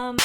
Totes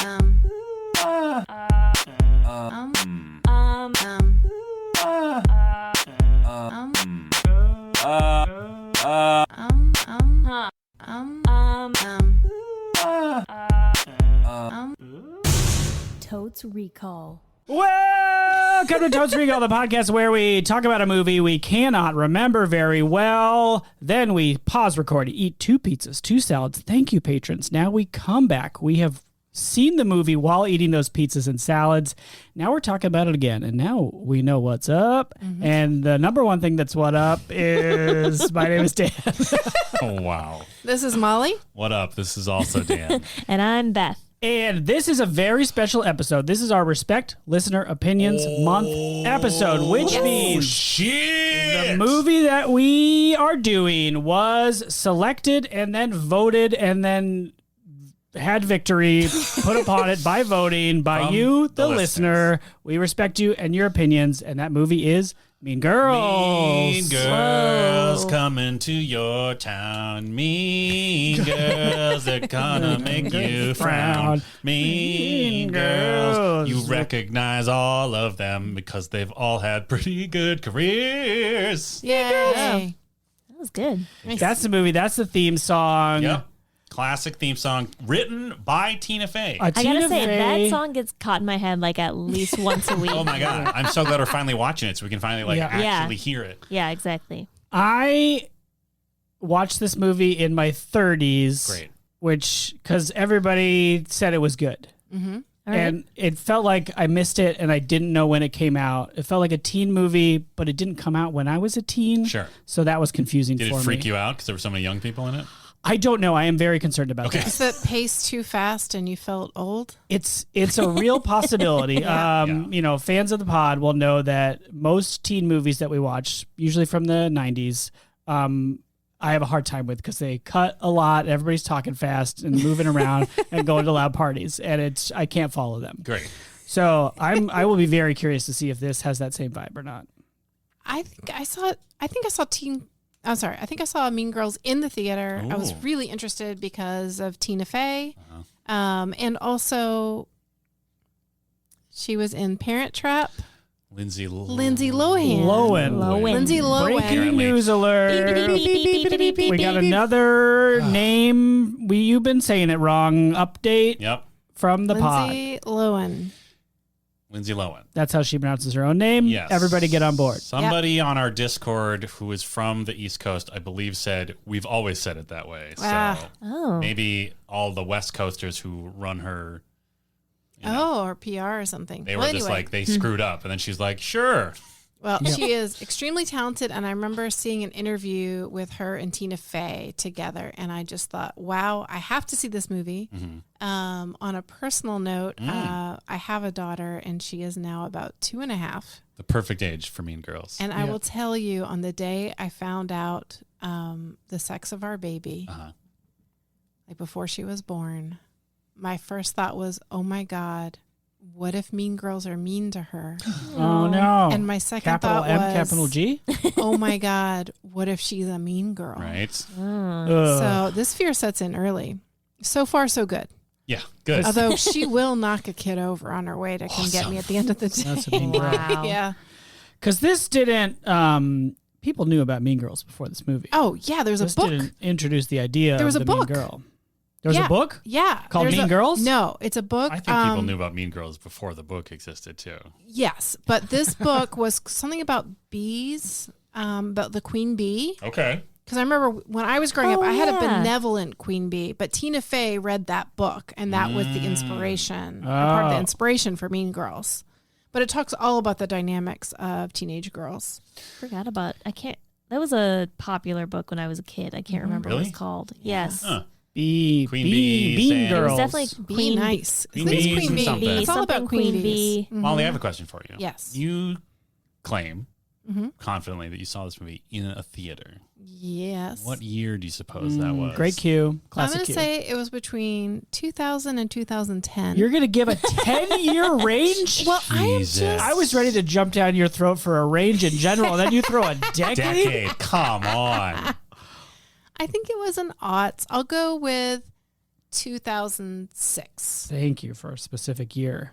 Recall. Welcome to Totes Recall, the podcast where we talk about a movie we cannot remember very well. Then we pause record, eat 2 pizzas, 2 salads. Thank you, patrons. Now we come back. We have seen the movie while eating those pizzas and salads. Now we're talking about it again, and now we know what's up. Mm-hmm. And the number one thing that's what up is my name is Dan. Oh, wow. This is Molly. What up? This is also Dan. And I'm Beth. And this is a very special episode. This is our Respect Listener Opinions Month episode, which means the movie that we are doing was selected and then voted and then had victory put upon it by voting by you, the listener. We respect you and your opinions, and that movie is Mean Girls. Mean Girls coming to your town. Mean Girls, they're gonna make you frown. Mean Girls, you recognize all of them because they've all had pretty good careers. Yay. That was good. Nice. That's the movie. That's the theme song. Yep. Classic theme song written by Tina Fey. I gotta say, that song gets caught in my head like at least once a week. Oh my God. I'm so glad we're finally watching it so we can finally actually hear it. Yeah, exactly. I watched this movie in my 30s. Great. Because everybody said it was good. Mm-hmm. And it felt like I missed it and I didn't know when it came out. It felt like a teen movie, but it didn't come out when I was a teen. Sure. So that was confusing for me. Did it freak you out because there were so many young people in it? I don't know. I am very concerned about that. Is it paced too fast and you felt old? It's a real possibility. You know, fans of the pod will know that most teen movies that we watch, usually from the 90s, I have a hard time with because they cut a lot. Everybody's talking fast and moving around and going to loud parties, and I can't follow them. Great. So I will be very curious to see if this has that same vibe or not. I think I saw Mean Girls in the theater. Ooh. I was really interested because of Tina Fey. And also she was in Parent Trap. Lindsay Lohan. Lindsay Lohan. Breaking news alert. We got another name. You've been saying it wrong. Update from the pod. Lindsay Lohan. That's how she pronounces her own name. Yes. Everybody get on board. Somebody on our Discord who is from the East Coast, I believe, said, we've always said it that way. So maybe all the West Coasters who run her. Or PR or something. They were just like, they screwed up. And then she's like, sure. Well, she is extremely talented. And I remember seeing an interview with her and Tina Fey together. And I just thought, wow, I have to see this movie. Mm-hmm. On a personal note, I have a daughter and she is now about 2.5. The perfect age for Mean Girls. And I will tell you, on the day I found out the sex of our baby, like before she was born, my first thought was, oh my God, what if Mean Girls are mean to her? Oh no. And my second capital thought M, was, capital G? Oh my God, what if she's a mean girl? Right. So this fear sets in early. So far, so good. Yeah, good. Although she will knock a kid over on her way to come get me at the end of the day. That's a mean girl. Wow. Yeah. Because this didn't, people knew about Mean Girls before this movie. Oh, yeah, there's a book. Didn't introduce the idea There was of a the book. Mean Girl. There was a book? Yeah. Called Mean Girls? No, it's a book. I think people knew about Mean Girls before the book existed, too. Yes, but this book was something about bees, about the queen bee. Okay. Because I remember when I was growing up, I had a benevolent queen bee, but Tina Fey read that book, and that was the inspiration, part of the inspiration for Mean Girls. But it talks all about the dynamics of teenage girls. Forgot about. That was a popular book when I was a kid. I can't remember what it was called. Yes. Huh. Queen Bee, Mean Girls. It was definitely Be Queen nice. Queen It's bees Queen or Bee. something. It's all about Queen Bees. Bee. Molly, I have a question for you. Yes. You claim confidently that you saw this movie in a theater. Yes. What year do you suppose that was? Great cue. I'm Classic going to cue. say it was between 2000 and 2010. You're going to give a 10-year range? Well, I was ready to jump down your throat for a range in general, and then you throw a decade? Come on. I think it was an aughts. I'll go with 2006. Thank you for a specific year.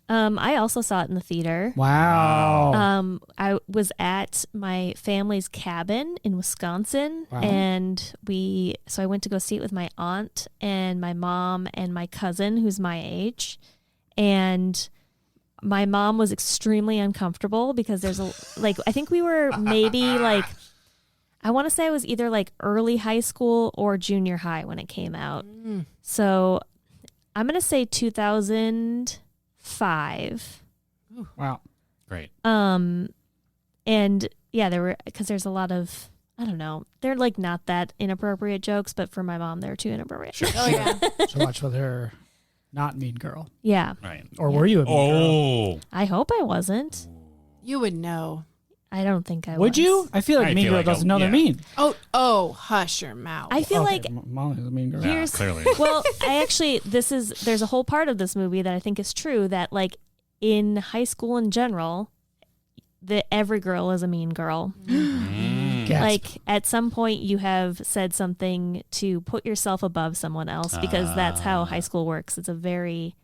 I also saw it in the theater. Wow. I was at my family's cabin in Wisconsin, Wow. and I went to go see it with my aunt and my mom and my cousin, who's my age, and my mom was extremely uncomfortable because there's I think we were maybe I want to say I was either early high school or junior high when it came out. So I'm going to say 2005. Wow. Great. And because there's a lot of, I don't know, they're not that inappropriate jokes, but for my mom, they're too inappropriate. Sure. Oh, yeah. So watch with her, not mean girl. Yeah. Right. Or were you a mean girl? Oh. I hope I wasn't. You would know. I don't think I was. Would you? I feel like mean girl doesn't know they're mean. Oh, hush your mouth. I feel like Molly's a mean girl. Yeah, clearly. well, there's a whole part of this movie that I think is true that in high school in general, every girl is a mean girl. Gasp. At some point you have said something to put yourself above someone else because that's how high school works. It's a very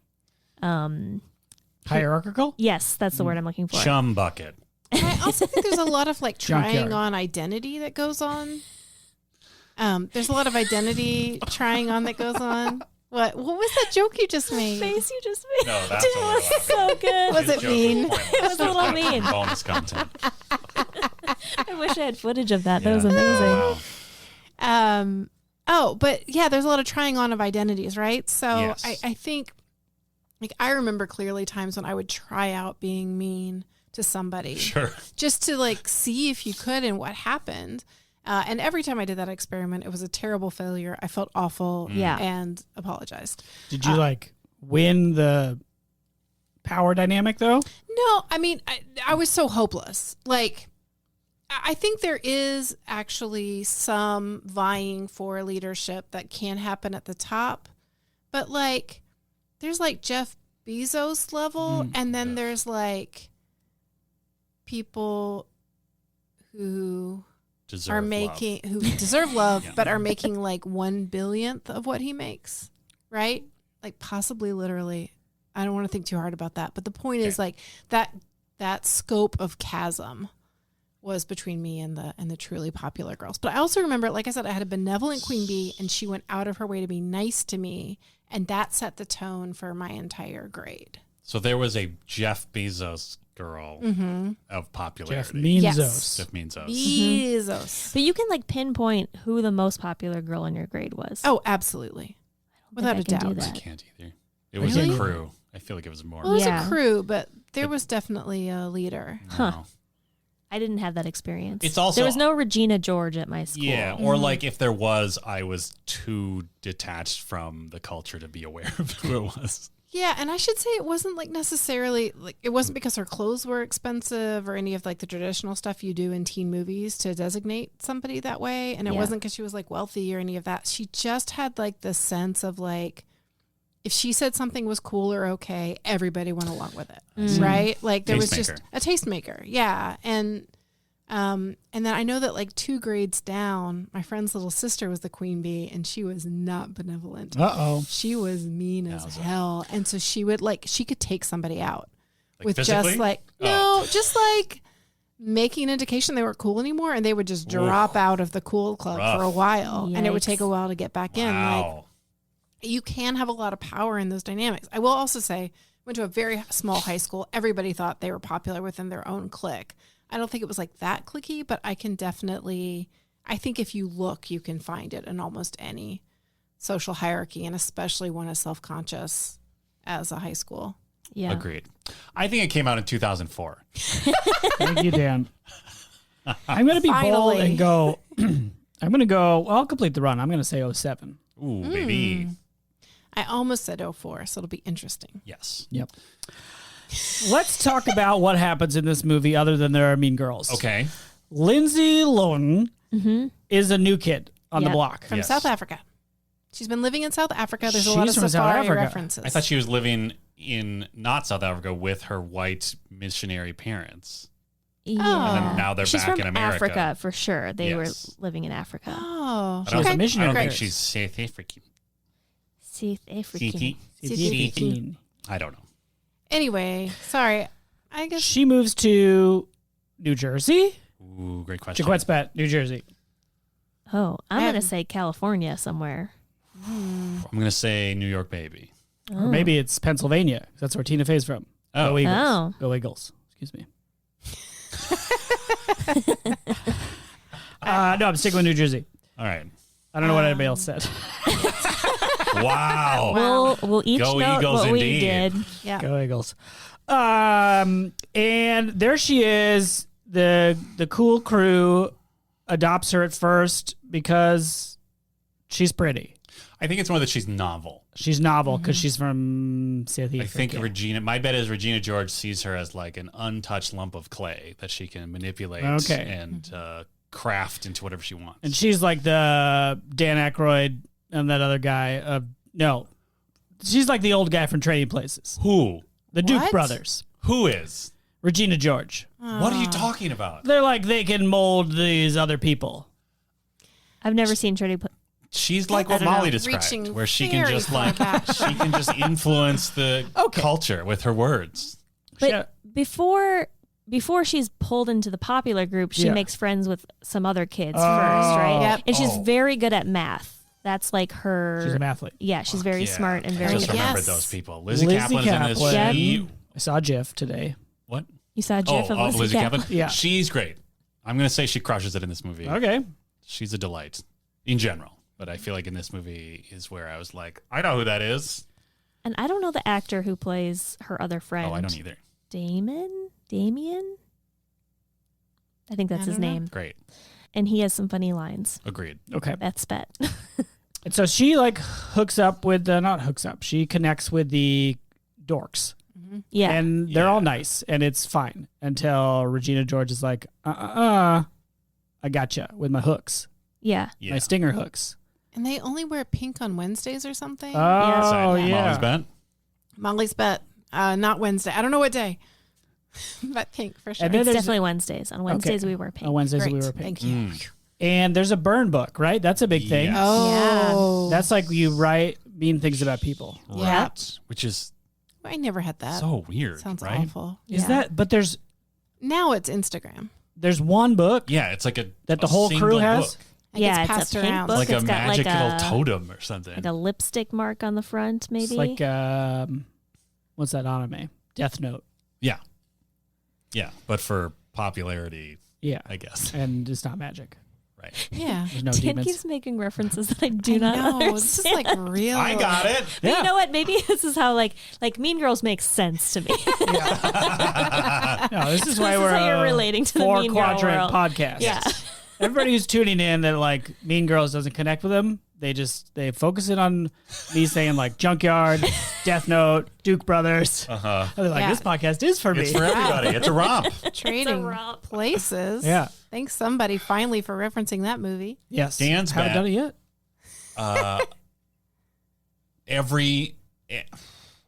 Hierarchical? yes, that's the word I'm looking for. Chum bucket. And I also think there's a lot of trying Junkyard. on identity that goes on. There's a lot of identity trying on that goes on. What was that joke you just made? Face you just made. No, that's It was so good. Was it mean? It was a little mean. Bonus content. I wish I had footage of that. That Yeah. was amazing. Wow. But yeah, there's a lot of trying on of identities, right? So Yes. I think I remember clearly times when I would try out being mean to somebody Sure. just to see if you could and what happened. And every time I did that experiment, it was a terrible failure. I felt awful Yeah. and apologized. Did you win the power dynamic though? No, I mean, I was so hopeless. I think there is actually some vying for leadership that can happen at the top, but there's Jeff Bezos level, and then there's people who Deserve who deserve love, Yeah. but are making 1/100000th of what he makes, right? Possibly literally. I don't want to think too hard about that, but the point is that scope of chasm was between me and the truly popular girls. But I also remember, like I said, I had a benevolent queen bee, and she went out of her way to be nice to me, and that set the tone for my entire grade. So there was a Jeff Bezos girl of popularity. Jeff Bezos. Yes. Jeff Bezos. Bezos. But you can pinpoint who the most popular girl in your grade was. Oh, absolutely. Without a I can do doubt. I that. can't either. It was Really? a crew. I feel like it was more. Well, it was Yeah. a crew, but there was definitely a leader. No. I didn't have that experience. It's also- there was no Regina George at my school. Yeah, or if there was, I was too detached from the culture to be aware of who it was. Yeah, and I should say it wasn't necessarily it wasn't because her clothes were expensive or any of the traditional stuff you do in teen movies to designate somebody that way, and it Yeah. wasn't because she was wealthy or any of that. She just had the sense of if she said something was cool or okay, everybody went along with it, right? There was just Tastemaker. a tastemaker, yeah. And then I know that 2 grades down, my friend's little sister was the queen bee, and she was not benevolent. Uh-oh. She was mean as Yowza. hell, and so she would she could take somebody out with physically? just making an indication they weren't cool anymore, and they would just drop out of the cool club Rough. for a while, and it would take Yikes. a while to get back in. Wow. You can have a lot of power in those dynamics. I will also say, went to a very small high school. Everybody thought they were popular within their own clique. I don't think it was that cliquey, but I can definitely, I think if you look, you can find it in almost any social hierarchy, and especially one as self-conscious as a high school. Yeah. Agreed. I think it came out in 2004. Thank you, Dan. I'm going to be bold Finally. and go, I'll complete the run. I'm going to say 07. Ooh, baby. I almost said 04, so it'll be interesting. Yes. Yep. Let's talk about what happens in this movie other than there are mean girls. Okay. Lindsay Lohan is a new kid on the Yep. block. From Yes. South Africa. She's been living in South Africa. There's a She's lot of from South safari Africa. references. I thought she was living in not South Africa with her white missionary parents. Yeah. And then now they're She's back from in America. Africa for sure. They Yes. were living in Africa. Oh, I don't, a missionary I don't think parents. she's South African. South African. CT. I don't know. Anyway, sorry. I guess She moves to New Jersey. Ooh, great question. Chiquetzpet, New Jersey. Oh, I'm going to say California somewhere. I'm going to say New York, baby. Or maybe it's Pennsylvania. That's where Tina Fey's from. Oh. Go Eagles. Oh. Go Eagles. Excuse me. No, I'm sticking with New Jersey. All right. I don't know what anybody else said. Wow. We'll each Go note Eagles what we indeed. did. yeah. Go Eagles. And there she is. The cool crew adopts her at first because she's pretty. I think it's more that she's novel. She's novel because she's from South Africa. I think my bet is Regina George sees her as like an untouched lump of clay that she can manipulate and craft into whatever she wants. And she's like the Dan Aykroyd and that other guy. No, she's like the old guy from Trading Places. Who? The Duke What? brothers. Who is? Regina George. What are you talking about? They're like they can mold these other people. I've never seen Trading Places. She's like what I don't Molly know. described, Reaching where she can very just far like back. she can just influence the culture with her words. But before she's pulled into the popular group, she Yeah. makes friends with some other kids first, right? Yep. And she's very good at math. That's like her. She's an athlete. Yeah, she's very Yeah. smart and I very just good. remembered Yes. those people. Lizzie Lizzie Kaplan's in this. Kaplan. She, I saw a GIF today. what? You saw a GIF of Lizzie Kaplan? Kaplan? Yeah. She's great. I'm going to say she crushes it in this movie. Okay. She's a delight in general. But I feel like in this movie is where I was like, I know who that is. And I don't know the actor who plays her other friend. Oh, I don't either. Damien? I think that's I his don't know. name. Great. And he has some funny lines. Agreed. Okay. That's bet. And so she like hooks up with not hooks up. She connects with the dorks. Yeah. And they're all nice and it's fine until Regina George is like, I gotcha with my hooks, yeah. Yeah. my stinger hooks. And they only wear pink on Wednesdays or something. Oh, Molly's yeah. bet. Molly's bet. Not Wednesday. I don't know what day. But pink for sure. And then It's there's- definitely Wednesdays. On Wednesdays, we wear pink. On Wednesdays Great. we were pink. Thank you. And there's a burn book, right? That's a big thing. Yes. Oh. That's like you write mean things about people. Yeah. Right. Which is I never had that. so weird, Sounds right? awful. Is Yeah. that? But there's Now it's Instagram. one book Yeah, it's like that the a whole single crew has. book. It Yeah, gets it's passed a pink around. book. Like It's a got magic like little a- totem or something. Like a lipstick mark on the front, maybe. It's like what's that anime? Death Note. Yeah. Yeah, but for popularity, Yeah, I guess. and it's not magic. Right. Yeah. There's no Dan demons. keeps making references that I do I not know. understand. This is like real. I got it. But Yeah. you know what? Maybe this is how like Mean Girls makes sense to me. No, this is why This is we're how you're a relating to the four Mean Girl quadrant world. podcast. Yeah. Everybody who's tuning in that like Mean Girls doesn't connect with them, they focus in on me saying like Junkyard, Death Note, Duke Brothers. Uh-huh. They're like, Yeah. this podcast is for me. It's for everybody. It's a romp. Trading romp. places. Yeah. Thanks somebody finally for referencing that movie. Yes. Dan's Haven't bet. done it yet.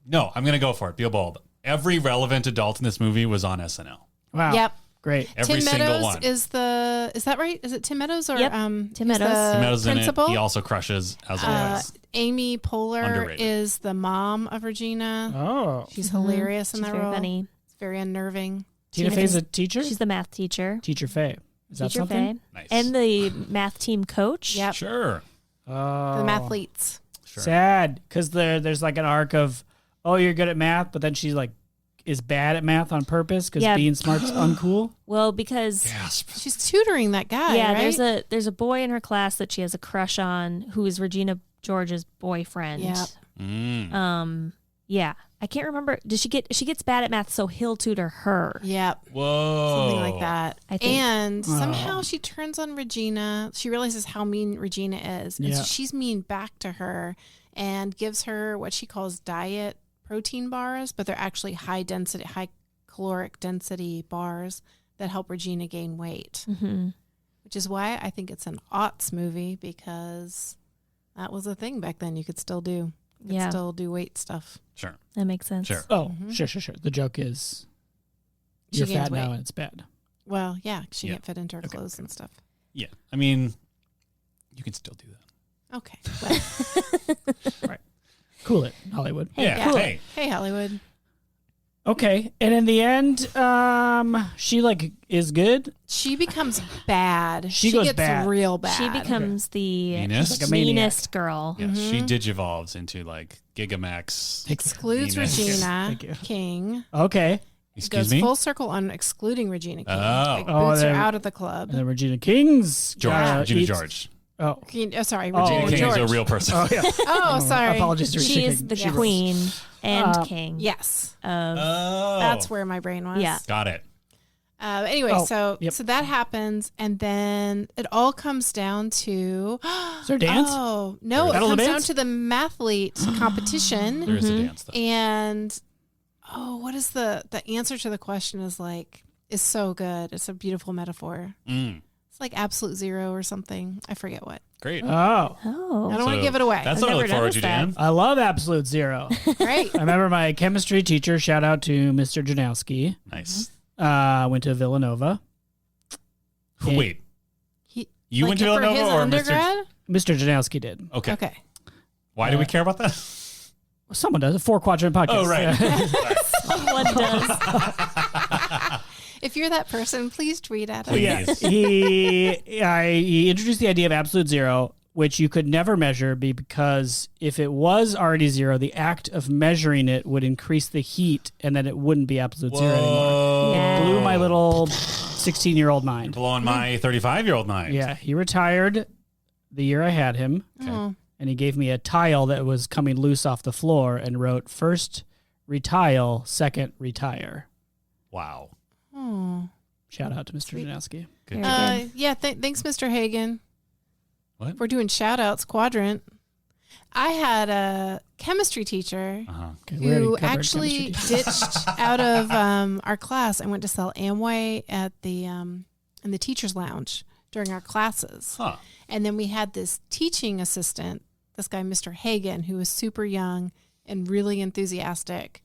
No, I'm going to go for it. Be bold. Every relevant adult in this movie was on SNL. Wow. Yep. Great. Every Tim single Meadows one. is that right? Is it Tim Meadows or Yep. Tim Tim Meadows. Tim Meadows in it. principal? He also crushes as always. Amy Poehler Underrated. is the mom of Regina. Oh. She's hilarious in She's that very role. funny. It's very unnerving. Tina Fey's a teacher? She's the math teacher. Teacher Faye. Is that Teacher something? Faye. Nice. And the math team coach. Yep. Sure. Oh. The mathletes. Sure. Sad. Because there's like an arc of, oh, you're good at math, but then she's like, is bad at math on purpose because Yeah. being smart's uncool. Well, because Gasp. She's tutoring that guy. yeah, right? there's a boy in her class that she has a crush on who is Regina George's boyfriend. Yep. Yeah. I can't remember. She gets bad at math, so he'll tutor her. Yep. Whoa. Something like that. I think. And somehow she turns on Regina. She realizes how mean Regina is. And Yeah. so she's mean back to her and gives her what she calls diet protein bars, but they're actually high caloric density bars that help Regina gain weight. Mm-hmm. Which is why I think it's an aughts movie, because that was a thing back then. You could still do. You could Yeah. still do weight stuff. Sure. That makes sense. Sure. Oh, sure. The joke is She you're gains fat now weight. and it's bad. Well, yeah, she Yeah. can't fit into her Okay, clothes okay. and stuff. Yeah. I mean, you can still do that. Okay. Well, Cool it, Hollywood. Yeah. Yeah. Hey. Hey, Hollywood. Okay, and in the end, she like is good. She becomes bad. She goes gets bad. real bad. She becomes the Meanest? Like a maniac. meanest girl. Yeah, she digivolves into like Gigamax. excludes Venus. Regina Thank you. King. Okay, Excuse Goes me? full circle on excluding Regina King. Oh. Like, Oh, boots her then- out of the club. and then Regina King's George. Regina eats- George. Oh, Sorry, Oh, Regina Regina King is George. a real person. oh yeah. Oh, sorry. Apologies to She Regina is King. the She rules. queen and king Yes, of Oh. that's where my brain was. Yeah. Got it. Anyway, Oh, so yep. so that happens, and then it all comes down to Is there a dance? Oh no, it Battle of comes the down Bands? to the mathlete competition, There is a dance, though. and what is the answer to the question is so good. It's a beautiful metaphor. Mm. It's like absolute zero or something. I forget what. Great. Oh, I oh don't want to give it away. That's I've what I never look forward to, noticed Dan. I love Absolute Zero. Great. I remember my chemistry teacher. Shout out to Mr. Janowski. Nice. Went to Villanova. Hey. Wait, He, you went to for Villanova his or undergrad? Mr. Janowski did. Okay. Okay. Why do we care about that? Someone does a 4-quadrant podcast. Oh, right. someone does. If you're that person, please tweet at us. Please. Yeah, he introduced the idea of absolute zero, which you could never measure because if it was already zero, the act of measuring it would increase the heat and then it wouldn't be absolute zero anymore. Whoa. Yeah. Blew my little 16-year-old mind. Blowing my 35-year-old mind. Yeah, he retired the year I had him, Oh. and he gave me a tile that was coming loose off the floor and wrote, first retile, second retire. Wow. Oh. Shout out to Mr. Janowski. Good. Very Yeah, thanks, Mr. Hagen. What? We're doing shout outs, quadrant. I had a chemistry teacher Uh-huh. Okay, we already who covered actually chemistry. ditched out of our class and went to sell Amway at the in the teacher's lounge during our classes. Huh. And then we had this teaching assistant, this guy, Mr. Hagen, who was super young and really enthusiastic.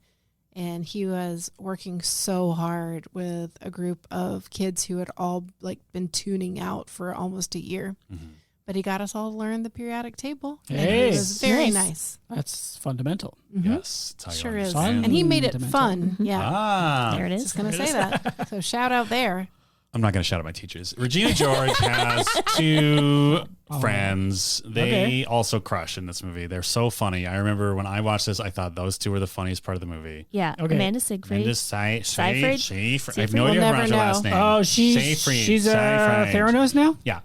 And he was working so hard with a group of kids who had all been tuning out for almost a year. Mm-hmm. But he got us all to learn the periodic table. And Hey. it was very Nice. nice. That's fundamental. Yes. That's how you Sure is. understand. And he made it Fundamental. fun. Yeah. Ah. There it is. Just going to say that. So shout out there. I'm not going to shout out my teachers. Regina George has two friends. They Okay. also crush in this movie. They're so funny. I remember when I watched this, I thought those two were the funniest part of the movie. Yeah. Okay. Amanda Siegfried. Amanda Seyfried? Seyfried. I have no We'll idea how to never pronounce her last know. name. Oh, Seyfried. she's a Seyfried. Theranos now? Yeah.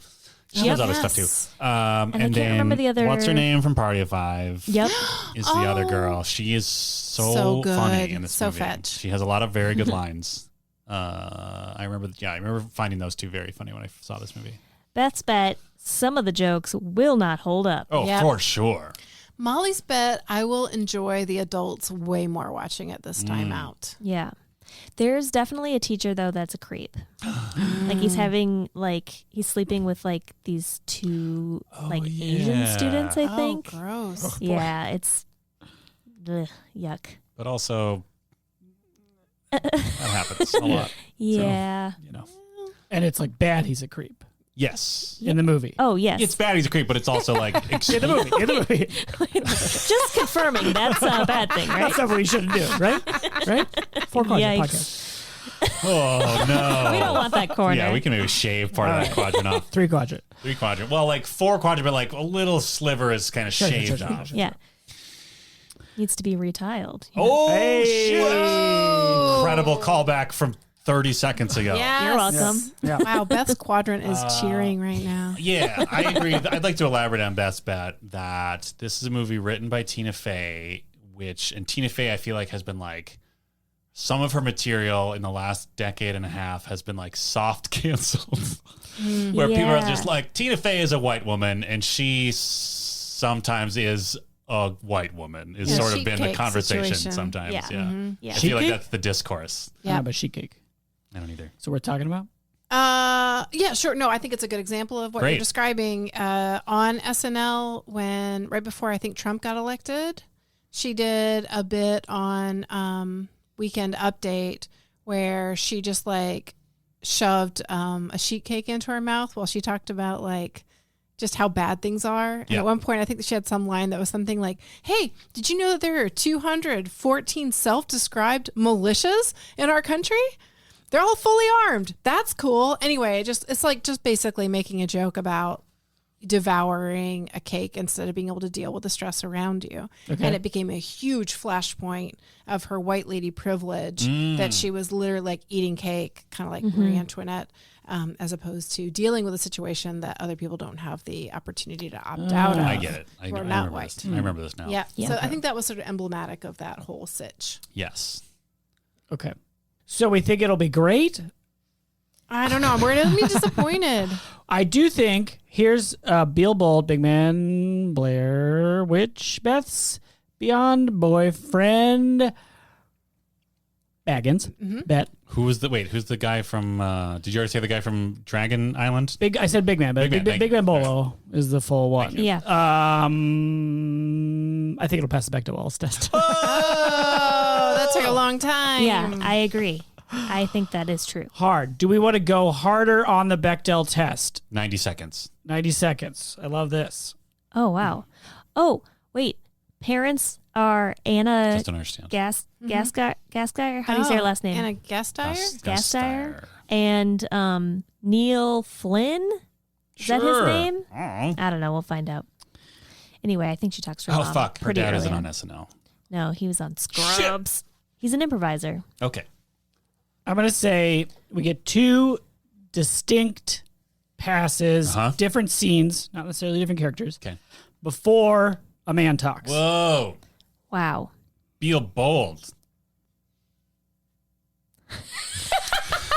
She Yep. does other stuff Yes. too. And I can't then remember the other- what's her name from Party of Five? Yep. Is the other Oh. girl. She is so So good. funny in this So movie. fetch. She has a lot of very good lines. I remember finding those two very funny when I saw this movie. Beth's bet, some of the jokes will not hold up. Oh, Yep. for sure. Molly's bet, I will enjoy the adults way more watching it this time out. Yeah. There's definitely a teacher though that's a creep. Like he's sleeping with these two Asian yeah. students, I Oh, think. gross. Yeah, it's yuck. But also, that happens a lot. Yeah. You know. And it's like bad he's a creep Yes. in the movie. Oh, yes. It's bad he's a creep, but it's also like In the movie. In the movie. Just confirming that's a bad thing, right? That's not what we shouldn't do, right? Right? 4-quadrant Yikes. podcast. Oh no. We don't want that corner. Yeah, we can maybe shave part of that quadrant off. 3-quadrant. 3-quadrant. Well, 4-quadrant, but a little sliver is kind of shaved Sure. off. Yeah. Needs to be retiled. Oh, Hey. shit. Incredible callback from 30 seconds ago. Yes. You're welcome. Yeah. Wow, Beth's quadrant is cheering right now. Yeah, I agree. I'd like to elaborate on Beth's bet that this is a movie written by Tina Fey, and Tina Fey I feel like has been some of her material in the last decade and a half has been soft canceled. Where people are Yeah. just Tina Fey is a white woman and she sometimes is a white woman is Yeah. sort of Sheet been the cake conversation situation. sometimes. Yeah. Yeah. Mm-hmm. Yeah. I Sheet feel like cake? that's the discourse. Yeah. Yeah. But sheet cake. I don't either. So we're talking about? Yeah, sure. No, I think it's a good example of what Great. you're describing. On SNL, right before I think Trump got elected, she did a bit on Weekend Update where she just shoved a sheet cake into her mouth while she talked about just how bad things are. And Yeah. at one point, I think she had some line that was something like, "Hey, did you know that there are 214 self-described militias in our country? They're all fully armed. That's cool." Anyway, it's like just basically making a joke about devouring a cake instead of being able to deal with the stress around you. Okay. And it became a huge flashpoint of her white lady privilege that she was literally like eating cake, kind of like Marie Antoinette, as opposed to dealing with a situation that other people don't have the opportunity to opt out of. I get it. I Or not remember white. this. I remember this now. Yeah. Yeah. So I think that was sort of emblematic of that whole sitch. Yes. Okay. So we think it'll be great. I don't know. I'm worried I'm going to be disappointed. I do think here's Beal Bold, Big Man, Blair Witch, Beth's Beyond Boyfriend, Baggins, Bet. Who's the guy from, did you already say the guy from Dragon Island? I said Big Man, but Big Man, Big Man Bolo is the full one. Yeah. I think it'll pass the Bechdel Wallace test. Oh, that took a long time. Yeah, I agree. I think that is true. Hard. Do we want to go harder on the Bechdel test? 90 seconds. 90 seconds. I love this. Oh, wow. Oh, wait. Parents are Anna Just don't understand. Gasteyer? How do you say her last name? Anna Gasteyer? Gasteyer. And Neil Flynn? Is that his name? Oh, I don't know. We'll find out. Anyway, I think she talks to her mom fuck. Her pretty dad early isn't on. on SNL. No, he was on Scrubs. He's an improviser. Okay. I'm going to say we get two distinct passes, different scenes, not necessarily different characters, Okay. before a man talks. Whoa. Wow. Beal Bold.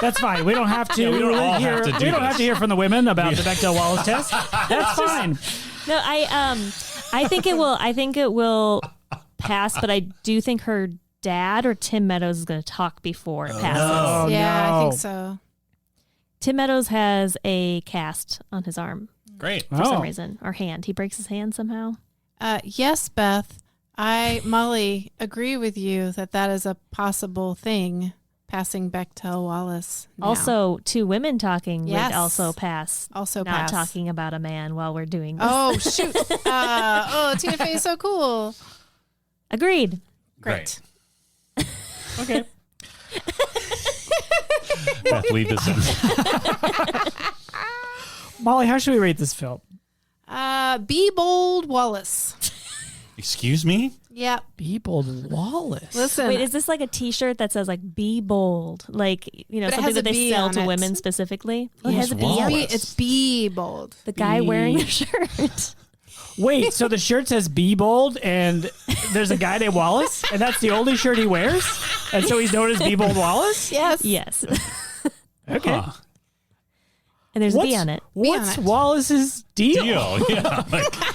That's fine. We don't have to. Yeah, we don't all have to do We don't have this. to hear from the women about the Bechdel Wallace test. That's fine. No, I think it will. I think it will pass, but I do think her dad or Tim Meadows is going to talk before it passes. Oh, Yeah, no. I think so. Tim Meadows has a cast on his arm Great. for some reason, or hand. He breaks his hand somehow. Yes, Beth. Molly, agree with you that is a possible thing, passing Bechdel Wallace. now. Also, two women talking Yes. would also pass. Also not pass. talking about a man while we're doing this. Oh, shoot. Tina Fey is so cool. Agreed. Great. Okay. Beth, leave this in. Molly, how should we rate this film? Be Bold Wallace. Excuse me? Yep. Be Bold Wallace. Listen. Wait, is this like a T-shirt that says like "Be bold"? Like, you know, But it something has that a they B sell on to it. women specifically. Oh, it Who's has a B on Wallace? it. It's Be Bold. The guy Be- wearing the shirt. Wait, so the shirt says Be Bold and there's a guy named Wallace and that's the only shirt he wears? And so he's known as Be Bold Wallace? Yes. Yes. Okay. Huh. And there's a B on it. What's on it. Wallace's deal? Deal. Yeah.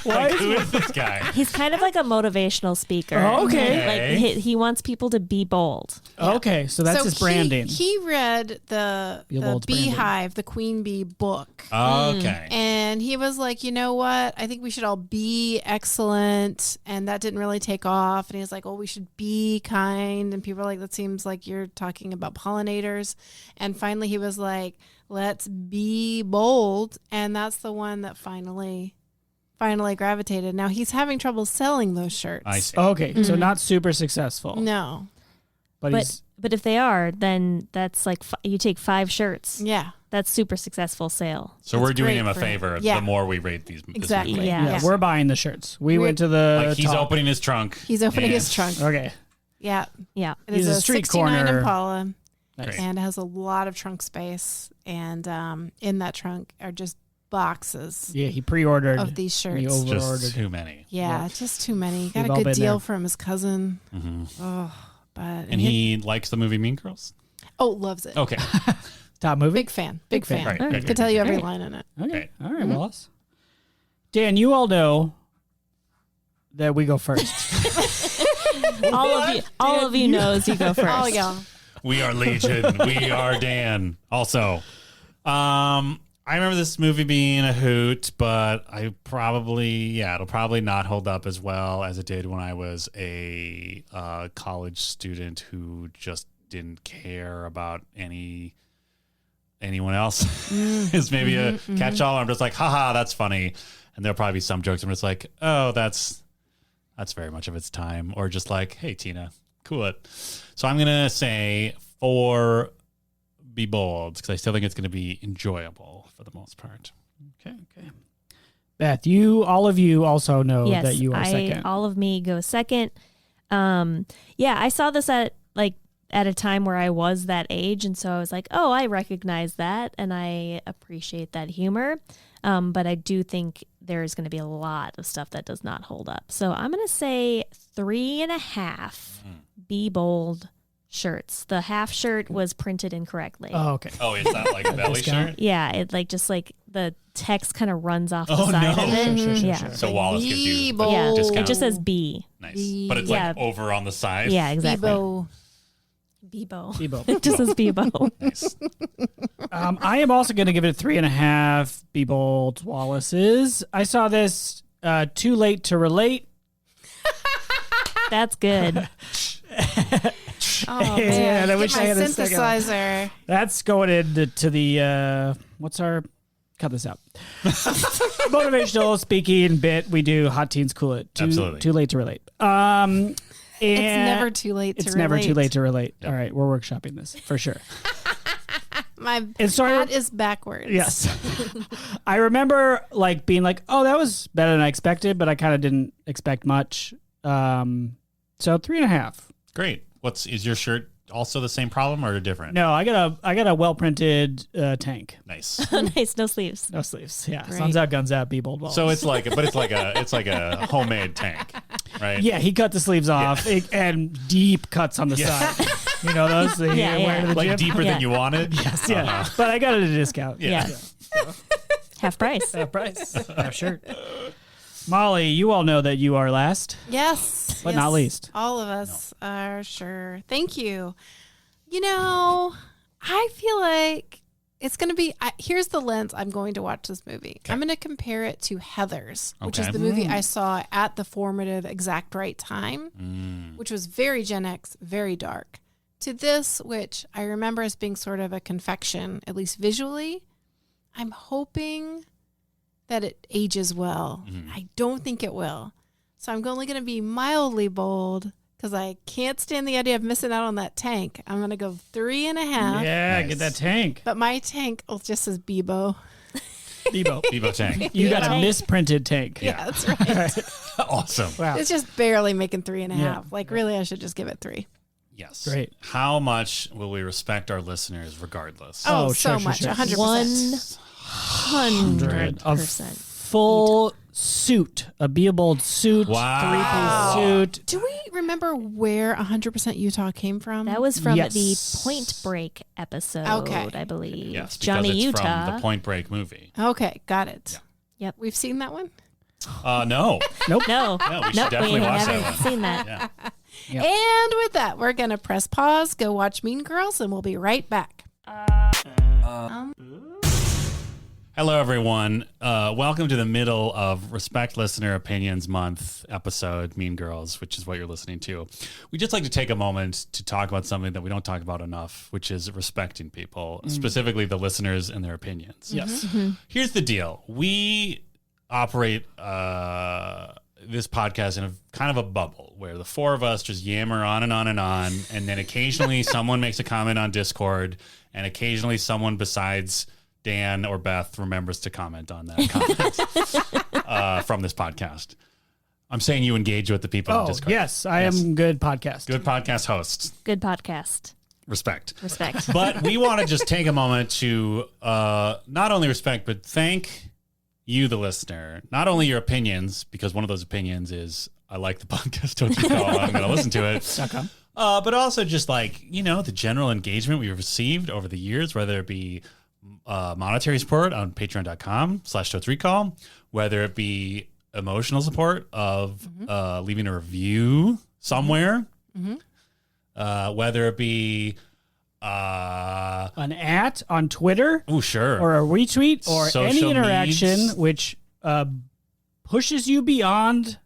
Like, who is this guy? He's kind of like a motivational speaker. Oh, okay. And, like he wants people to be bold. Okay, so that's his branding. He read the Be Bold's branding. Beehive, the Queen Bee book. Okay. And he was like, you know what? I think we should all be excellent. And that didn't really take off. And he was like, oh, we should be kind. And people were like, that seems like you're talking about pollinators. And finally he was like, let's be bold. And that's the one that finally gravitated. Now he's having trouble selling those shirts. I see. Okay, so not super successful. No. But he's But if they are, then that's like you take 5 shirts. Yeah. That's super successful sale. So That's we're doing great him a for- favor yeah. the more we rate these. this Exactly. movie. Yeah. yeah, we're buying the shirts. We We're- went to the Like he's top. opening his trunk. He's opening and- his trunk. Okay. Yeah. Yeah. It He's is a a street 69 corner. Impala. Nice. And has a lot of trunk space. And in that trunk are just boxes Yeah, he pre-ordered. of these and he shirts. over-ordered. Just too many. Yeah, just too many. Got We've a all good been deal there. from his cousin. hmm Oh, but And he likes the movie Mean Girls? loves it. Okay. Top movie? Big fan. Big fan. Right, All right. right, Could tell you every Great. line in it. Okay. Great. All right, Wallace. Dan, you all know that we go first. all of you knows you go first. Oh, y'all. We are Legion. We are Dan. Also, I remember this movie being a hoot, but it'll probably not hold up as well as it did when I was a college student who just didn't care about any anyone else is maybe a catch-all. I'm just like, haha, that's funny. And there'll probably be some jokes I'm just like, oh, that's very much of its time. Or just like, hey, Tina, cool it. So I'm going to say 4 Be Bold, because I still think it's going to be enjoyable for the most part. Okay. Beth, all of you also know that you are second. All of me go second. I saw this at a time where I was that age, and so I was like, oh, I recognize that, and I appreciate that humor. But I do think there's going to be a lot of stuff that does not hold up. So I'm going to say 3.5 Be Bold shirts. The half shirt was printed incorrectly. Oh, okay. Oh, is that like a belly shirt? Yeah, it the text kind of runs off the side of it. Sure. So Wallace gives you the Yeah, discount. it just says B. Nice. But it's like over on the side. Yeah, exactly. Bebo. It just says Bebo. Nice. I am also going to give it 3.5 Be Bold Wallace's. I saw this too late to relate. That's good. Oh man! I wish I had a second one. synthesizer. That's going into the cut this out. Motivational speaking bit. We do Hot Teens Cool It. Absolutely. Too late to relate. It's never too late to relate. It's never too late to relate. All right, we're workshopping this for sure. My hat is backwards. Yes. I remember being like, oh, that was better than I expected, but I kind of didn't expect much. So 3.5. Great. Is your shirt also the same problem or different? No, I got a well printed tank. Nice. Nice, no sleeves. No sleeves. Yeah, Great. Suns out, guns out. Be Bold Wallace. So it's like a homemade tank, right? Yeah, he cut the sleeves off and deep cuts on the side. You know those? Wear to the Like gym? deeper than you wanted. Yes, yeah. But I got it at a discount. Yeah. Half price. Half price. Half shirt. Molly, you all know that you are last. Yes. But not least. All of us are sure. Thank you. I feel like it's going to be, here's the lens I'm going to watch this movie. Okay. I'm going to compare it to Heathers, which is the movie I saw at the formative exact right time, which was very Gen X, very dark, to this, which I remember as being sort of a confection, at least visually. I'm hoping that it ages well. I don't think it will. So I'm only going to be mildly bold because I can't stand the idea of missing out on that tank. I'm going to go 3.5. Yeah, nice. Get that tank. But my tank just says Bebo. Bebo tank. You got a misprinted tank. Yeah, that's right. Awesome. Wow. It's just barely making 3.5. Yeah. Really, I should just give it 3. Yes. Great. How much will we respect our listeners regardless? Oh, sure, so much. sure. 100%. 100%. Full suit. A Be Bold suit. Wow. 3-piece suit. Do we remember where 100% Utah came from? That was from Yes. the Point Break episode, I believe. Yes, Johnny because it's Utah. from the Point Break movie. Okay, got it. Yeah. Yep. We've seen that one? No. Nope. No, We should definitely we watch haven't that one. seen that. Yeah. Yep. And with that, we're going to press pause, go watch Mean Girls, and we'll be right back. Hello, everyone. Welcome to the middle of Respect Listener Opinions Month episode, Mean Girls, which is what you're listening to. We just like to take a moment to talk about something that we don't talk about enough, which is respecting people, specifically the listeners and their opinions. Yes. Here's the deal. We operate this podcast in a kind of a bubble where the four of us just yammer on and on and on. And then occasionally someone makes a comment on Discord, and occasionally someone besides Dan or Beth remembers to comment on that comment from this podcast. I'm saying you engage with the people on Discord. Yes, I am good podcast. Good podcast hosts. Good podcast. Respect. But we want to just take a moment to not only respect, but thank you, the listener. Not only your opinions, because one of those opinions is, I like the podcast, don't you know, I'm going to listen to it. But also just the general engagement we've received over the years, whether it be monetary support on patreon.com/TotesRecall, whether it be emotional support of leaving a review somewhere, whether it be an @ on Twitter, sure, or a retweet, or Social any interaction needs. which pushes you beyond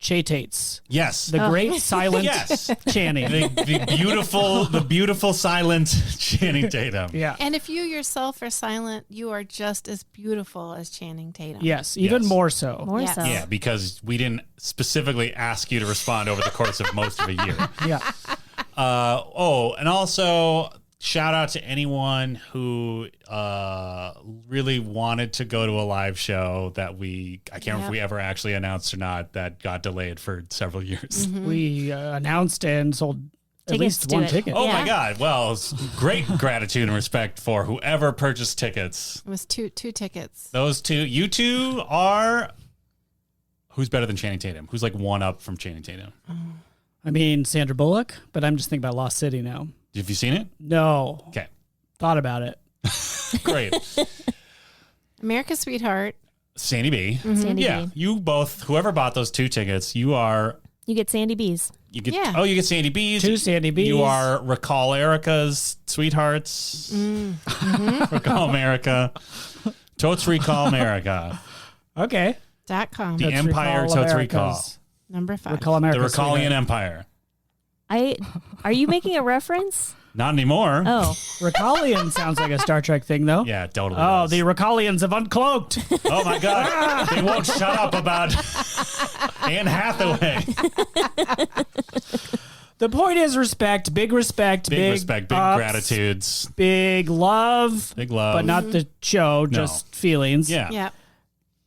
Tates. Yes. The great silent Yes. Channing. the beautiful silent Channing Tatum. Yeah. And if you yourself are silent, you are just as beautiful as Channing Tatum. Yes, even Yes. more so. More Yes. so. Yeah, because we didn't specifically ask you to respond over the course of most of a year. Yeah. And also shout out to anyone who really wanted to go to a live show that I can't remember if we ever actually announced or not, that got delayed for several years. We announced and sold at Tickets least to one it. ticket. Oh Yeah. my God. Well, it's great gratitude and respect for whoever purchased tickets. It was two tickets. Those two, you two are, who's better than Channing Tatum? Who's like one up from Channing Tatum? I mean, Sandra Bullock, but I'm just thinking about Lost City now. Have you seen it? No. Okay. Thought about it. Great. America's Sweetheart. Sandy B. Sandy Yeah. B. You both, whoever bought those two tickets, you get Sandy B's. get, Yeah. you get Sandy B's. Two Sandy B's. You are Recall Erica's sweethearts. Recall America. Totes Recall America. Okay. .com. The Let's Empire recall Totes America's- Recall. Number 5. Recall America. The Recallian Empire. Are you making a reference? Not anymore. Oh, Recallian sounds like a Star Trek thing, though. Yeah, totally. Oh, does. the Recallians have uncloaked. Oh my God. They won't shut up about Anne Hathaway. The point is respect, Big respect, big ups, gratitudes, big love, big love. but not the show, just feelings. Yeah. Yeah.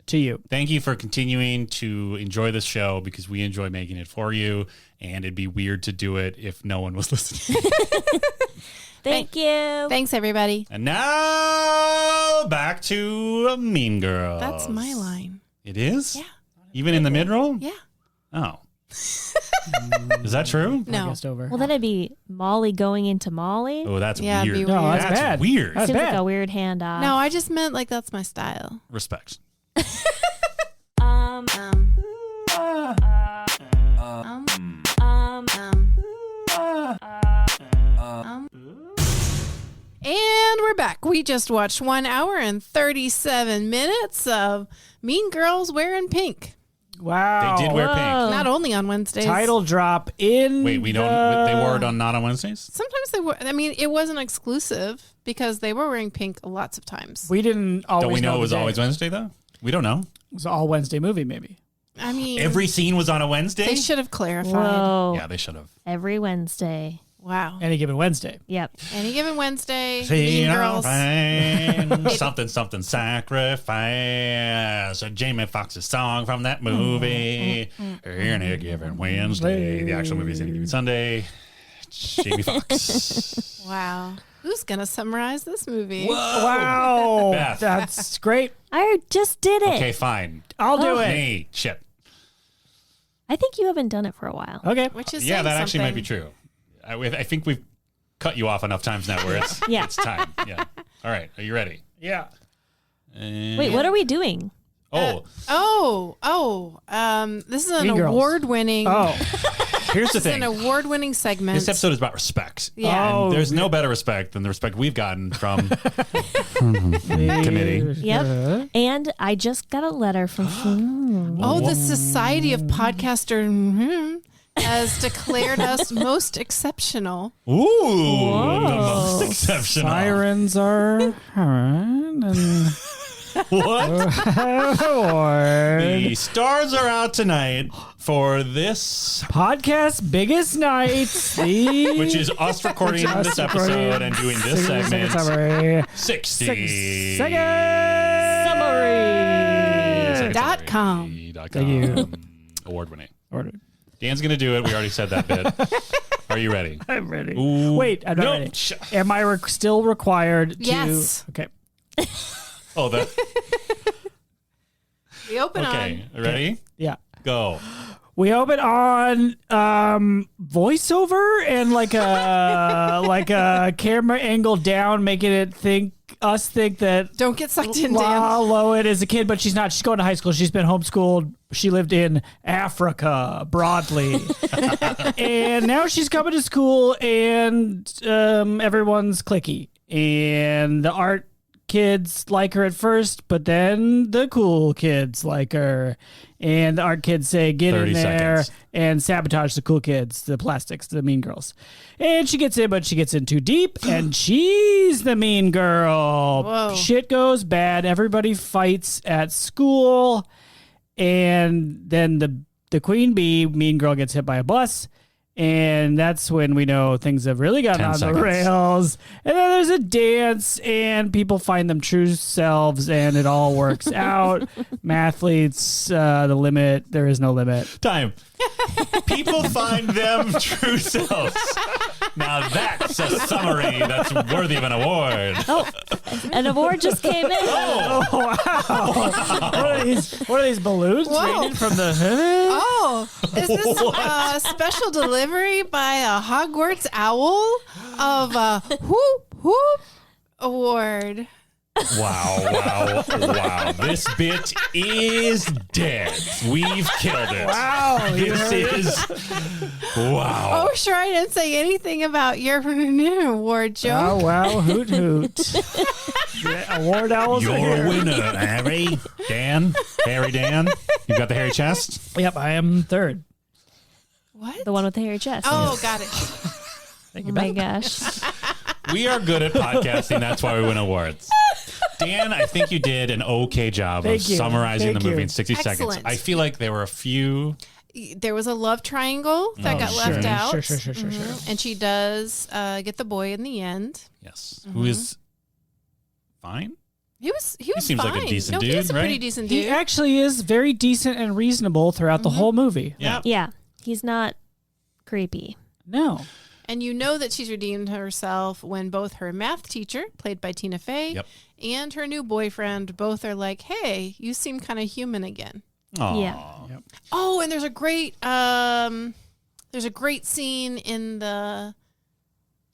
To you. Thank you for continuing to enjoy this show because we enjoy making it for you, and it'd be weird to do it if no one was listening. thank you. Thanks, everybody. And now back to Mean Girls. That's my line. It is? Yeah. Even in the mid-roll? Yeah. Oh. Is that true? No. Podcast over. Well, then it'd be Molly going into Molly. Oh, that's Yeah, it'd weird. be No, weird. that's bad. weird. That's Seems bad. like a weird handoff. No, I just meant like that's my style. Respect. And we're back. We just watched 1 hour and 37 minutes of Mean Girls Wearing Pink. Wow. They did wear pink. Not only on Wednesdays. Title drop in. Wait, we don't. They wore it on not on Wednesdays. Sometimes they were. I mean, it wasn't exclusive because they were wearing pink lots of times. We didn't always Don't we know the it was day. always Wednesday though? We don't know. It was an all Wednesday movie, maybe. I mean, Every scene was on a Wednesday. they should have clarified. Whoa. Yeah, they should have. Every Wednesday. Wow. Any given Wednesday. Yep. Any given Wednesday, Mean Girls. something sacrifice. Jamie Foxx's song from that movie. Any given Wednesday. The actual movie is Any Given Sunday. Jamie Foxx. Wow. Who's gonna summarize this movie? Wow. Beth. That's great. I just did it. Okay, fine. I'll do it. Hey, shit. I think you haven't done it for a while. Okay. Which is Yeah, saying that actually might something. be true. I think we've cut you off enough times now where it's Yeah. it's time. Yeah. All right. Are you ready? Yeah. Wait, what are we doing? This is an Mean Girls. award-winning. Oh. Here's the This is an thing. award-winning segment. This episode is about respect. Yeah. Oh. There's no better respect than the respect we've gotten from committee. Yep. And I just got a letter from. The Society of Podcaster has declared us most exceptional. Ooh, the most exceptional. Sirens are and What? award. The stars are out tonight for this, Podcast biggest nights. which is us recording this episode and doing this segment. Summary. 60 Summary. .com. Thank you. Award winning. Order. Dan's going to do it. We already said that bit. Are you ready? I'm ready. Ooh. Wait, I'm not No. ready. Am I still required to? Yes. Okay. Oh, that. We open Okay. on. Ready? Yeah. Go. We open on voiceover and like a camera angle down, making it think that Don't get sucked in, Dan. Lowen is a kid, but she's not. She's going to high school. She's been homeschooled. She lived in Africa broadly, and now she's coming to school, and everyone's cliquey, and the art kids like her at first, but then the cool kids like her, And the art kids say, get in 30 there seconds. and sabotage the cool kids, the plastics, the mean girls. And she gets in, but she gets in too deep, and she's the mean girl. Whoa. Shit goes bad. Everybody fights at school. And then the queen bee, mean girl, gets hit by a bus. And that's when we know things have really gotten 10 on seconds. the rails. And then there's a dance, and people find them true selves, and it all works out. Mathletes, the limit, there is no limit. Time. People find them true selves. Now that's a summary that's worthy of an award. Oh, an award just came in. Oh, wow. What are these balloons Whoa. raining from the heaven? Oh, is this a special delivery by a Hogwarts owl of a whoop whoop award? Wow. This bit is dead. We've killed it. Wow. This is... Wow. Oh, sure, I didn't say anything about your award, Joe. Oh, wow. Hoot, hoot. Yeah, award owls are You're a here. winner, Harry. Dan. Harry Dan. You've got the hairy chest? Yep, I am third. What? The one with the hairy chest. Oh, got it. Thank Oh you, my Beth. gosh. We are good at podcasting. That's why we win awards. Dan, I think you did an okay job Thank of you. summarizing Thank the movie you. in 60 seconds. Excellent. I feel like there were a few... There was a love triangle that got left out. Sure. And she does get the boy in the end. Yes. Who is fine? He was seems like a fine. decent no, dude, he's a pretty right? decent He dude. actually is very decent and reasonable throughout the whole movie. Yeah. Yeah, he's not creepy. No. And you know that she's redeemed herself when both her math teacher, played by Tina Fey, Yep. and her new boyfriend both are like, "Hey, you seem kind of human again." Aw. Yeah. Oh, and there's a great scene in the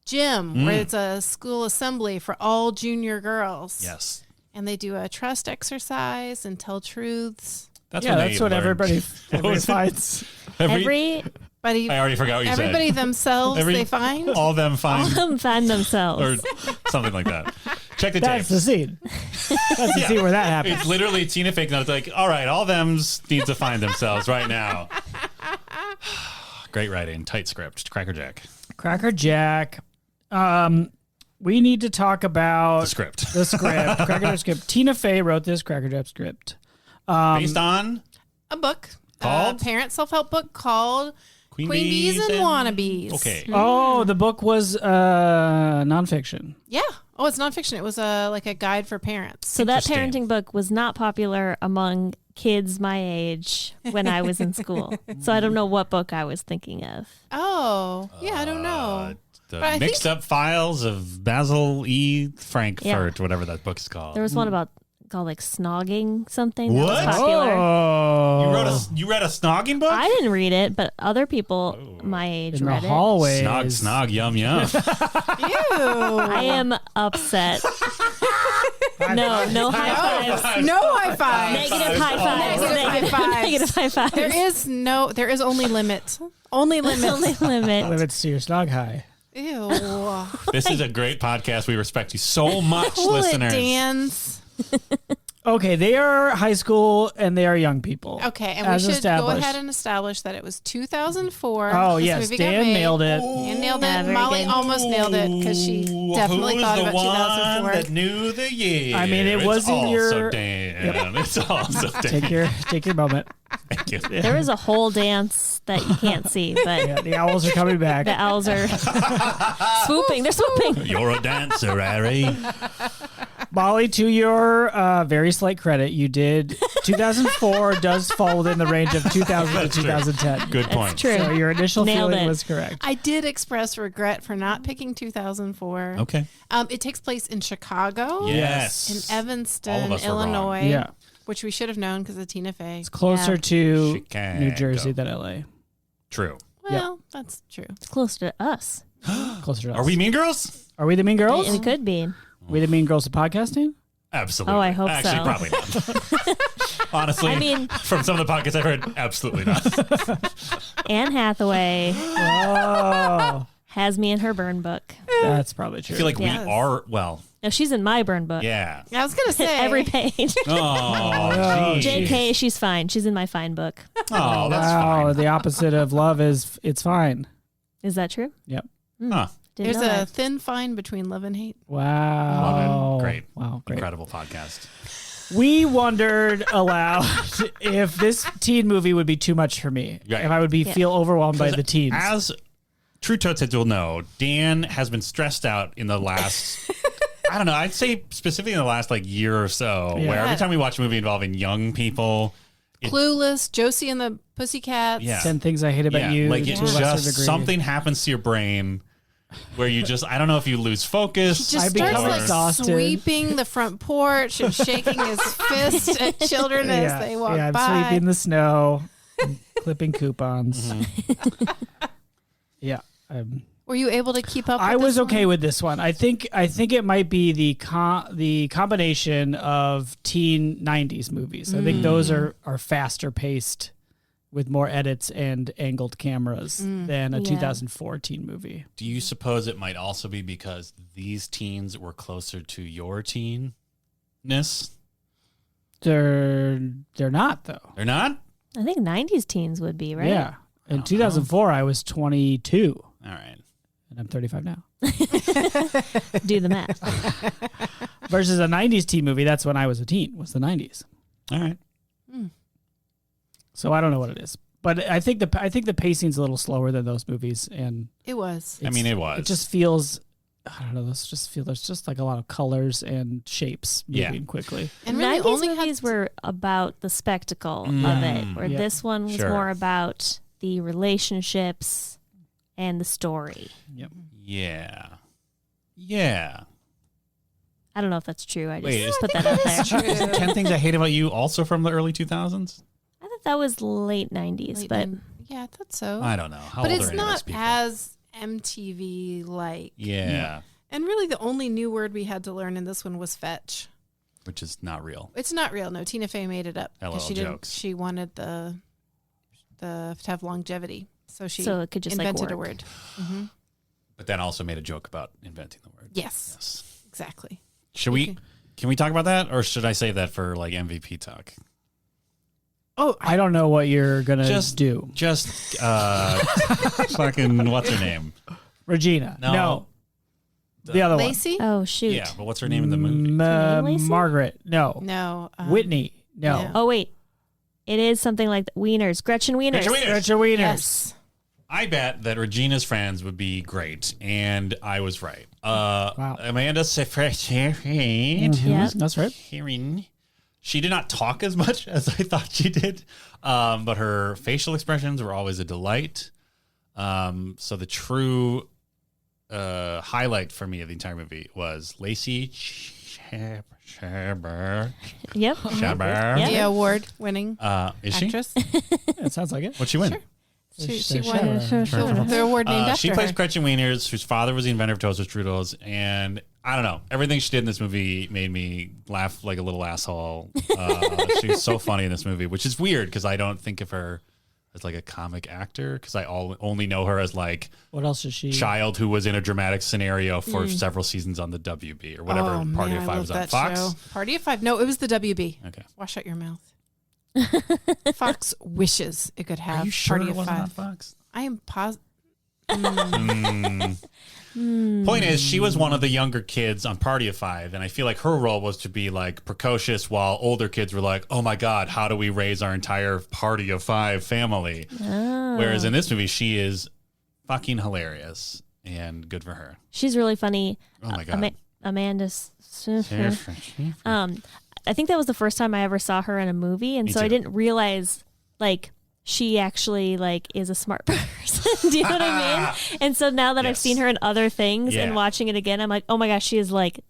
gym where it's a school assembly for all junior girls. Yes. And they do a trust exercise and tell truths. That's Yeah, when that's they what learned. everybody was it? fights. But I already forgot what you everybody said. themselves they find. All them find Find themselves. or something like that. Check the That's tapes. the scene. That's the scene where that happens. It's literally Tina Fey. It's like, all right, all thems need to find themselves right now. Great writing, tight script, Cracker Jack. Cracker Jack. We need to talk about The script. The script. Cracker Jack script. Tina Fey wrote this Cracker Jack script. Based on A book. Called? A parent self-help book called Queen Bees and Wannabes. Okay. Oh, the book was nonfiction. Yeah. Oh, it's nonfiction. It was like a guide for parents. So that Interesting. parenting book was not popular among kids my age when I was in school. So I don't know what book I was thinking of. Oh, yeah, I don't know. The But I mixed up files of Basil E. Frankfurt, Yeah. whatever that book's called. There was one about called like snogging something that What? was popular. Oh. You read a snogging book? I didn't read it, but other people my age in the read it. hallways. Snog, yum, yum. Ew. I am upset. No high fives. No high fives. Negative high fives. Negative high fives. Negative high fives. There is only limit. Only limit. Only limit. Limits to your snog high. Ew. This is a great podcast. We respect you so much, Cool it, listeners. Dan's. Okay, they are high school and they are young people. Okay, and As we should established. go ahead and establish that it was 2004. Oh, This yes, movie got Dan made. nailed it. Dan nailed Yeah, it. very Molly good. almost nailed it because she definitely Who's thought the about one 2004. that knew the year? I mean, it It's wasn't also your- Dan. It's also Dan. Take your moment. Thank you. There is a whole dance that you can't see, but Yeah, the owls are coming back. the owls are swooping. They're swooping. You're a dancer, Harry. Molly, to your very slight credit, you did 2004 does fall within the range of 2000 to That's true. 2010. Good point. True. So your initial Nailed feeling it. was correct. I did express regret for not picking 2004. Okay. It takes place in Chicago, Yes. in All of Evanston, us were wrong. Illinois, Yeah. which we should have known because of Tina Fey. It's closer Yeah. to Chicago. New Jersey than LA. True. Well, that's true. It's close to us. Closer to us. Are we Mean Girls? Are we the mean girls? It could be. We the mean girls of podcasting? Absolutely. Oh, I hope Actually, so. probably not. Honestly, I mean- from some of the podcasts I've heard, absolutely not. Anne Hathaway Oh, has me in her burn book. that's probably true. I feel like Yes. we are, well, No, she's in my burn book. Yeah. I was gonna say Every page. Oh, geez. JK, she's fine. She's in my fine book. Oh, that's Wow, fine. the opposite of love is it's fine. Is that true? Yep. Huh. Didn't There's know a that. thin line between love and hate. Wow. Love it. Great. Wow, great. Incredible podcast. We wondered aloud if this teen movie would be too much for me. Right. If I would feel overwhelmed by the teens. As true Totes will know, Dan has been stressed out in the last, I don't know, I'd say specifically in the last like year or so, where every time we watch a movie involving young people, Clueless, Josie and the Pussycats. Yeah. 10 Things I Hate About You. like to it a lesser just degree. something happens to your brain where you just, I don't know if you lose focus. He just I starts become like exhausted. sweeping the front porch and shaking his fist at children as they walk I'm by. sweeping the snow, and clipping coupons. Yeah. Were you able to keep up? I with was this okay one? with this one. I think it might be the combination of teen 90s movies. I think those are faster paced with more edits and angled cameras than a Yeah. 2004 teen movie. Do you suppose it might also be because these teens were closer to your teenness? They're not though. They're not? I think 90s teens would be, right? Yeah. In 2004 I was 22 All right. and I'm 35 now. Do the math. Versus a 90s teen movie, that's when I was a teen, was the 90s. All right. So I don't know what it is. But I think the pacing's a little slower than those movies, and It was. I mean, it was. It just feels, I don't know. There's just like a lot of colors and shapes moving quickly. And really 90s only movies were about the spectacle of it, where Yeah. this one was Sure. more about the relationships and the story. Yep. Yeah. Yeah. I don't know if that's true. I just Wait, put that out there. Isn't 10 Things I Hate About You also from the early 2000s? I thought that was late 90s, Late but nin- yeah, I thought so. I don't know. How but old it's are any of those not people? as MTV like. Yeah. And really, the only new word we had to learn in this one was fetch. Which is not real. It's not real. No, Tina Fey made it up LOL she jokes. She wanted the to have longevity, so it could just, like, invented a work. word. But then also made a joke about inventing the word. Yes, Yes. exactly. Can we talk about that? Or should I save that for like MVP talk? Oh, I don't know what you're gonna Just do, fucking, what's her name? Regina. No. No, the other Lacey? oh shoot. Yeah, but what's her name in the movie? Name Lacey? Margaret. No, No. Whitney. No, no. Oh wait, it is something like Wieners, Gretchen Wieners. Gretchen Wieners. Gretchen Wieners. Yes. I bet that Regina's friends would be great, and I was right. Wow. Amanda Seyfried, Yeah. That's right. she did not talk as much as I thought she did, but her facial expressions were always a delight. So the true highlight for me of the entire movie was Lacey Chabert. Yep. Chabert. Yeah. The award-winning Is she? actress. It sounds like it. What'd she win? Sure. She Sure. won the award named after She plays her. Gretchen Wieners, whose father was the inventor of Toaster Strudels, and I don't know. Everything she did in this movie made me laugh like a little asshole. She's so funny in this movie, which is weird because I don't think of her as like a comic actor because I only know her as like What else is she? child who was in a dramatic scenario for several seasons on the WB or whatever Oh, Party man, of I Five love was on that Fox. show. Party of Five. No, it was the WB. Okay. Wash out your mouth. Fox wishes it could have Are you sure Party it of wasn't on Five. Fox? I am positive. Point is, she was one of the younger kids on Party of Five, and I feel like her role was to be like precocious, while older kids were like, "Oh my God, how do we raise our entire Party of Five family?" Whereas in this movie, she is fucking hilarious and good for her. She's really funny. Oh my God. Amanda. I think that was the first time I ever saw her in a movie, and Me so I too. didn't realize like she actually like is a smart person. Do you know what I mean? And so now that I've Yes. seen her in other things Yeah. and watching it again, I'm like, oh my gosh, she is like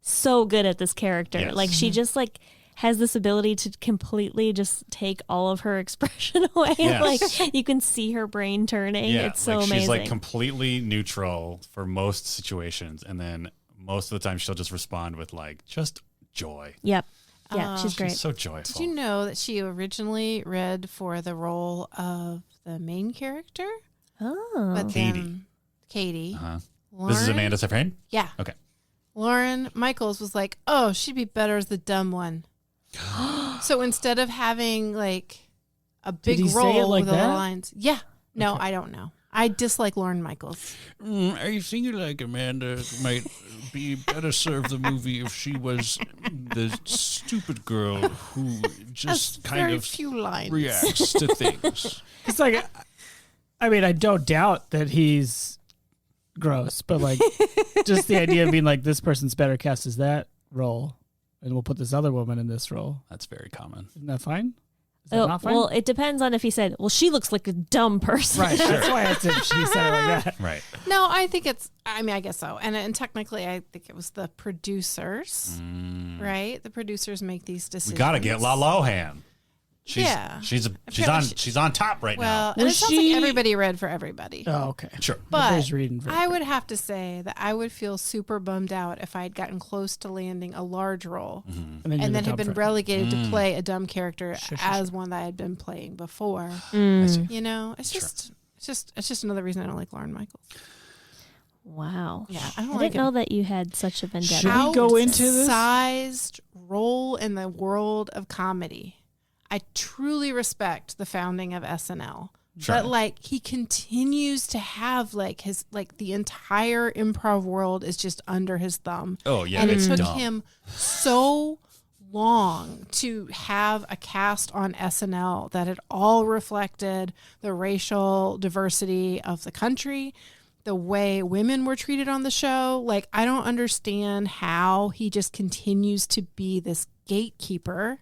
so good at this character. Yes. Like she just like has this ability to completely just take all of her expression away. Yes. Like you can see her brain turning. Yeah, It's so like amazing. she's like completely neutral for most situations, and then most of the time she'll just respond with like just joy. Yep. Yeah, she's great. She's so joyful. Did you know that she originally read for the role of the main character? Oh. But Katie. then Katie. Uh-huh. Lauren, This is Amanda Seyfried? Yeah. Okay. Lauren Michaels was like, oh, she'd be better as the dumb one. So instead of having like a big he say role it like with all the that? lines. Yeah. No, I don't know. I dislike Lauren Michaels. I think like Amanda might be better served the movie if she was the stupid girl who just kind very of few lines. reacts to things. It's like, I mean, I don't doubt that he's gross, but like, just the idea of being like, this person's better cast as that role, and we'll put this other woman in this role. That's very common. Isn't that fine? Is that not fine? Well, it depends on if he said, well, she looks like a dumb person. Right. That's why I said she said it like that. Right. No, I think it's, I mean, I guess so. And technically, I think it was the producers, right? The producers make these decisions. We got to get La Lohan. Yeah. She's on top right Well, now. and it Was sounds she- like everybody read for everybody. Oh, okay. Sure. But Everybody's reading for I would have to say that I would feel super bummed out if I had gotten close to landing a large role and and you're then the had been dumb friend. relegated to play a dumb character Sure. as one that I had been playing before. I see. You know, it's just another reason I don't like Lauren Michaels. Wow. Yeah, I don't I like didn't know him. that you had such a vendetta. Should we go into this? Sized role in the world of comedy. I truly respect the founding of SNL. Sure. But like he continues to have like his like the entire improv world is just under his thumb. Oh, yeah, And it it's took dumb. him so long to have a cast on SNL that had all reflected the racial diversity of the country, the way women were treated on the show. Like I don't understand how he just continues to be this gatekeeper.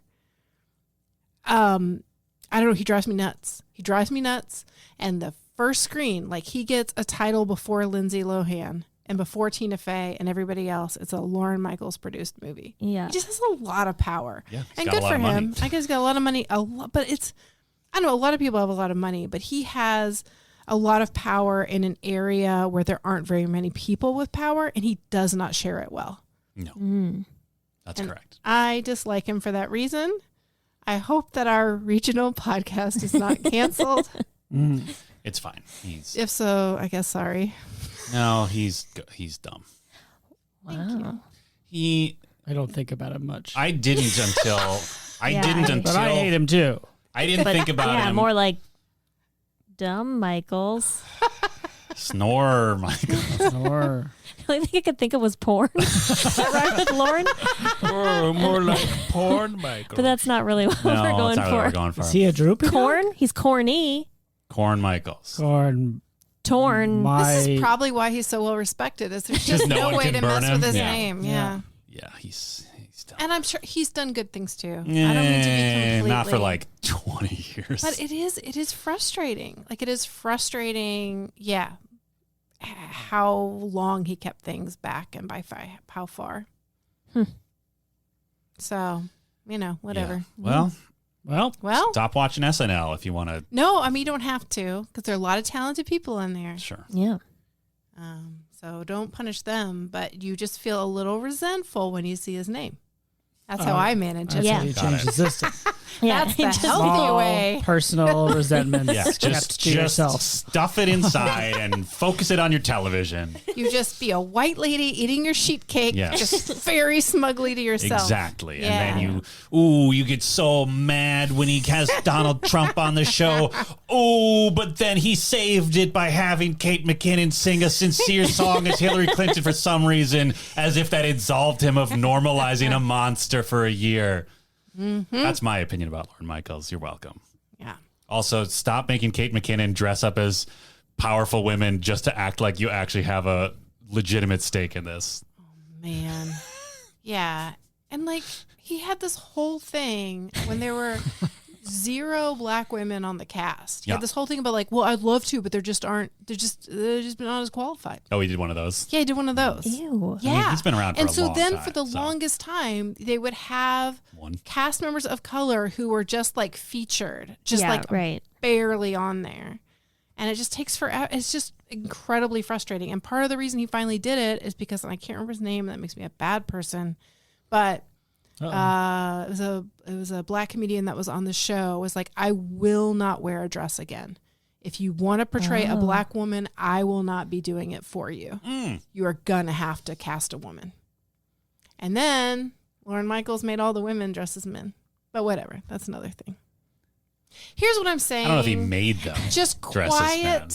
I don't know. He drives me nuts. And the first screen, like he gets a title before Lindsay Lohan and before Tina Fey and everybody else. It's a Lauren Michaels produced movie. Yeah. He just has a lot of power. Yeah, he's and got a good lot for of him. money. I guess he's got a lot of money. But it's, I know a lot of people have a lot of money, but he has a lot of power in an area where there aren't very many people with power, and he does not share it well. No. That's And correct. I dislike him for that reason. I hope that our regional podcast is not canceled. It's fine. He's If so, I guess sorry. he's dumb. Wow. I don't think about it much. I didn't until but I hate him too. I didn't But think about yeah, him. more like dumb Michaels. Snore, Michael. Or The only thing I could think of was porn. Right with Lauren, Oh, more like porn, Michael. but that's not really what no, we're that's going not what we're for. going for. is he a droopy? Corn? He's corny. Corn Michaels. Corn. Torn. This is probably why he's so well respected. Is there's just no no one way can to burn mess him? with his Yeah. name. Yeah. Yeah. Yeah, he's dumb. And I'm sure he's done good things too. I don't mean to be completely. Not for like 20 years. But it is frustrating. Like it is frustrating. Yeah. How long he kept things back and by how far. So, whatever. Yeah. Well, Well, stop watching SNL if you want to. no, I mean, you don't have to because there are a lot of talented people in there. Sure. Yeah. So don't punish them, but you just feel a little resentful when you see his name. That's how I manage it. That's Yeah. how you Got change it. the system. Yeah. That's the Just- healthy Small way. personal resentment. Yeah, just yourself. stuff it inside and focus it on your television. You just be a white lady eating your sheet cake, Yes. just very smugly to yourself. Exactly. Yeah. And then you get so mad when he has Donald Trump on the show. Oh, but then he saved it by having Kate McKinnon sing a sincere song as Hillary Clinton for some reason, as if that absolved him of normalizing a monster for a year. That's my opinion about Lauren Michaels. You're welcome. Yeah. Also, stop making Kate McKinnon dress up as powerful women just to act like you actually have a legitimate stake in this. Man. Yeah. And like he had this whole thing when there were 0 black women on the cast. He Yeah. had this whole thing about like, well, I'd love to, but they're just not as qualified. Oh, he did one of those. Yeah, he did one of those. Ew. Yeah. I mean, he's been around for and a so long then time, for the so. longest time, they would have One. cast members of color who were just like featured, just Yeah, like right. barely on there. And it just takes forever. It's just incredibly frustrating. And part of the reason he finally did it is because, and I can't remember his name, that makes me a bad person, but it was a black comedian that was on the show. Was like, I will not wear a dress again. If you want to portray a black woman, I will not be doing it for you. You are gonna have to cast a woman. And then Lorne Michaels made all the women dress as men. But whatever. That's another thing. Here's what I'm saying. I don't know if he made them. Just dress as men.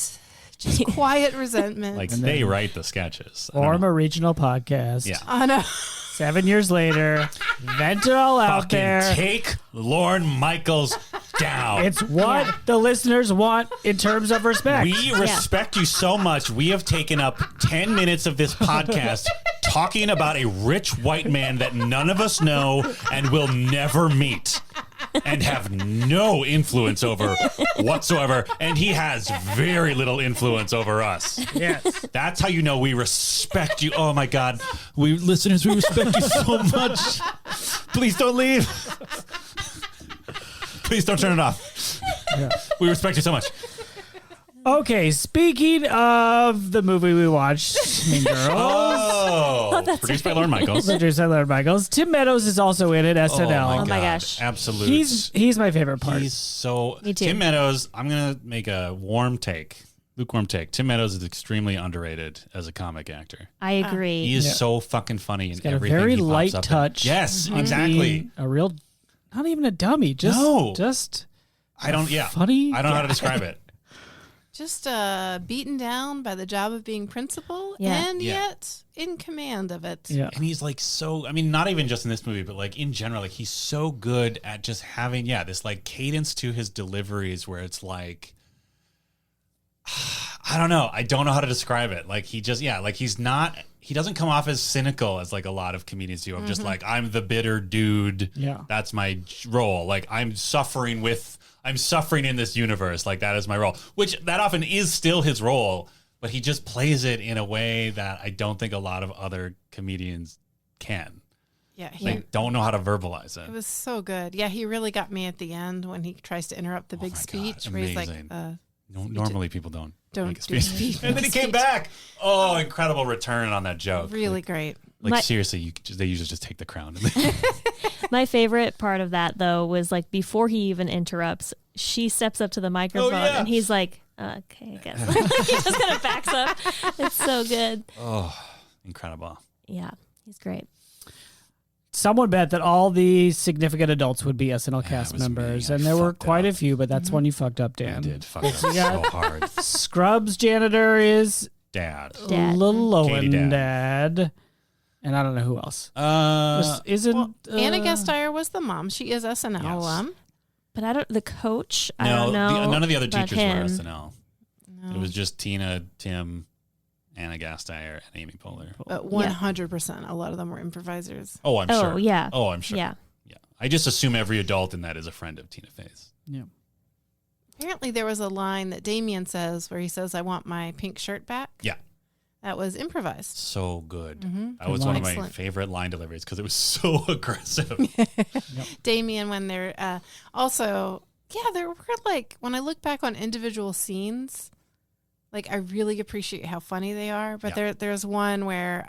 Just quiet resentment. Like they write the sketches. Form a regional podcast. Yeah. I know. 7 years later, vent it all out Fucking there. take Lorne Michaels down. It's what the listeners want in terms of respect. We respect you so much. We have taken up 10 minutes of this podcast talking about a rich white man that none of us know and will never meet and have no influence over whatsoever. And he has very little influence over us. Yes. That's how you know we respect you. Oh my God. We listeners, we respect you so much. Please don't leave. Please don't turn it off. Yeah. We respect you so much. Okay, speaking of the movie we watched, Mean Girls. Oh, produced by Lorne Michaels. Produced by Lorne Michaels. Tim Meadows is also in it, SNL. Oh my gosh. Absolute. He's my favorite part. He's so. Me too. Tim Meadows, I'm going to make a lukewarm take. Tim Meadows is extremely underrated as a comic actor. I agree. He is so fucking funny in got a everything very he pops light up in. touch. Yes, on exactly. being a real, not even a dummy. Just, No. just I don't. Yeah, funny I don't know how to guy. describe it. Just beaten down by the job of being principal and yet in command of it. Yeah. And he's like so, I mean, not even just in this movie, but like in general, like he's so good at just having, this like cadence to his deliveries where it's like, I don't know. I don't know how to describe it. Like he just, like he doesn't come off as cynical as like a lot of comedians do. I'm just like, I'm the bitter dude. Yeah. That's my role. Like I'm suffering in this universe. Like that is my role, which that often is still his role, but he just plays it in a way that I don't think a lot of other comedians can. Yeah. They don't know how to verbalize it. It was so good. Yeah, he really got me at the end when he tries to interrupt the big my speech. God, where he's like, amazing. Normally people don't make a do a speech. speech. And then he came back. Oh, incredible return on that joke. Really great. Like seriously, they usually just take the crown. My favorite part of that, though, was like before he even interrupts, she steps up to the microphone and he's like, okay, I guess. He just kind of backs up. It's so good. Oh, incredible. Yeah, he's great. Someone bet that all the significant adults would be SNL cast was me. members, I and there were fucked quite up. a few, but that's one you fucked up, Dan. I did fuck up so hard. Scrubs janitor is Dad. Little Katie Owen dad. And I don't know who else. Isn't Anna Gasteyer was the mom. She is SNL alum. But I don't, the coach, I No, don't know. none of the other about teachers him. were SNL. No. It was just Tina, Tim, Anna Gasteyer, and Amy Poehler. But 100%, a lot of them were improvisers. Oh, I'm Oh, sure. yeah. Oh, I'm sure. Yeah. Yeah. I just assume every adult in that is a friend of Tina Fey's. Yeah. Apparently, there was a line that Damien says where he says, "I want my pink shirt back." Yeah. That was improvised. So good. Mm-hmm. That was one of my Excellent. favorite line deliveries because it was so aggressive. Damien, when they're also, there were like, when I look back on individual scenes, like I really appreciate how funny they are. But there's one where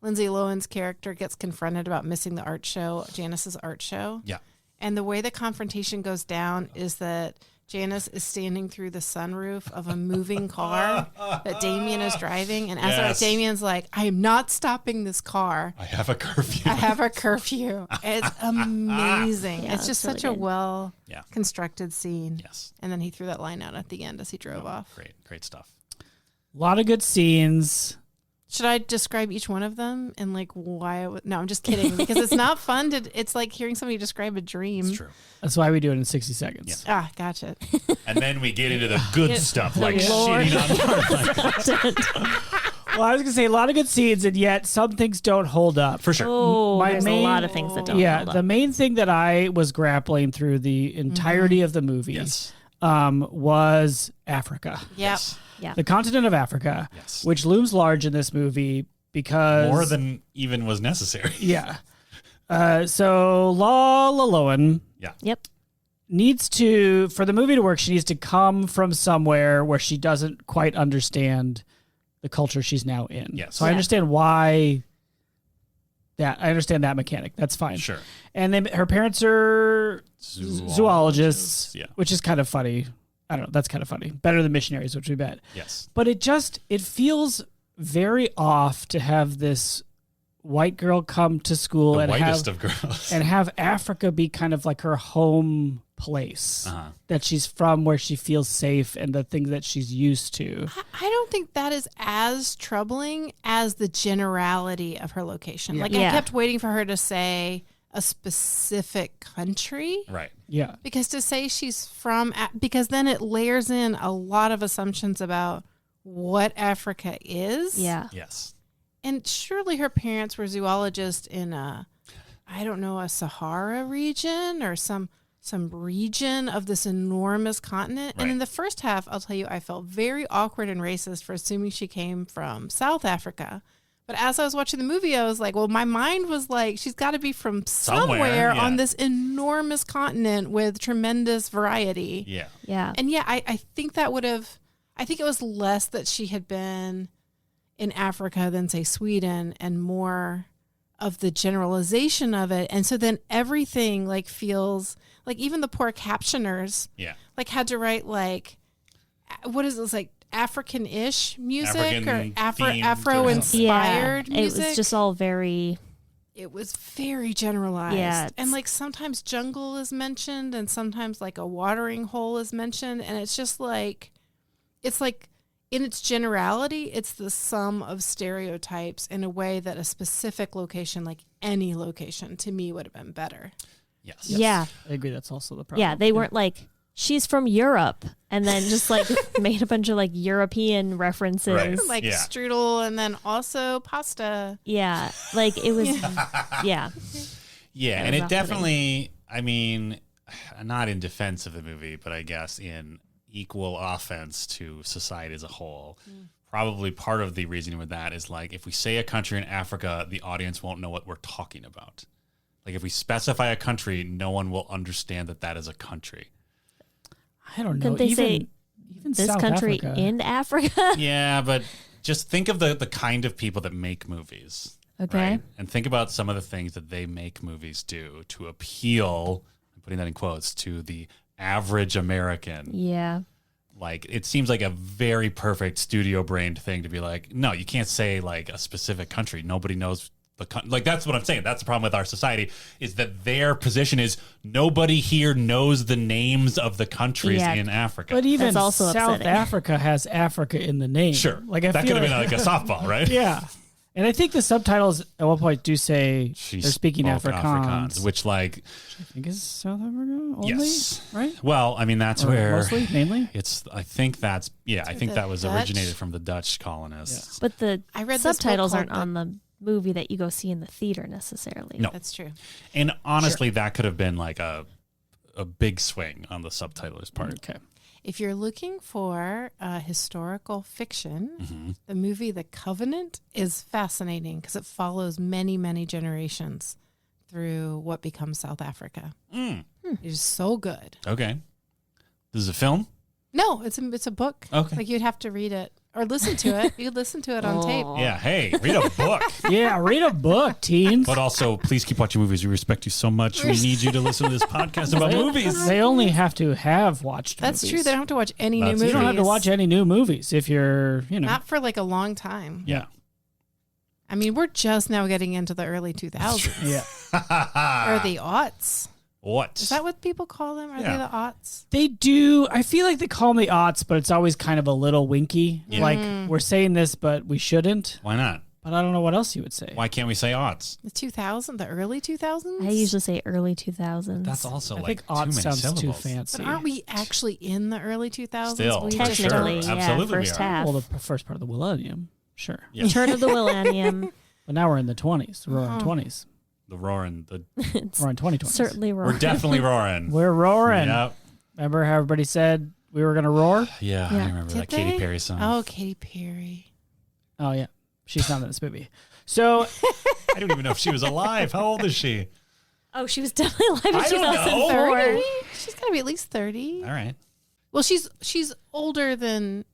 Lindsay Lohan's character gets confronted about missing the art show, Janice's art show. Yeah. And the way the confrontation goes down is that Janice is standing through the sunroof of a moving car that Damien is driving. And as Damien's like, I am not stopping this car. I have a curfew. I have a curfew. It's amazing. Yeah, it's just it's such really a good. well Yeah. constructed scene. Yes. And then he threw that line out at the end as he drove off. Great stuff. A lot of good scenes. Should I describe each one of them and like why? No, I'm just kidding because it's not fun. It's like hearing somebody describe a dream. It's true. That's why we do it in 60 seconds. Yeah. Gotcha. And then we get into the good stuff like Lord. shitting on Well, I was going to say a lot of good scenes, and yet some things don't hold up. For sure. Oh, My there's main- a lot of things that don't Yeah, hold up. the main thing that I was grappling through the entirety of the movie Yes. was Africa. Yep. Yeah. The continent of Africa, Yes. which looms large in this movie because... More than even was necessary. Yeah. So Lala Lohan Yep. needs to, for the movie to work, she needs to come from somewhere where she doesn't quite understand the culture she's now in. Yes. So I Yeah. understand why I understand that mechanic. That's fine. Sure. And then her parents are zoologists, Yeah. which is kind of funny. I don't know. That's kind of funny. Better than missionaries, which we bet. Yes. But it feels very off to have this white girl come to school The and whitest of girls. and have Africa be kind of like her home place that she's from, where she feels safe and the things that she's used to. I don't think that is as troubling as the generality of her location. Like I kept waiting for her to say a specific country. Right. Yeah. Because to say she's from, because then it layers in a lot of assumptions about what Africa is. Yeah. Yes. And surely her parents were zoologists in a Sahara region or some region of this enormous continent. Right. And in the first half, I'll tell you, I felt very awkward and racist for assuming she came from South Africa. But as I was watching the movie, I was like, well, my mind was like, she's got to be from somewhere on this enormous continent with tremendous variety. Yeah. Yeah. And I think that I think it was less that she had been in Africa than, say, Sweden, and more of the generalization of it. And so then everything like feels like, even the poor captioners like had to write like, what is this, like African-ish music or Afro-inspired music. It was just all very... It was very generalized. Yeah, and like sometimes jungle is mentioned and sometimes like a watering hole is mentioned. And it's just like, it's like in its generality, it's the sum of stereotypes in a way that a specific location, like any location, to me would have been better. Yes. Yeah. I agree. That's also the problem. Yeah. They weren't like, she's from Europe, and then just like made a bunch of like European references. Right. Like strudel and then also pasta. Yeah. Like it was, yeah. Yeah. And it definitely, I mean, not in defense of the movie, but I guess in equal offense to society as a whole. Probably part of the reasoning with that is like, if we say a country in Africa, the audience won't know what we're talking about. Like if we specify a country, no one will understand that that is a country. I don't know. Couldn't they say even this South country Africa. in Africa? Yeah, but just think of the kind of people that make movies. Okay. Right? And think about some of the things that they make movies do to appeal, I'm putting that in quotes, to the average American. Yeah. Like, it seems like a very perfect studio-brained thing to be like, no, you can't say, like, a specific country. Nobody knows the like, that's what I'm saying. That's the problem with our society, is that their position is nobody here knows the names of the countries in Africa. But even That's also South upsetting. Africa has Africa in the name. Sure. Like I that feel could have been like a softball, right? Yeah. And I think the subtitles at one point do say She they're speaking spoke Afrikaans. which, like, I think is South Africa only, yes. right? Well, I mean, that's Or where mostly, mainly. it's, I think that's, I think that was Dutch? originated from the Dutch colonists. But the I read this book subtitles called aren't on the movie that you go see in the theater necessarily. No. That's true. And honestly, that could have been like a big swing on the subtitler's part. Okay. If you're looking for historical fiction, the movie The Covenant is fascinating because it follows many, many generations through what becomes South Africa. It is so good. Okay. This is a film? No, it's a book. Okay. Like you'd have to read it or listen to it. You'd listen to it on tape. Yeah. Hey, read a book. Yeah, read a book, teens. But also, please keep watching movies. We respect you so much. We need you to listen to this podcast about movies. They only have to have watched That's movies. true. They don't have to watch any That's new You movies. don't have to watch any new movies if you're, Not for like a long time. Yeah. I mean, we're just now getting into the early 2000s. Yeah. Or the aughts. What? Is that what people call them? Are they the aughts? They do. I feel like they call them the aughts, but it's always kind of a little winky. Yeah. Like, we're saying this, but we shouldn't. Why not? But I don't know what else you would say. Why can't we say aughts? The 2000s? The early 2000s? I usually say early 2000s. That's also I like think too aughts many sounds syllables. too fancy. But aren't we actually in the early 2000s? Still, We for just sure. Technically, Absolutely we first are. half. Well, the first part of the millennium, sure. Yeah. Turn of the millennium. But now we're in the 20s. We're in 20s. The roaring. We're in 2020s. Certainly wrong. We're definitely roaring. We're roaring. Yep. Remember how everybody said we were going to roar? Yeah, I remember Did that Katy they? Perry song. Oh, Katy Perry. Oh, yeah. She's not in this movie. So, I don't even know if she was alive. How old is she? Oh, she was definitely alive in I don't know. 2004. 30? She's got to be at least 30. All right. Well, she's older than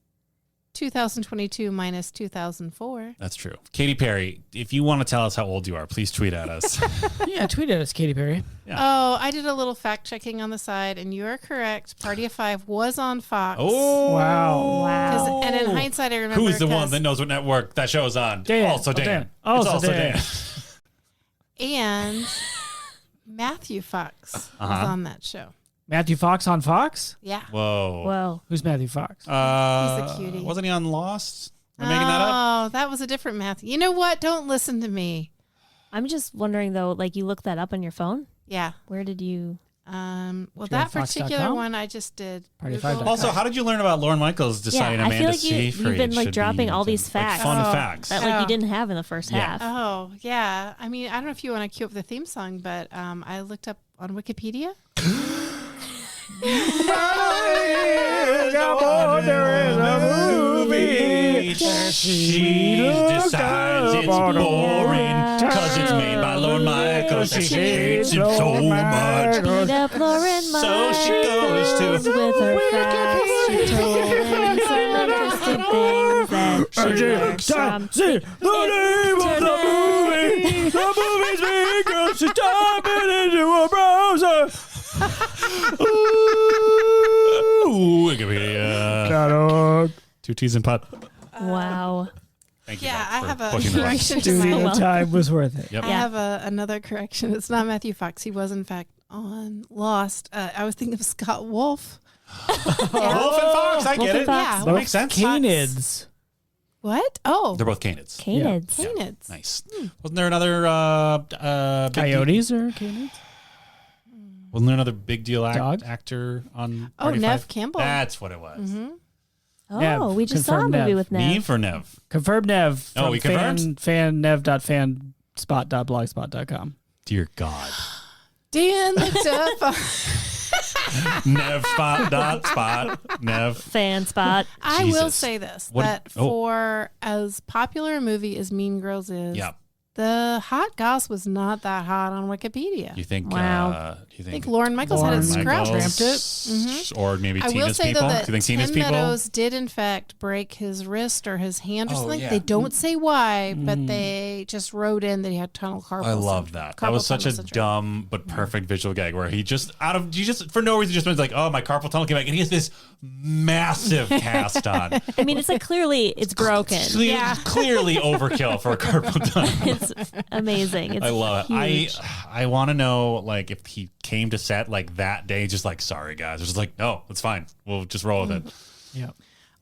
2022 minus 2004. That's true. Katy Perry, if you want to tell us how old you are, please tweet at us. yeah, tweet at us, Katy Perry. Yeah. Oh, I did a little fact checking on the side, and you are correct. Party of Five was on Fox. Oh. Wow. Wow. And in hindsight, I remember Who's the one 'cause that knows what network that show is on? Dan. Also Oh, Dan. Dan. It's Also also Dan. Dan. And Matthew Fox was on that show. Matthew Fox on Fox? Yeah. Whoa. Whoa. Who's Matthew Fox? He's a cutie. Wasn't he on Lost? Am I making that up? Oh, that was a different Matthew. You know what? Don't listen to me. I'm just wondering though, like you looked that up on your phone? Yeah. Where did you? Well, Did you that go on particular Fox.com? one I just did. Party5.com. Also, how did you learn about Lorne Michaels deciding I feel Amanda like you've Seyfried been like should dropping be all these like, facts fun Oh. facts. that like Oh. you didn't have in the first Yeah. half. Oh, yeah. I mean, I don't know if you want to cue up the theme song, but I looked up on Wikipedia. She decides it's boring because it's made by Lorne Michaels. She hates him so much. Beat up Lauren So she goes to with her facts. She told him some interesting things that she learned from the name of the movie. The movie's Mean Girls. She's typing into a browser. Ooh, Wikipedia. Two T's and putt. Wow. Thank you. Yeah, Matt, I for have a pushing the button. correction to Studio my. time was worth it. Yep. I Yeah. have another correction. It's not Matthew Fox. He was, in fact, on Lost. I was thinking of Scott Wolf. Wolf and Fox, I Wolf get and it. Fox. Yeah. That makes sense. Canids. What? Oh, They're both canids. Canids. Canids. Nice. Wasn't there another big Coyotes or canids? Wasn't there another big deal Dog? actor on Oh, Party Nev Five? Campbell. That's what it was. Oh, Nev. we just saw a Confirmed movie Nev. with Nev. Me for Nev. Confirmed Nev. Oh, from we confirmed? fannev.fanspot.blogspot.com. Dear God. Dan looked up. Nev spot. Nev. Fan spot. I will Jesus. say this, What- that oh. for as popular a movie as Mean Girls is, Yeah. the hot goss was not that hot on Wikipedia. You think? Wow. You I think think? Lauren Michaels had it Lauren scrubbed. Michaels. Or maybe I will Tina's say people? though Do that you think Tina's Tim people? Meadows did in fact break his wrist or his hand or Oh, something. yeah. They don't say why, but they just wrote in that he had tunnel carpal. I love that. That carpal was such a tunnel syndrome. dumb but perfect visual gag where he just for no reason just was like, oh, my carpal tunnel came back, and he has this massive cast on. I mean, it's like clearly it's broken. Clearly overkill for a carpal tunnel. It's amazing. It's I love huge. it. I want to know like if he came to set like that day, just like, sorry guys, just like, no, it's fine. We'll just roll with it. Yeah.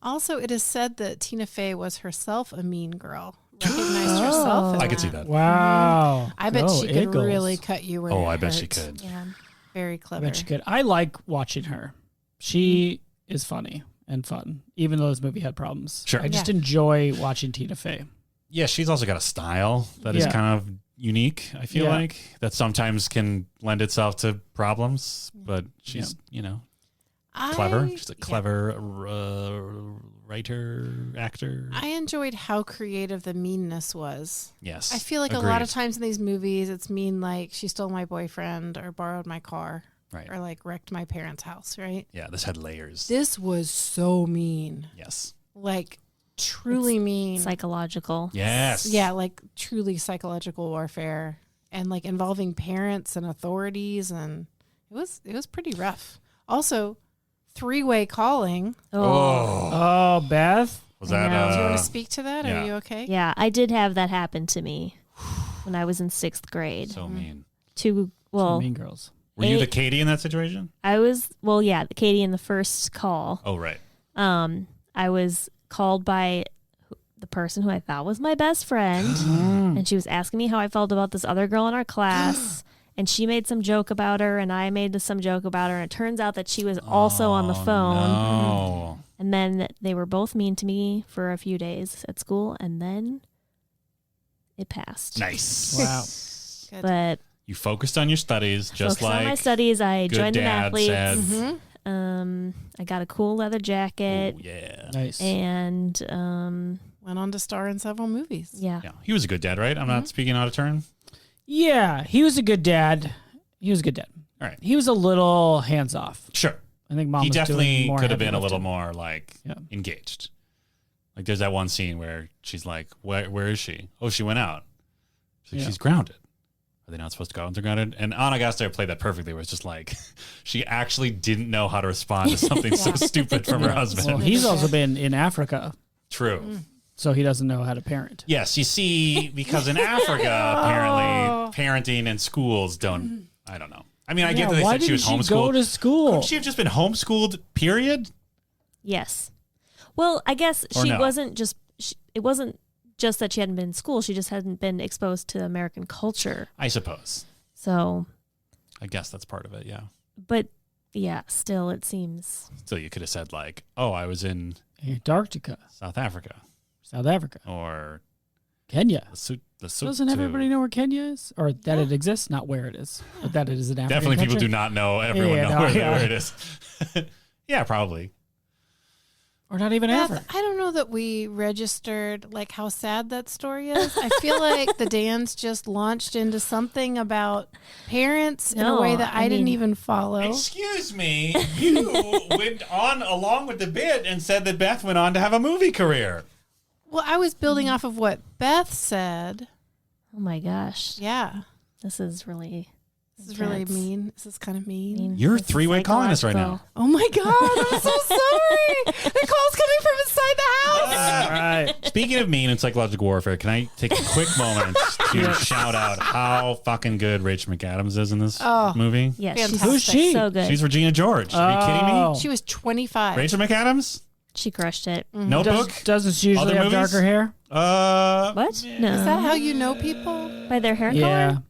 Also, it is said that Tina Fey was herself a mean girl. Recognized herself. In I could see that. that. Wow. I bet Go she could Eagles. really cut you where Oh, it I bet she hurt. could. Yeah. Very I clever. bet you could. I like watching her. She is funny and fun, even though this movie had problems. Sure. I just Yeah. enjoy watching Tina Fey. Yeah, she's also got a style that is Yeah. kind of unique, I feel Yeah. like, that sometimes can lend itself to problems, but she's, clever. She's a clever writer, actor. I enjoyed how creative the meanness was. Yes. I feel like a lot of Agreed. times in these movies, it's mean like she stole my boyfriend or borrowed my car Right. or like wrecked my parents' house, right? Yeah, this had layers. This was so mean. Yes. Like truly mean. Psychological. Yes. Yeah, like truly psychological warfare and like involving parents and authorities, and it was pretty rough. Also, three-way calling. Oh. Oh, Beth. Was I that know. Do you want to speak to that? yeah. Are you okay? Yeah, I did have that happen to me when I was in 6th grade. so mean? Mean Girls. Were you the Katie in that situation? I was, Katie in the first call. Oh, right. I was called by the person who I thought was my best friend, and she was asking me how I felt about this other girl in our class, and she made some joke about her, and I made some joke about her, and it turns out that she was also on the phone. Oh, And then they were both mean to me for a few days at school, and then it passed. nice. Wow. Good. But You focused on your studies, just focused on my like studies. I good joined the dad athletes. said. Mm-hmm. I got a cool leather jacket, Oh, yeah. Nice. and Went on to star in several movies. yeah. Yeah. He was a good dad, right? I'm not speaking out of turn. Yeah, he was a good dad. He was a good dad. All right. He was a little hands off. Sure. I think mom He was definitely doing more could have heavy been a little lifting. more like Yeah. engaged. Like there's that one scene where she's like, where is she? Oh, she went out. She's, like, Yeah. she's grounded. Are they not supposed to go out? They're grounded. And Anna Gasteyer played that perfectly, where it's just like she actually didn't know how to respond to something so stupid from her husband. Well, he's also been in Africa, True. so he doesn't know how to parent. Yes, you see, because in Africa, apparently, parenting and schools don't. I don't know. I mean, I get that they why said she was didn't go homeschooled. to school? Couldn't she have just been homeschooled? Period. Yes. Well, I guess Or she no? wasn't just. It wasn't just that she hadn't been in school. She just hadn't been exposed to American culture. I suppose. So. I guess that's part of it. Yeah. But yeah, still, it seems. Still, you could have said like, "Oh, I was in Antarctica, South Africa South Africa, or Kenya. Lesotho." Doesn't everybody know where Kenya is? Or that it exists? Not where it is, but that it is an African Definitely, people country? do not know. Everyone know where it is. Yeah, probably. Or not even Beth, Africa. I don't know that we registered like how sad that story is. I feel like the Dans just launched into something about parents in a No, way that I I didn't mean- even follow. Excuse me, you went on along with the bit and said that Beth went on to have a movie career. Well, I was building off of what Beth said. Oh my gosh. Yeah. This is really. This is really intense. mean. This is kind of mean. You're It's three-way calling us right now. psychological. Oh my God, I'm so sorry. The call's coming from inside the house. All right. Speaking of mean and psychological warfare, can I take a quick moment to shout out how fucking good Rachel McAdams is in this movie? Yes, Fantastic. Who's she? So good. She's Regina George. Are you kidding me? She was 25. Rachel McAdams? She crushed it. Notebook? Doesn't she usually Other have movies? darker hair? What? No. Is that how you know people? By their hair Yeah, color?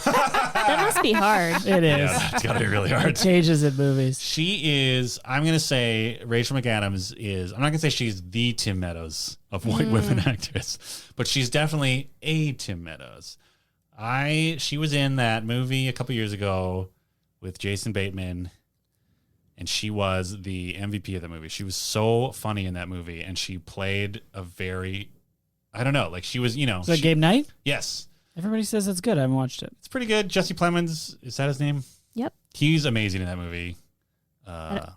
That must be hard. it is. Yeah, it's got to be really It hard. changes in movies. She is, I'm going to say Rachel McAdams is, I'm not going to say she's the Tim Meadows of white women actors, but she's definitely a Tim Meadows. She was in that movie a couple years ago with Jason Bateman, and she was the MVP of the movie. She was so funny in that movie, and she played a very, I don't know, like she was, Is that Game Night? yes, Everybody says it's good. I haven't watched it. it's pretty good. Jesse Plemons, is that his name? Yep. He's amazing in that movie. I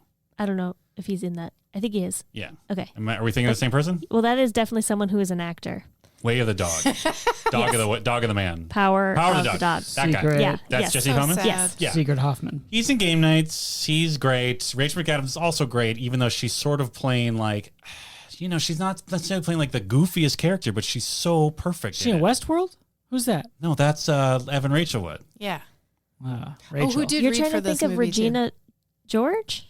don't know if he's in that. I think he is. Yeah. Okay. Are we thinking of the same person? Well, that is definitely someone who is an actor. Way of the Dog. Dog of the Man. Power Power of the dog. That guy. Secret. Yeah. That's yes. Jesse So Plemons? sad. Yes. Yeah. Secret Hoffman. He's in Game Nights. He's great. Rachel McAdams is also great, even though she's sort of playing like, she's not necessarily playing like the goofiest character, but she's so perfect. Is she in Westworld? Who's that? No, that's Evan Rachel Wood. Yeah. Rachel. Oh, who did You're read trying for to this think of movie too? Regina George?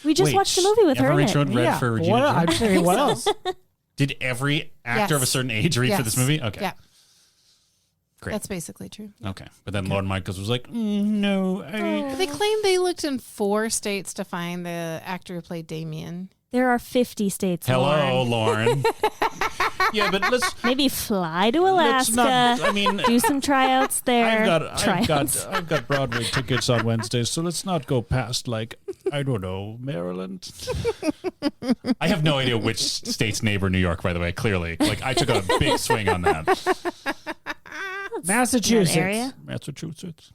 We just Wait, watched a movie with Evan her in Rachel it. Wood read for Regina What? George? I'm saying what else? Did every actor of a Yes. certain age read for this movie? Okay. Yeah. Great. That's basically true. Okay. But then Lorne Michaels was like, no. They claim they looked in 4 states to find the actor who played Damien. There are 50 states. Hello, Lauren. Lauren. Yeah, but let's Maybe fly to let's Alaska. not. I mean, do some tryouts there. I've got Broadway tickets on Wednesdays, so let's not go past like I don't know, Maryland. I have no idea which state's neighbor New York, by the way. Clearly, like I took a big swing on that. Massachusetts. That area? Massachusetts.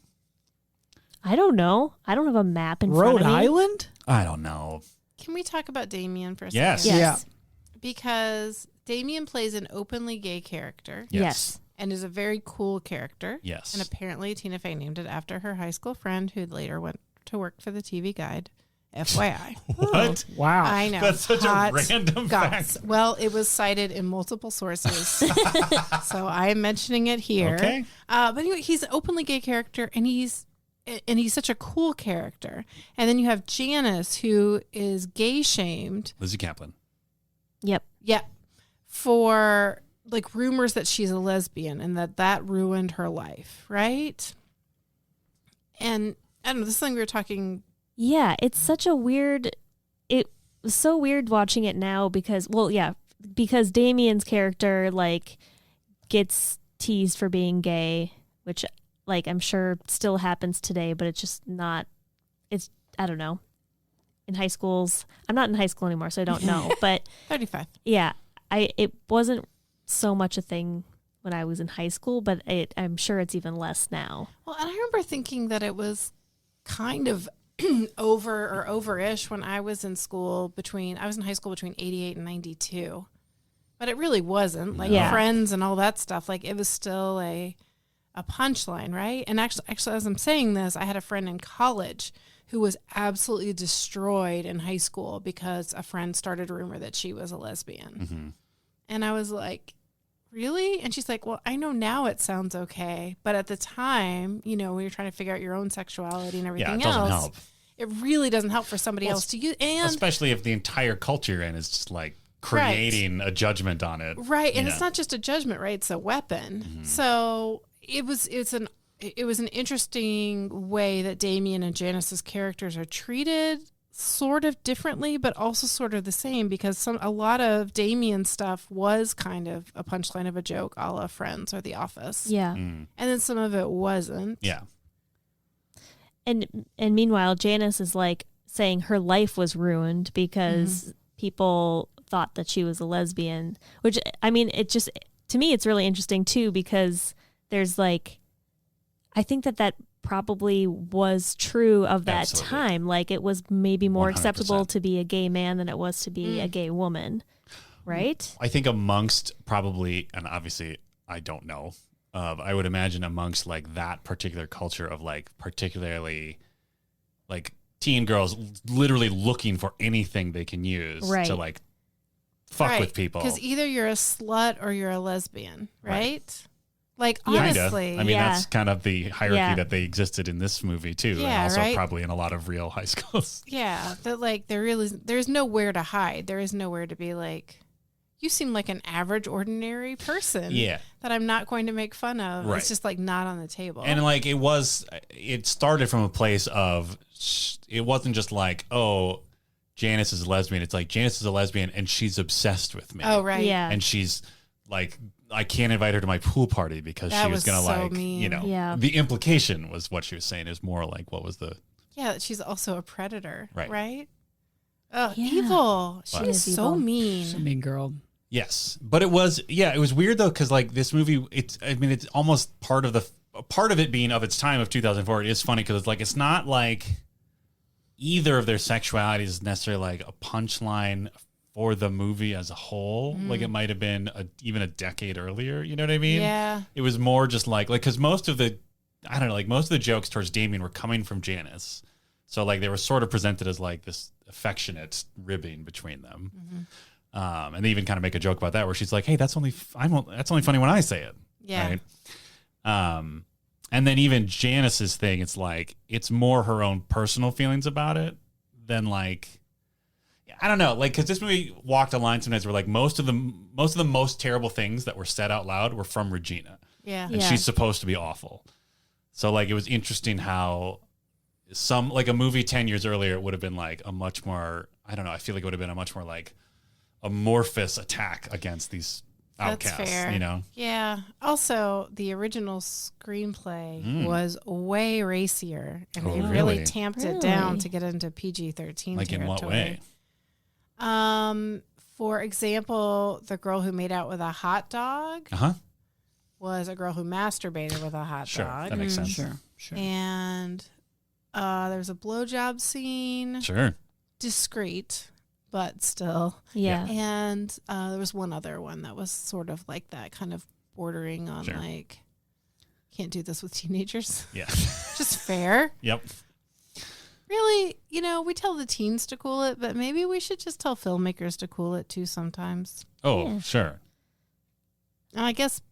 I don't know. I don't have a map in Rhode front of me. Island? I don't know. Can we talk about Damien for a Yes. second? Yes. Because Damien plays an openly gay character Yes. and is a very cool character. Yes. And apparently Tina Fey named it after her high school friend who later went to work for the TV Guide. FYI. What? Wow. I know. That's such a Hot random goss. fact. Well, it was cited in multiple sources. So I'm mentioning it here. Okay. But anyway, he's an openly gay character and he's such a cool character. And then you have Janice, who is gay shamed. Lizzie Kaplan. Yep. Yeah. For like rumors that she's a lesbian and that ruined her life. Right. And I don't know, this thing we were talking. Yeah, it's such a weird. It was so weird watching it now because Damien's character like gets teased for being gay, which like I'm sure still happens today, but it's just not. It's I don't know. In high schools, I'm not in high school anymore, so I don't know. But 35. yeah, it wasn't so much a thing when I was in high school, but I'm sure it's even less now. Well, and I remember thinking that it was kind of over-ish when I was in school I was in high school between 88 and 92. But it really wasn't. Like Yeah. Friends and all that stuff, like it was still a punchline, right? And actually as I'm saying this, I had a friend in college who was absolutely destroyed in high school because a friend started a rumor that she was a lesbian. Mm-hmm. And I was like, really? And she's like, well, I know now it sounds okay. But at the time, when you're trying to figure out your own sexuality and everything it doesn't else, help. it really doesn't help for somebody else to use. And especially if the entire culture you're in is just like creating a judgment on it. Right. And it's not just a judgment, right? It's a weapon. Mm-hmm. So it was an interesting way that Damien and Janice's characters are treated sort of differently, but also sort of the same, because a lot of Damien stuff was kind of a punchline of a joke, a la Friends or The Office. Yeah. And then some of it wasn't. Yeah. And meanwhile, Janice is like saying her life was ruined because people thought that she was a lesbian, which, I mean, to me, it's really interesting too, because there's like, I think that probably was true of that time. Like, it was maybe more 100%. acceptable to be a gay man than it was to be a gay woman, right? I think amongst probably, and obviously I don't know, I would imagine amongst like that particular culture of like particularly like teen girls literally looking for anything they can use to like fuck with people. Because either you're a slut or you're a lesbian, right? Like, honestly. I mean, that's kind of the hierarchy that they existed in this movie too. Yeah, and also probably in a lot of real high schools. Yeah. That like there's nowhere to hide. There is nowhere to be like, you seem like an average, ordinary person. Yeah. That I'm not going to make fun of. Right. It's just like not on the table. And like it started from a place of, it wasn't just like, oh, Janice is a lesbian. It's like, Janice is a lesbian and she's obsessed with me. Oh, right. Yeah. And she's like, I can't invite her to my pool party because she was going to so like, mean. The implication was what she was saying is more like, what was the. Yeah, she's also a predator. Right? Oh, Yeah. evil. She is so evil. mean. She's a mean girl. Yes. But it was weird though. Cause like this movie, it's almost part of it being of its time of 2004. It is funny because it's like, it's not like either of their sexuality is necessarily like a punchline for the movie as a whole. Like it might have been even a decade earlier. You know what I mean? Yeah. It was more just like, cause most of the jokes towards Damien were coming from Janice. So like they were sort of presented as like this affectionate ribbing between them. And they even kind of make a joke about that where she's like, hey, that's only funny when I say it. Yeah. Right? And then even Janice's thing, it's like, it's more her own personal feelings about it than like, I don't know, like, because this movie walked a line sometimes where like most of the most terrible things that were said out loud were from Regina. Yeah. And she's supposed to be awful. So like, it was interesting how like a movie 10 years earlier, it would have been like a much more, I don't know, I feel like it would have been a much more like amorphous attack against these outcasts. That's fair. You know? Yeah. Also, the original screenplay was way racier, and they really really? tamped it down to get into PG-13 Like territory. in what way? For example, the girl who made out with a hot dog was a girl who masturbated with a hot dog. That makes sense. Sure. And there was a blowjob scene. Sure. Discreet, but still. Yeah. And there was one other one that was sort of like that, kind of bordering on like, can't do this with teenagers. Yeah. Just fair. Yep. Really, we tell the teens to cool it, but maybe we should just tell filmmakers to cool it too sometimes. Oh, sure. And I guess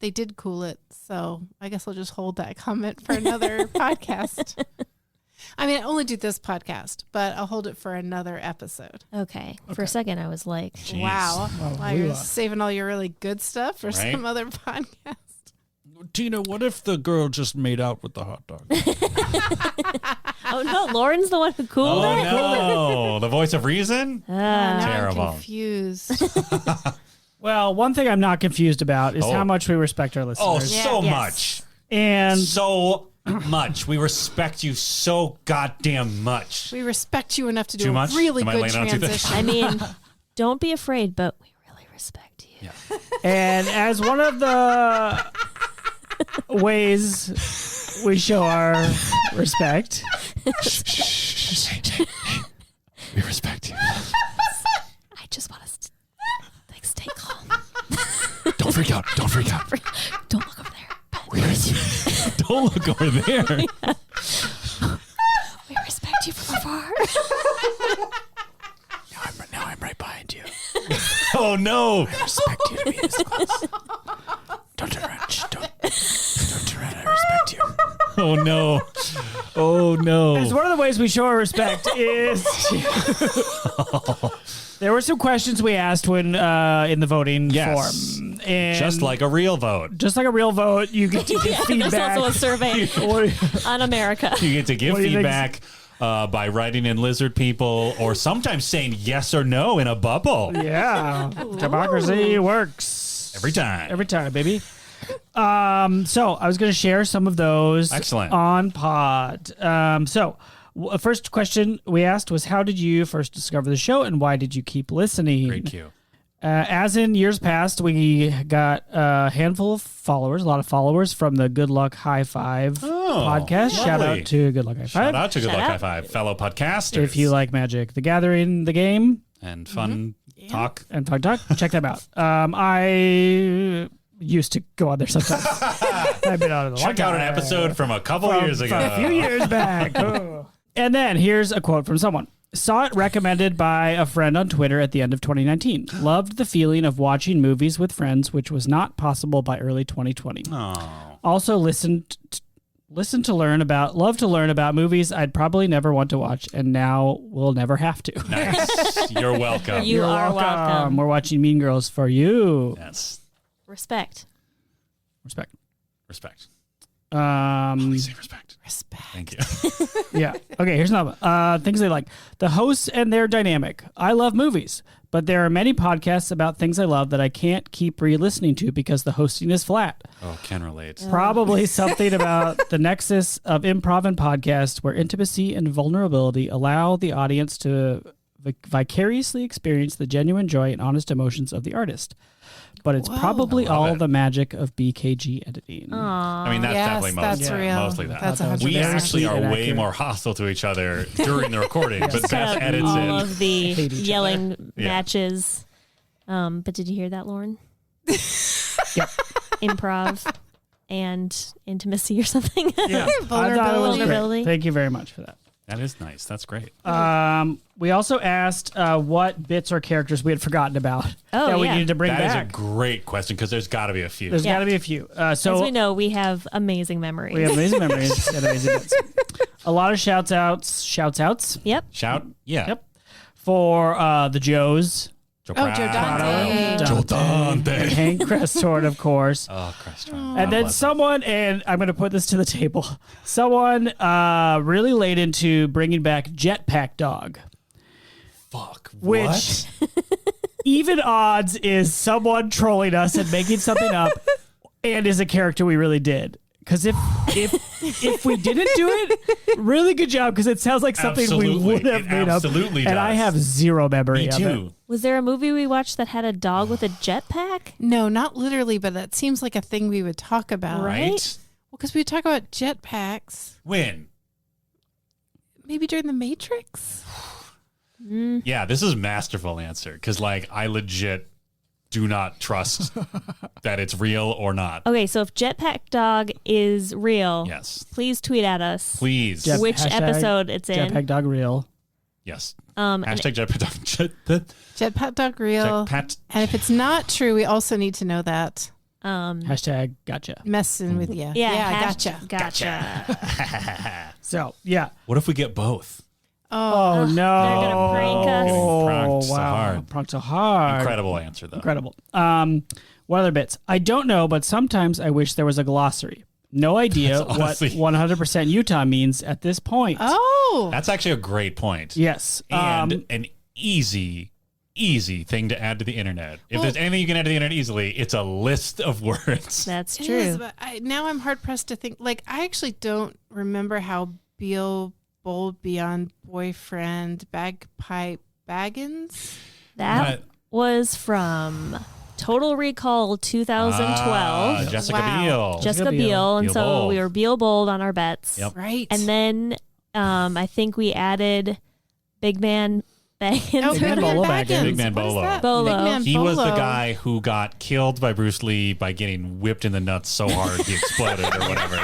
they did cool it, so I guess I'll just hold that comment for another podcast. I mean, I only do this podcast, but I'll hold it for another episode. Okay. For a second, I was like, Jeez. Wow. Well, You're saving all your really good stuff for Right? some other podcast. Tina, what if the girl just made out with the hot dog? oh no, Lauren's the one who cooled Oh it? no, the voice of reason? Now Terrible. I'm confused. Well, one thing I'm not confused about is how much we respect our Oh, listeners. so Yes. much. And So much. We respect you so goddamn much. We respect you enough to do Too a much? really Am I good laying on too thick? transition. I mean, don't be afraid, but we really respect you. Yeah. and as one of the ways we show our respect, We respect you. I just want us to stay calm. Don't freak out. Don't freak out. Don't look over there. But Don't look over there. we respect you from afar. Now I'm right behind you. Oh no! I respect you to be this close. Don't turn around. Don't turn around. I respect you. Oh no! Oh no! It's one of the ways we show our respect is. There were some questions we asked when in the voting form, and just like a real vote. You get to give feedback. There's also a survey on America. You get to give feedback by writing in lizard people, or sometimes saying yes or no in a bubble. Yeah, democracy works Every time, baby. So I was going to share some of those. Excellent. On pod. First question we asked was, how did you first discover the show and why did you keep listening? Great cue. As in years past, we got a handful of followers, a lot of followers from the Good Luck High Five podcast. Lovely. Shout out to Good Luck High Five. Shout out to Good Luck High Five, fellow podcasters. If you like Magic the Gathering, the game, and fun talk. Check them out. I used to go on there sometimes. I've been on it a Check out an episode from a couple years ago. A few years back. And then here's a quote from someone. Saw it recommended by a friend on Twitter at the end of 2019. Loved the feeling of watching movies with friends, which was not possible by early 2020. Oh. Also love to learn about movies I'd probably never want to watch, and now will never have to. Nice. You're welcome. You are welcome. We're watching Mean Girls for you. Yes. Respect. Please say respect. Respect. Thank you. Yeah. Okay, here's another one. Things they like. The hosts and their dynamic. I love movies, but there are many podcasts about things I love that I can't keep re-listening to because the hosting is flat. Oh, can relate. Probably something about the nexus of improv and podcast where intimacy and vulnerability allow the audience to vicariously experience the genuine joy and honest emotions of the artist. But it's probably all the magic of BKG editing. I mean, that's definitely mostly that. That's 100%. We actually are way more hostile to each other during the recording, but Beth edits all it. of the yelling matches. But did you hear that, Lauren? Yep. Improv and intimacy or something. Yeah. I thought it was great. Thank you very much for that. That is nice. That's great. We also asked what bits or characters we had forgotten about that we needed to bring back. That is a great question because there's got to be a few. There's got to be a few. As we know, we have amazing memories. We have amazing memories and amazing bits. A lot of shouts outs. Yep. Shout. Yeah. Yep. For the Joes. Joe Dante. And Hank Crestorn, of course. Oh, Crestorn. And then someone, and I'm going to put this to the table, someone really laid into bringing back Jetpack Dog. Fuck. Which, even odds, is someone trolling us and making something up and is a character we really did. Because if we didn't do it, really good job, because it sounds like something we would have made up. Absolutely and I have zero memory of it. Was there a movie we watched that had a dog with a jetpack? No, not literally, but that seems like a thing we would talk about. Right? Well, because we would talk about jetpacks. When? Maybe during The Matrix? Yeah, this is a masterful answer because, I legit do not trust that it's real or not. Okay, so if Jetpack Dog is real, Yes. please tweet at us. Please. Which episode it's in. Jetpack Dog real. Yes. Hashtag Jetpack Dog. Jetpack Dog real. And if it's not true, we also need to know that. Hashtag gotcha. Messing with you. Yeah, gotcha. So, yeah. What if we get both? Oh, no. They're going to prank us. Pranked so hard. Pranked so hard. Incredible answer, though. Incredible. What other bits? I don't know, but sometimes I wish there was a glossary. No idea what 100% Utah means at this point. Oh. That's actually a great point. Yes. And an easy thing to add to the internet. If there's anything you can add to the internet easily, it's a list of words. That's It true. is, but now I'm hard pressed to think. I actually don't remember how Beale Bold Beyond Boyfriend Bagpipe Baggins. That was from Total Recall 2012. Jessica Wow. Biel. Jessica Biel. And Beale so Bold. we were Beale Bold on our bets. Yep. Right. And then I think we added Big Man Baggins. Oh, Big Man Bolo Baggins. Big Man What is Bolo. that? Bolo. Big Man He was the Bolo. guy who got killed by Bruce Lee by getting whipped in the nuts so hard he exploded or whatever.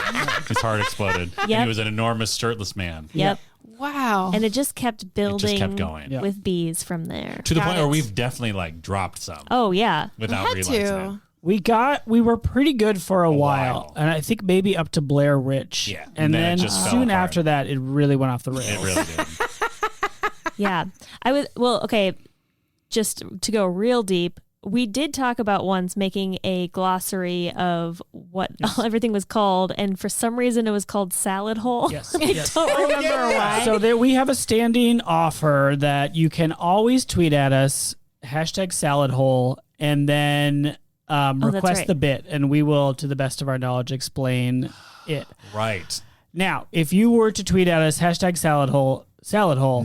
His heart exploded. And Yep. he was an enormous shirtless man. Yep. Wow. And it just kept building going. Yeah. with bees from there. To the Got point it. where we've definitely like dropped some Oh, yeah. without Had realizing to. We were pretty good for a while. while. And I think maybe up to Blair Witch. Yeah. And then it just fell soon apart. after that, it really went off the rails. it. It really did. Yeah. Okay, just to go real deep, we did talk about once making a glossary of what everything was called, and for some reason it was called Salad Hole. Yes. I don't remember why. So there we have a standing offer that you can always tweet at us, #SaladHole, and then request right. the bit, and we will, to the best of our knowledge, explain it. Right. Now, if you were to tweet at us, #SaladHole,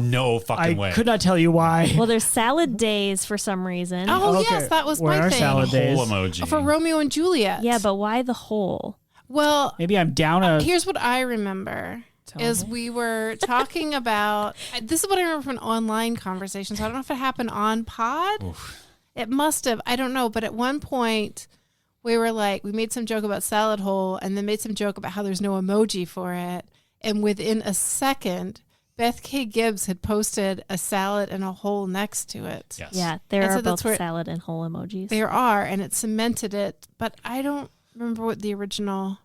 No fucking I way. could not tell you why. Well, there's salad days for some reason. Oh, Okay. yes, that was Where my are thing. salad days? Whole emoji. For Romeo and Juliet. Yeah, but why the hole? Well, Maybe I'm down a... here's what I remember. Is we were talking about, this is what I remember from an online conversation. So I don't know if it happened on pod. It must have. I don't know. But at one point, we were like, we made some joke about Salad Hole and then made some joke about how there's no emoji for it. And within a second, Beth K. Gibbs had posted a salad and a hole next to it. Yes. Yeah, there And are so that's both where- salad and hole emojis. There are, and it cemented it. But I don't remember what the original.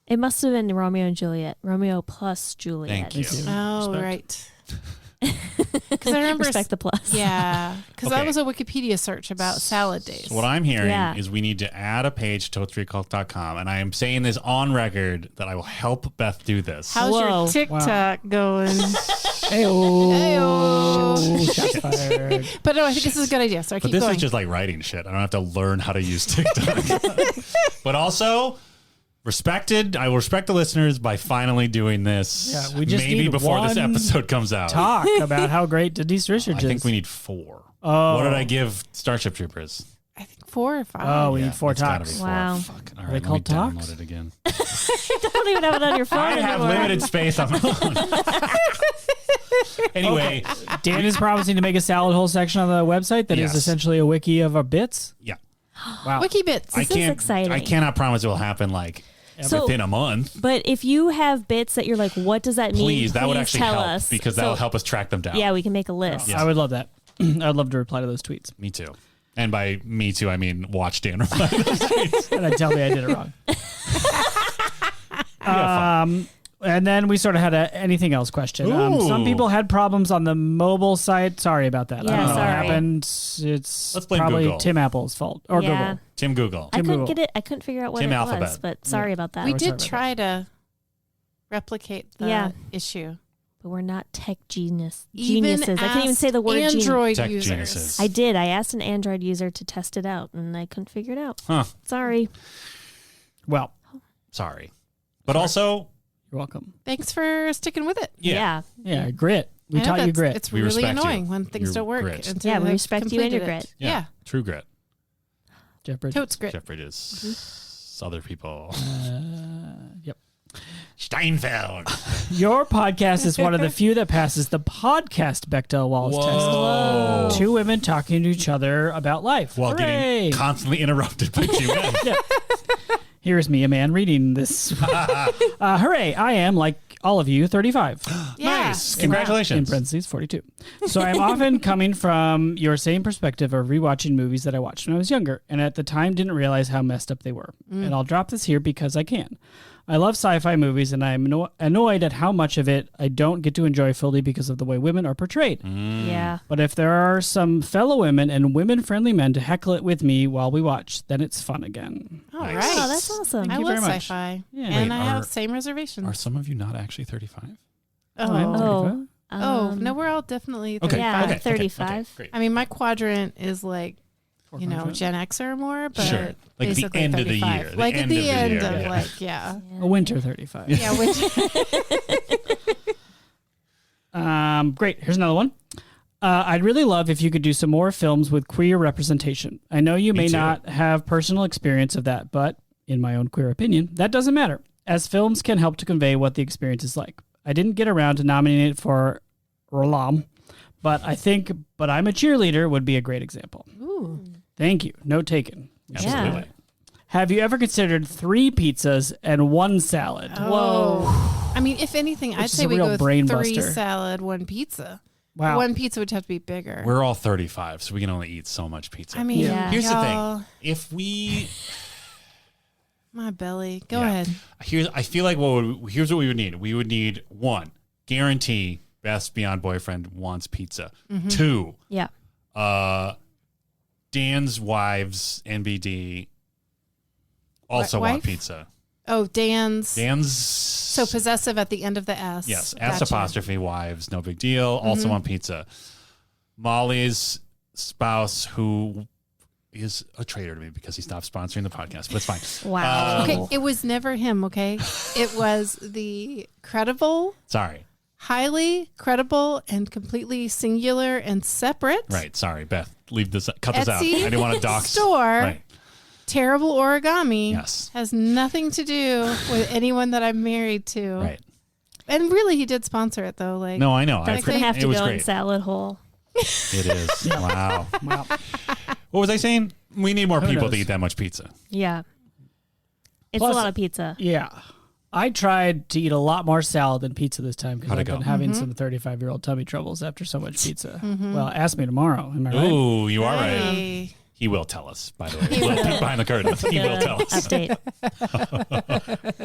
It must have been Romeo and Juliet. Romeo plus Juliet. Thank you. Thank you. Oh, Respect. right. Because I remember. Respect the plus. Yeah, because that Okay. was a Wikipedia search about salad days. So what I'm hearing Yeah. is we need to add a page to totesrecult.com, and I am saying this on record that I will help Beth do this. How's Whoa. your TikTok going? Hey-oh. Shots fired. But no, I think this is a good idea. So I But keep this going. is just like writing shit. I don't have to learn how to use TikTok. But also, I will respect the listeners by finally doing this. Yeah, we just maybe need before this one episode comes out. Talk about how great Denise Richards I is. think we need 4. Oh. What did I give Starship Troopers? I think 4 or 5. Oh, we Yeah, need 4 it's gotta be talks. 4. Wow. Fuck. All they right, called let me talks? download it again. You don't even have it on your phone I have anymore. limited space on my phone. Anyway, Dan is promising to make a salad hole section on the website that is Yes. essentially a wiki of our bits. yeah. Wow. Wikibits. This is exciting. I cannot promise it will happen like So- within a month. But if you have bits that you're like, what does that mean? Please, that would actually tell help us. because that will help us track them down. Yeah, we can make a list. Yeah. I would love that. I'd love to reply to those tweets. Me too. And by me too, I mean watch Dan reply to those tweets. And then tell me I did it wrong. fun. And then we sort of had a anything else question. Some Ooh. people had problems on the mobile site. Sorry about that. I Yeah, don't know what sorry. happened. It's Let's blame probably Google. Tim Apple's fault or Yeah. Google. Tim Google. I couldn't Google. get it. I couldn't figure out what Tim it Alphabet. was, but sorry about that. we sorry did about try to replicate the Yeah. issue. But we're not tech geniuses. Even I can't even say the word genius. Android Tech users. geniuses. I did. I asked an Android user to test it out, and I couldn't figure it out. Huh. Sorry. Well, Sorry. But also, you're welcome. Thanks for sticking with it. yeah. Yeah, grit. We I know taught you that's- grit. It's We really respect you. annoying when things Your don't work. grit. until Yeah, we they've respect you and your completed it. grit. Yeah. True grit. Jeff Bridges. Totes grit. Jeff Bridges. Other people. Yep. Steinfeld. Your podcast is one of the few that passes the podcast Bechdel Wallace Whoa. test. 2 women talking to each other about life. While Hooray! getting constantly interrupted by 2 men. Here's me, a man, reading this. Hooray! I am, like all of you, 35. Yeah. Nice. In Congratulations. parentheses, 42. So I'm often coming from your same perspective of rewatching movies that I watched when I was younger, and at the time didn't realize how messed up they were. And I'll drop this here because I can. I love sci-fi movies, and I'm annoyed at how much of it I don't get to enjoy fully because of the way women are portrayed. Yeah. But if there are some fellow women and women-friendly men to heckle it with me while we watch, then it's fun again. All Nice. right. Oh, that's awesome. I you love very much. sci-fi. Yeah. And Wait, I have are- same reservations. Are some of you not actually 35? I'm Oh. 35. No, we're all definitely Okay. 35. Yeah, okay. 35. Great. I mean, my quadrant is like, you know, 400. Gen X or more, but Sure. Like the basically end of the 35. year. The Like at end the of the end year, of yeah. like, yeah. A winter 35. Yeah, which, Great. Here's another one. I'd really love if you could do some more films with queer representation. I know you may too. not have personal experience of that, but in my own queer opinion, that doesn't matter, as films can help to convey what the experience is like. I didn't get around to nominating it for RLOM, but I'm a Cheerleader would be a great example. ooh. Thank you. Note taken. Absolutely. Have you ever considered 3 pizzas and 1 salad? Whoa. I mean, if anything, I'd is say a we real go with brain 3 buster. salad, 1 pizza. Wow. 1 pizza would have to be bigger. We're all 35, so we can only eat so much pizza. I mean, Yeah. here's the y'all, thing: if we, my belly. Go Yeah. ahead. I feel like here's what we would need. We would need 1, guarantee Best Beyond Boyfriend wants pizza. 2, Yeah. Dan's wives NBD also want Wife? pizza. Oh, Dan's. So So possessive at the end of the S. yes, Gotcha. S apostrophe wives, no big deal. Also want pizza. Molly's spouse, who is a traitor to me because he stopped sponsoring the podcast, but it's fine. Wow. Okay, it was never him, okay? It was the credible, Sorry. highly credible, and completely singular and separate. Right. Sorry, Beth. Leave this. Cut this out. I Etsy didn't want to dox. store. Right. Terrible origami. Yes. Has nothing to do with anyone that I'm married to. Right. And really, he did sponsor it, though. Like, No, I know. That's I going to have it to was go in great. salad hole. It is. Wow. Wow. What was I saying? We need more Who people knows? to eat that much pizza. Yeah. It's Plus- a lot of pizza. Yeah. I tried to eat a lot more salad than pizza this time because How'd it I've been go? having some 35-year-old tummy troubles after so much pizza. Well, ask me tomorrow. Am I right? Ooh, you are right. hey. He will tell us, by the way. Little peek behind the curtain. He will tell us. Update.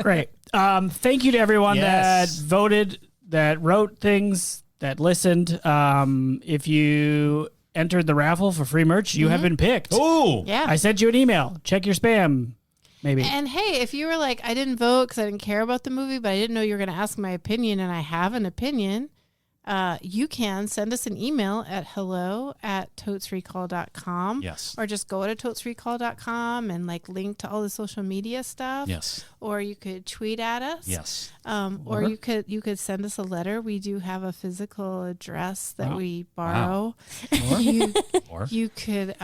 Great. Thank you to everyone Yes. that voted, that wrote things, that listened. If you entered the raffle for free merch, you have been picked. Ooh. Yeah. I sent you an email. Check your spam, maybe. And hey, if you were like, I didn't vote because I didn't care about the movie, but I didn't know you were going to ask my opinion, and I have an opinion, you can send us an email at hello@totesrecall.com. Yes. Or just go to totesrecall.com and like link to all the social media stuff. Yes. Or you could tweet at us. Yes. Or you could send us a letter. We do have a physical address that Wow. we borrow. Or You could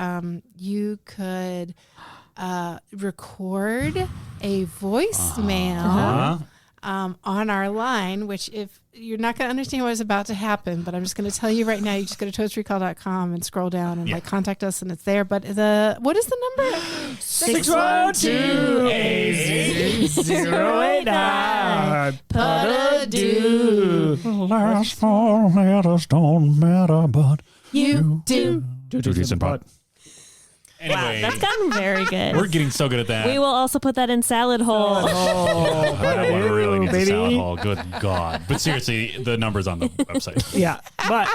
record a voicemail on our line, which if you're not going to understand what is about to happen, but I'm just going to tell you right now, you just go to totesrecall.com and scroll down and like contact us and it's there. But what is the number? 612-800-89. Put-a-do. last 4 letters don't matter, but You do. Totes and pot. Wow, Anyway, that's gotten very good. we're getting so good at that. We will also put that in salad hole. Oh, I want to really get to baby. salad hall. Good God. But seriously, the number's on the website. Yeah, but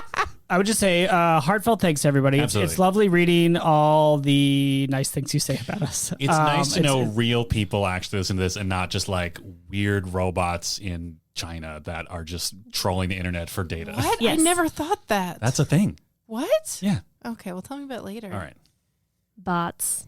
I would just say heartfelt thanks to everybody. Absolutely. It's lovely reading all the nice things you say about us. It's nice to know it's- real people actually listen to this and not just like weird robots in China that are just trolling the internet for data. What? Yes. I never thought that. That's a thing. What? Yeah. Okay, well, tell me about it later. All right. Bots.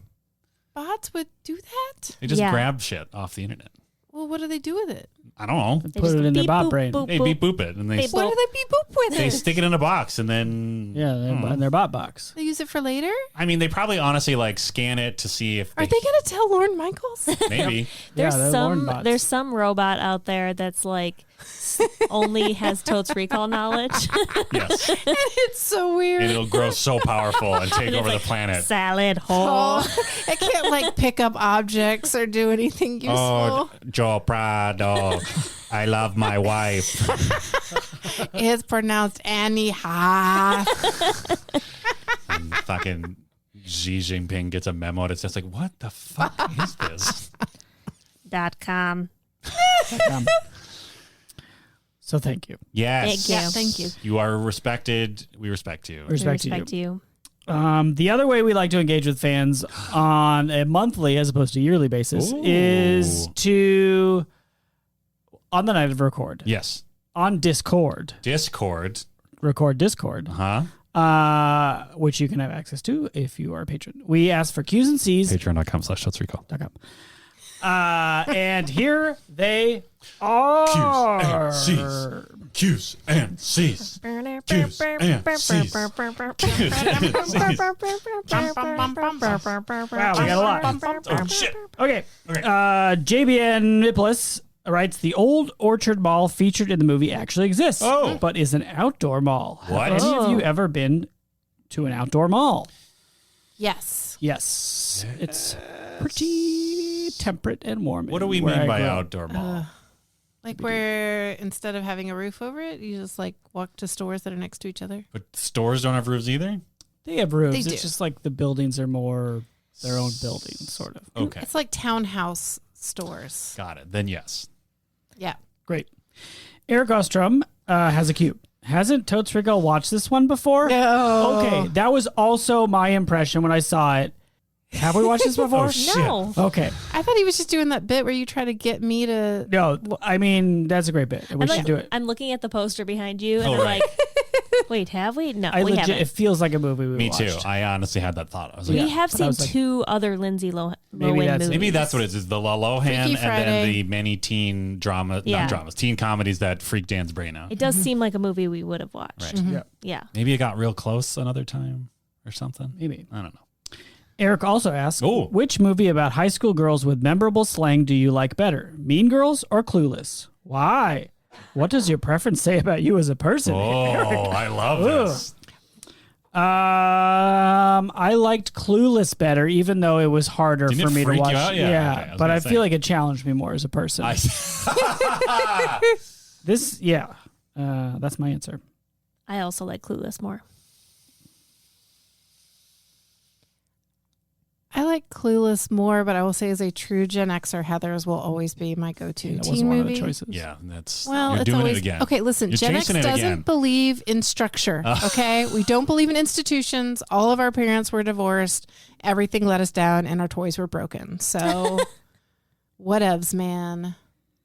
Bots would do that? They just Yeah. grab shit off the internet. Well, what do they do with it? I don't know. They Put just it in their beep, bot boop, brain. boop, They boop. beep boop it and they They What do they beep boop with they it? stick it in a box and then Yeah, in their bot box. They use it for later? I mean they probably honestly like scan it to see if Are they going to tell Lorne Michaels? maybe There's Yeah, they're Lorne some bots. there's some robot out there that's like only has Totes Recall knowledge. yes. It's so weird. And it'll grow so powerful and take over the planet. Salad hole. Oh, it can't like pick up objects or do anything useful. Oh, Joe Prado. I love my wife. It's pronounced Annie Ha. And fucking Xi Jinping gets a memo that's just like, what the fuck is this? .com. So thank you. Yes. Thank you. Yeah, thank you. You are respected. We respect you. We Respect to respect you. The other way we like to engage with fans on a monthly as opposed to yearly basis Ooh. is to, on the night of record, Yes. on Discord, Discord. Discord, Uh-huh. which you can have access to if you are a patron. We ask for Q's and C's. Patreon.com/TotesRecall. And here they are. Q's and C's. Q's and C's. Wow, we got a lot. Oh, shit. Okay. JBN Nicholas writes, the old Orchard Mall featured in the movie actually exists, but is an outdoor mall. What? Have any of you ever been to an outdoor mall? Yes. Yes. It's pretty temperate and warm. What do we where mean I by grew up. outdoor mall? Like where instead of having a roof over it, you just like walk to stores that are next to each other. But stores don't have roofs either? They have roofs. They It's do. just like the buildings are more their own buildings, sort of. Okay. It's like townhouse stores. Got it. Then yes. Yeah. Great. Eric Ostrom has a cube. Hasn't Totes Rico watched this one before? No. Okay, that was also my impression when I saw it. Have we watched this before? Oh, shit. No. Okay. I thought he was just doing that bit where you try to get me to. No, I mean, that's a great bit. We should do it. I'm looking at the poster behind you, and Oh, I'm right. like, wait, have we? No, we haven't. It feels like a movie we Me watched. too. I honestly had that thought. I was like, We have but I seen was like- 2 other Lindsay Lohan that's- movies. maybe that's what it is the La Lohan Freaky and Friday. then the many teen drama, Yeah. not dramas, teen comedies that freak Dan's brain out. It does seem like a movie we would have watched. Right. Yeah, Yeah. Maybe it got real close another time or something. maybe. I don't know. Eric also asks, Oh. which movie about high school girls with memorable slang do you like better? Mean Girls or Clueless? Why? What does your preference say about you as a person? Oh, I love this. I liked Clueless better, even though it was harder Didn't for it me to freak you watch. out? Yeah, okay, I was but gonna I say. feel like it challenged me more as a person. This, that's my answer. I also like Clueless more. I like Clueless more, but I will say as a true Gen Xer, Heathers will always be my go-to That teen wasn't one of movie. the choices. Yeah, that's Well, you're it's doing always it again. okay. Listen, You're Gen X chasing it doesn't again. believe in structure. Okay, we don't believe in institutions. All of our parents were divorced. Everything let us down, and our toys were broken. So, whatevs, man.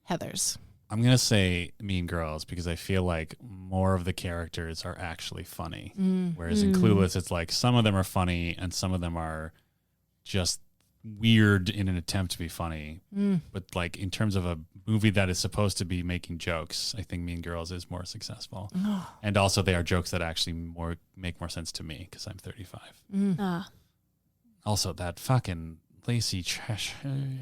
Heathers. I'm gonna say Mean Girls because I feel like more of the characters are actually funny, whereas in Clueless, it's like some of them are funny and some of them are just weird in an attempt to be funny. But like in terms of a movie that is supposed to be making jokes, I think Mean Girls is more successful. And also they are jokes that actually make more sense to me because I'm 35. Also that fucking Lacey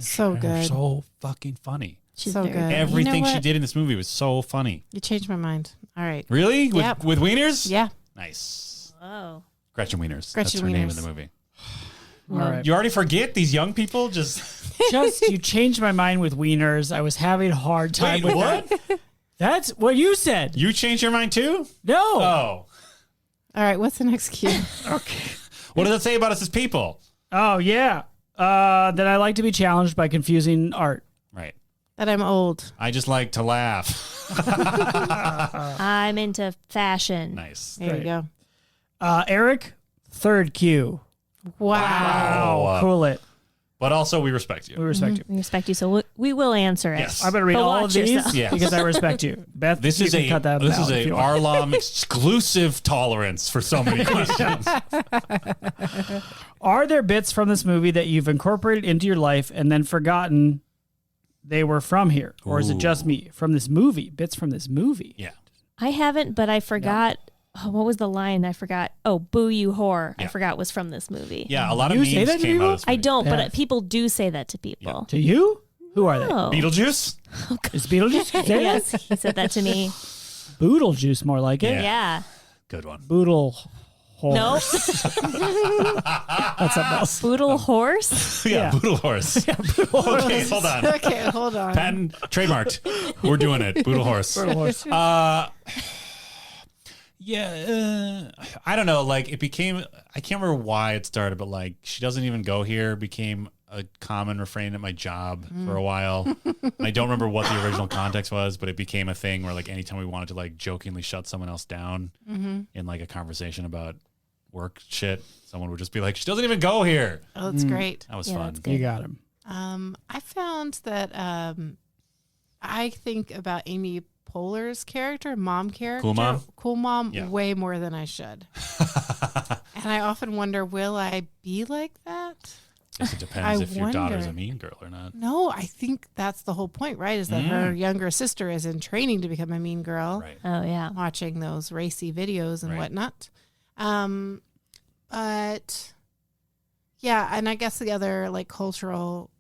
So good. so fucking funny. She's So very good. Everything You know she what? did in this movie was so funny. You changed my mind. All right. Really? Yep. With wieners? Yeah. Nice. Whoa. Gretchen Wieners. Gretchen That's her name in Wieners. the movie. All right. You already forget these young people just You changed my mind with Wieners. I was having a hard time Wait, with what? that. That's what you said. You changed your mind too? No. Oh. All right. What's the next cue? Okay. What does that say about us as people? Oh, yeah. That I like to be challenged by confusing art. Right. That I'm old. I just like to laugh. I'm into fashion. Nice. There Great. you go. Eric, third cue. Wow. Oh, Cool it. but also we respect We you. respect you. We respect you, so we will answer it. Yes. I'm going to read But all of watch these yourself. Yes. because I respect you. Beth, This you is can a cut that this out is if a you want. RLOM exclusive tolerance for so many questions. Are there bits from this movie that you've incorporated into your life and then forgotten they were from here? Or is it just me? From this movie? Bits from this movie? Yeah. I haven't, but I forgot. Oh, what was the line? I forgot. Oh, boo you whore. I Yeah. forgot was from this movie. Yeah, a lot of You memes say that to came people? out of this I movie. don't, Yeah. but people do say that to people. To you? Who are they? Oh. Beetlejuice? Is Beetlejuice? Say that? Yes, he said that to me. Boodle juice, more like it. Yeah. Yeah. Good one. Boodle horse. No. That's something else. Boodle horse? Yeah, Boodle Horse. Okay, hold on. Okay, hold on. Patent trademarked. We're doing it. Boodle Horse. Boodle horse. Yeah, I don't know. Like it became, I can't remember why it started, but like she doesn't even go here became a common refrain at my job for a while. And I don't remember what the original context was, but it became a thing where like anytime we wanted to like jokingly shut someone else down in like a conversation about work shit, someone would just be like, "She doesn't even go here." Oh, that's great. That was Yeah, fun. that's good. You got him. I found that I think about Amy Poehler's character, mom character, Cool Mom? Yeah. way more than I should. And I often wonder, will I be like that? Guess it depends I if your daughter's a wonder. mean girl or not. No, I think that's the whole point, right? Is that her younger sister is in training to become a mean girl, Right. Oh, yeah. watching those racy videos and Right. whatnot. But yeah, and I guess the other like cultural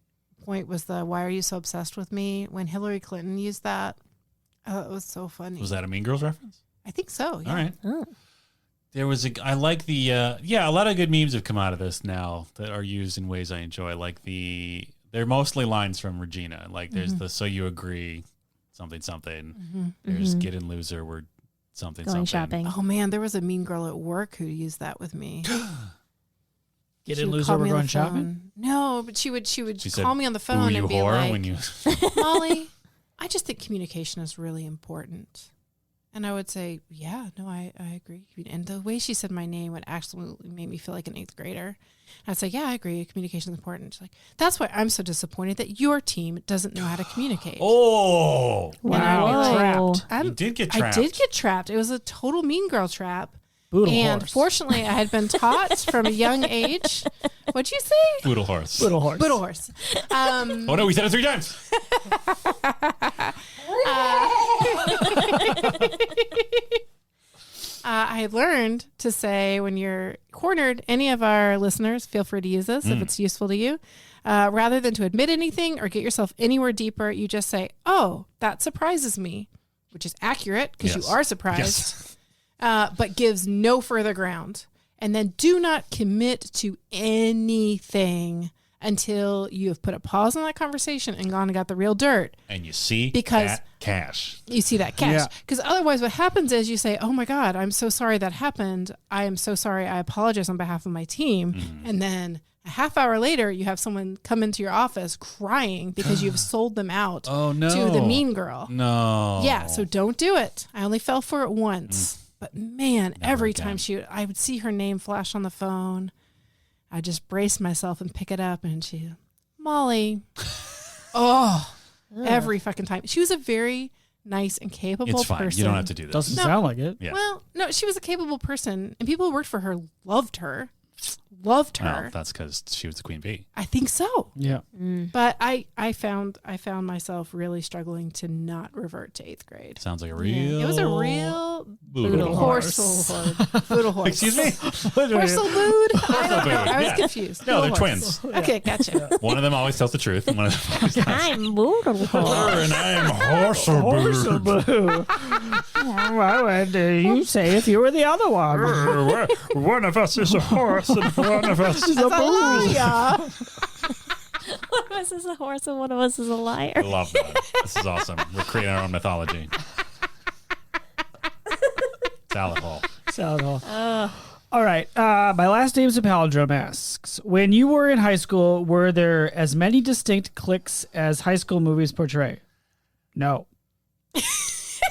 point was the "Why are you so obsessed with me?" When Hillary Clinton used that. Oh, it was so funny. Was that a Mean Girls reference? I think so. Yeah. All right. Oh. There was I like the a lot of good memes have come out of this now that are used in ways I enjoy. Like they're mostly lines from Regina. Like there's the "So you agree." something something. Mm-hmm. There's get in loser word something Going something. shopping. Oh man, there was a mean girl at work who used that with me. Get She in would loser, call we're me on going the shopping? phone. No, but she would She said, call me on the "Ooh, phone you and be whore," like, when you Molly, I just think communication is really important. And I would say, yeah, no, I agree. And the way she said my name would absolutely make me feel like an 8th grader. I'd say, yeah, I agree. Communication is important. She's like, that's why I'm so disappointed that your team doesn't know how to communicate. Oh, Wow. Trapped. you did get I trapped. did get trapped. It was a total mean girl trap. Boodle And horse. fortunately, I had been taught from a young age. What'd you say? Boodle horse. Boodle horse. Boodle horse. Oh no, we said it 3 times. I learned to say when you're cornered, any of our listeners, feel free to use this if it's useful to you. Rather than to admit anything or get yourself anywhere deeper, you just say, oh, that surprises me, which is accurate because Yes. you are surprised, but gives no further ground. And then do not commit to anything until you have put a pause on that conversation and gone and got the real dirt. And you see Because- that cash. You see that cash. Yeah. Because otherwise what happens is you say, oh my God, I'm so sorry that happened. I am so sorry. I apologize on behalf of my team. And then a half hour later, you have someone come into your office crying because you've sold them out Oh no. to the mean girl. No. Yeah, so don't do it. I only fell for it once. But man, every again. time I would see her name flash on the phone, I just brace myself and pick it up and she, Molly. Oh, every fucking time. She was a very nice and capable It's fine. person. You don't have to do this. Doesn't No. sound like it. Yeah. Well, no, she was a capable person and people who worked for her loved her. Loved her. Well, that's because she was the queen bee. I think so. Yeah. But I found myself really struggling to not revert to 8th grade. Sounds like a real. It was a real Boodle horse. Boodle horse. Excuse me. Horsel bood? I don't know. I was Yeah. confused. No, they're Boodle horse. twins. Okay, gotcha. One of them always tells the truth, and one of them always doesn't. I'm Boodle Horse. And I'm Horseboo. Why would you say if you were the other one? One of us is a horse, and one of us is That's a liar. One of us is a horse and one of us is a liar. I love that. This is awesome. We're creating our own mythology. Salad hole. Salad hole. All right. My last name's a palindrome asks, when you were in high school, were there as many distinct cliques as high school movies portray? No.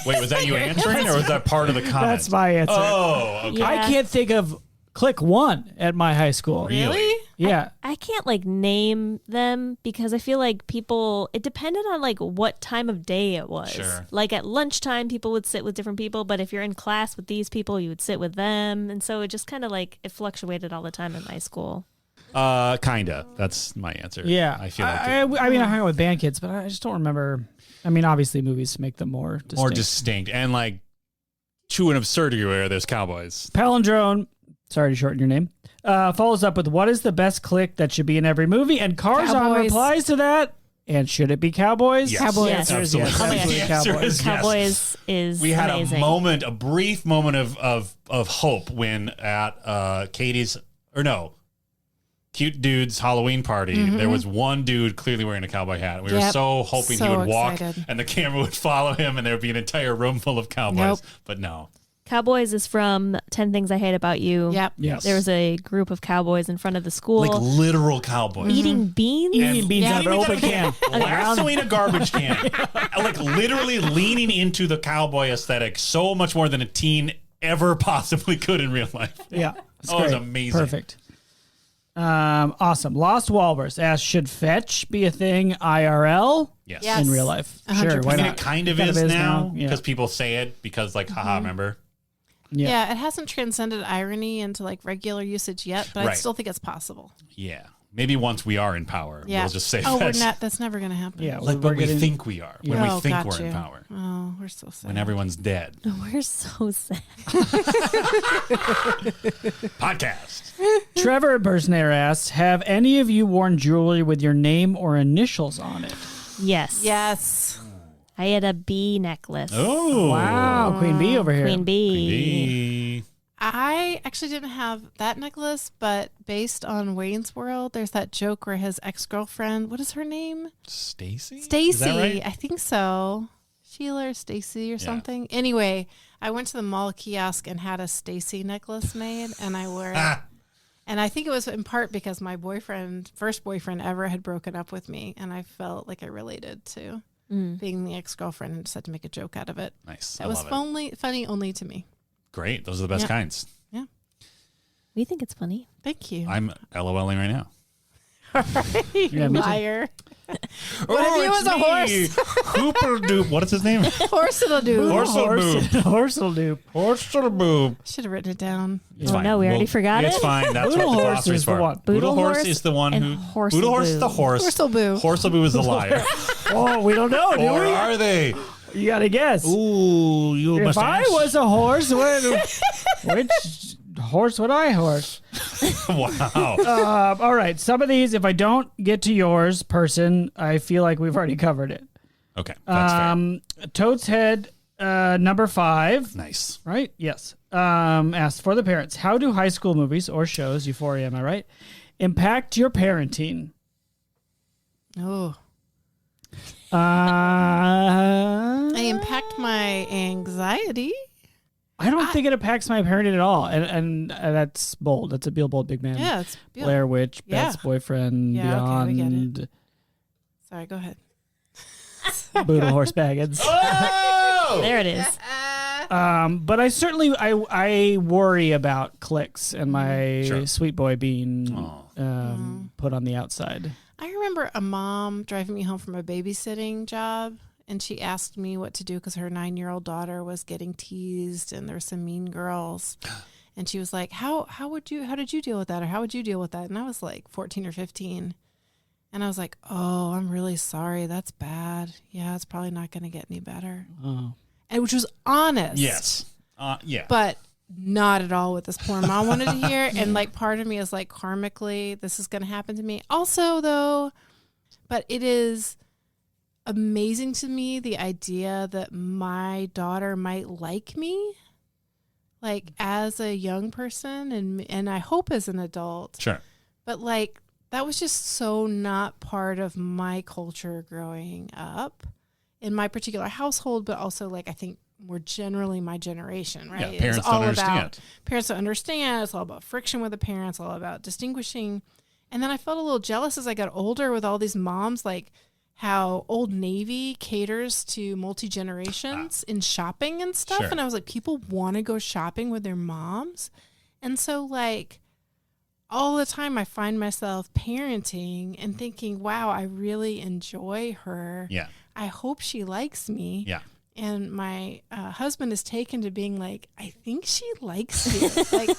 Wait, was that you answering, or was that part of the comment? That's my answer. Oh, okay. Yeah. I can't think of clique one at my high school. Really? Yeah. I can't like name them because I feel like people, it depended on like what time of day it was. Sure. Like at lunchtime, people would sit with different people, but if you're in class with these people, you would sit with them. And so it just kind of like, it fluctuated all the time in my school. Kinda. That's my answer. Yeah. I feel like I mean, I hung out with band kids, but I just don't remember. I mean, obviously movies make them more distinct. more distinct, and like to an absurdity where there's cowboys. Palindrome, sorry to shorten your name, follows up with, what is the best clique that should be in every movie? And Carzon Cowboys. replies to that, and should it be cowboys? Yes. Cowboys. Yes. Absolutely. Oh, yeah. Absolutely The answer cowboys. is yes. Cowboys is We had amazing. a brief moment of hope when at Katie's, or no, Cute Dude's Halloween party, there was one dude clearly wearing a cowboy hat. We were Yep. so hoping he So would walk excited. and the camera would follow him and there would be an entire room full of cowboys. Nope. But no. Cowboys is from 10 Things I Hate About You. Yep. Yes. There was a group of cowboys in front of the school Like literal cowboys. eating beans. Eating beans out of an Leaning open into can. the lassoing a garbage can. Like literally leaning into the cowboy aesthetic so much more than a teen ever possibly could in real life. Yeah. It's Oh, it's great. amazing. Perfect. Awesome. Lost Walrus asks, should fetch be a thing IRL Yes. Yes. in real life? 100%. Sure, why I mean, not? it kind of It is now Yeah. because people say it because like, haha, remember? Yeah. Yeah, it hasn't transcended irony into like regular usage yet, but I Right. still think it's possible. Yeah. Maybe once we are in power, Yeah. we'll just say oh, fetch. that's never going to happen. Yeah. Like we're when we getting- think we are. When Oh, we think got we're in you. power. Oh, we're so sad. When everyone's dead. We're so sad. Podcast. Trevor Impersonator asks, have any of you worn jewelry with your name or initials on it? Yes. Yes. I had a bee necklace. Oh. Wow. Queen Bee over here. Queen bee. Maybe. I actually didn't have that necklace, but based on Wayne's World, there's that joke where his ex-girlfriend, what is her name? Stacy? Is Stacy. that right? I think so. Sheila or Stacy or something. Anyway, I went to the mall kiosk and had a Stacy necklace made, and I wore it. And I think it was in part because my first boyfriend ever, had broken up with me, and I felt like I related to being the ex-girlfriend and decided to make a joke out of it. Nice. It was funny only to me. Great. Those are the best kinds. Yeah. We think it's funny. Thank you. I'm LOLing right now. You liar. What if he was a horse? Hooper-doop. What is his name? Horse-it'll-do. Horse-it'll-doop. Horse-it'll-boop. Should have written it down. It's Oh, fine. no, we already forgot it? It's fine. That's Boodle what the Horse glossary's is the for. one. Boodle Horse Horse is the one and who... Horse-a-boo. Boodle Horse is the horse. Horse-a-boo. Horse-a-boo is the liar. Oh, we don't know, do Or we? are they? You got to guess. Ooh, you If must I ask. was a horse, which horse would I horse? Wow. All right. Some of these, if I don't get to yours, person, I feel like we've already covered it. Okay, that's fair. Totes Head, number 5. Nice. Right? Yes. Asked for the parents. How do high school movies or shows, Euphoria, am I right, impact your parenting? Oh. They impact my anxiety. I don't think it impacts my parenting at all. And that's bold. That's a bold big man. Yeah, it's Blair Witch, Yeah. Beth's Boyfriend, Yeah, okay, we get Beyond, Sorry, go ahead. Boodle Horse Baggins. Oh! There it is. But I certainly I worry about clicks and my Sure. sweet boy being Aw. put on the outside. I remember a mom driving me home from a babysitting job, and she asked me what to do because her 9-year-old daughter was getting teased, and there were some mean girls. And she was like, how did you deal with that? Or how would you deal with that? And I was like 14 or 15. And I was like, oh, I'm really sorry. That's bad. Yeah, it's probably not going to get any better. Oh. And which was honest. Yes. Yeah. But not at all what this poor mom wanted to hear. And like part of me is like, karmically, this is going to happen to me. Also, though, but it is amazing to me the idea that my daughter might like me, like as a young person, and I hope as an adult. Sure. But like that was just so not part of my culture growing up in my particular household, but also like I think more generally my generation, right? Yeah, parents It's all don't understand. parents don't understand. It's all about friction with the parents, all about distinguishing. And then I felt a little jealous as I got older with all these moms, like how Old Navy caters to multi-generations in shopping and stuff. Sure. And I was like, people want to go shopping with their moms. And so like all the time I find myself parenting and thinking, wow, I really enjoy her. Yeah. I hope she likes me. Yeah. And my husband is taken to being like, I think she likes you. Like,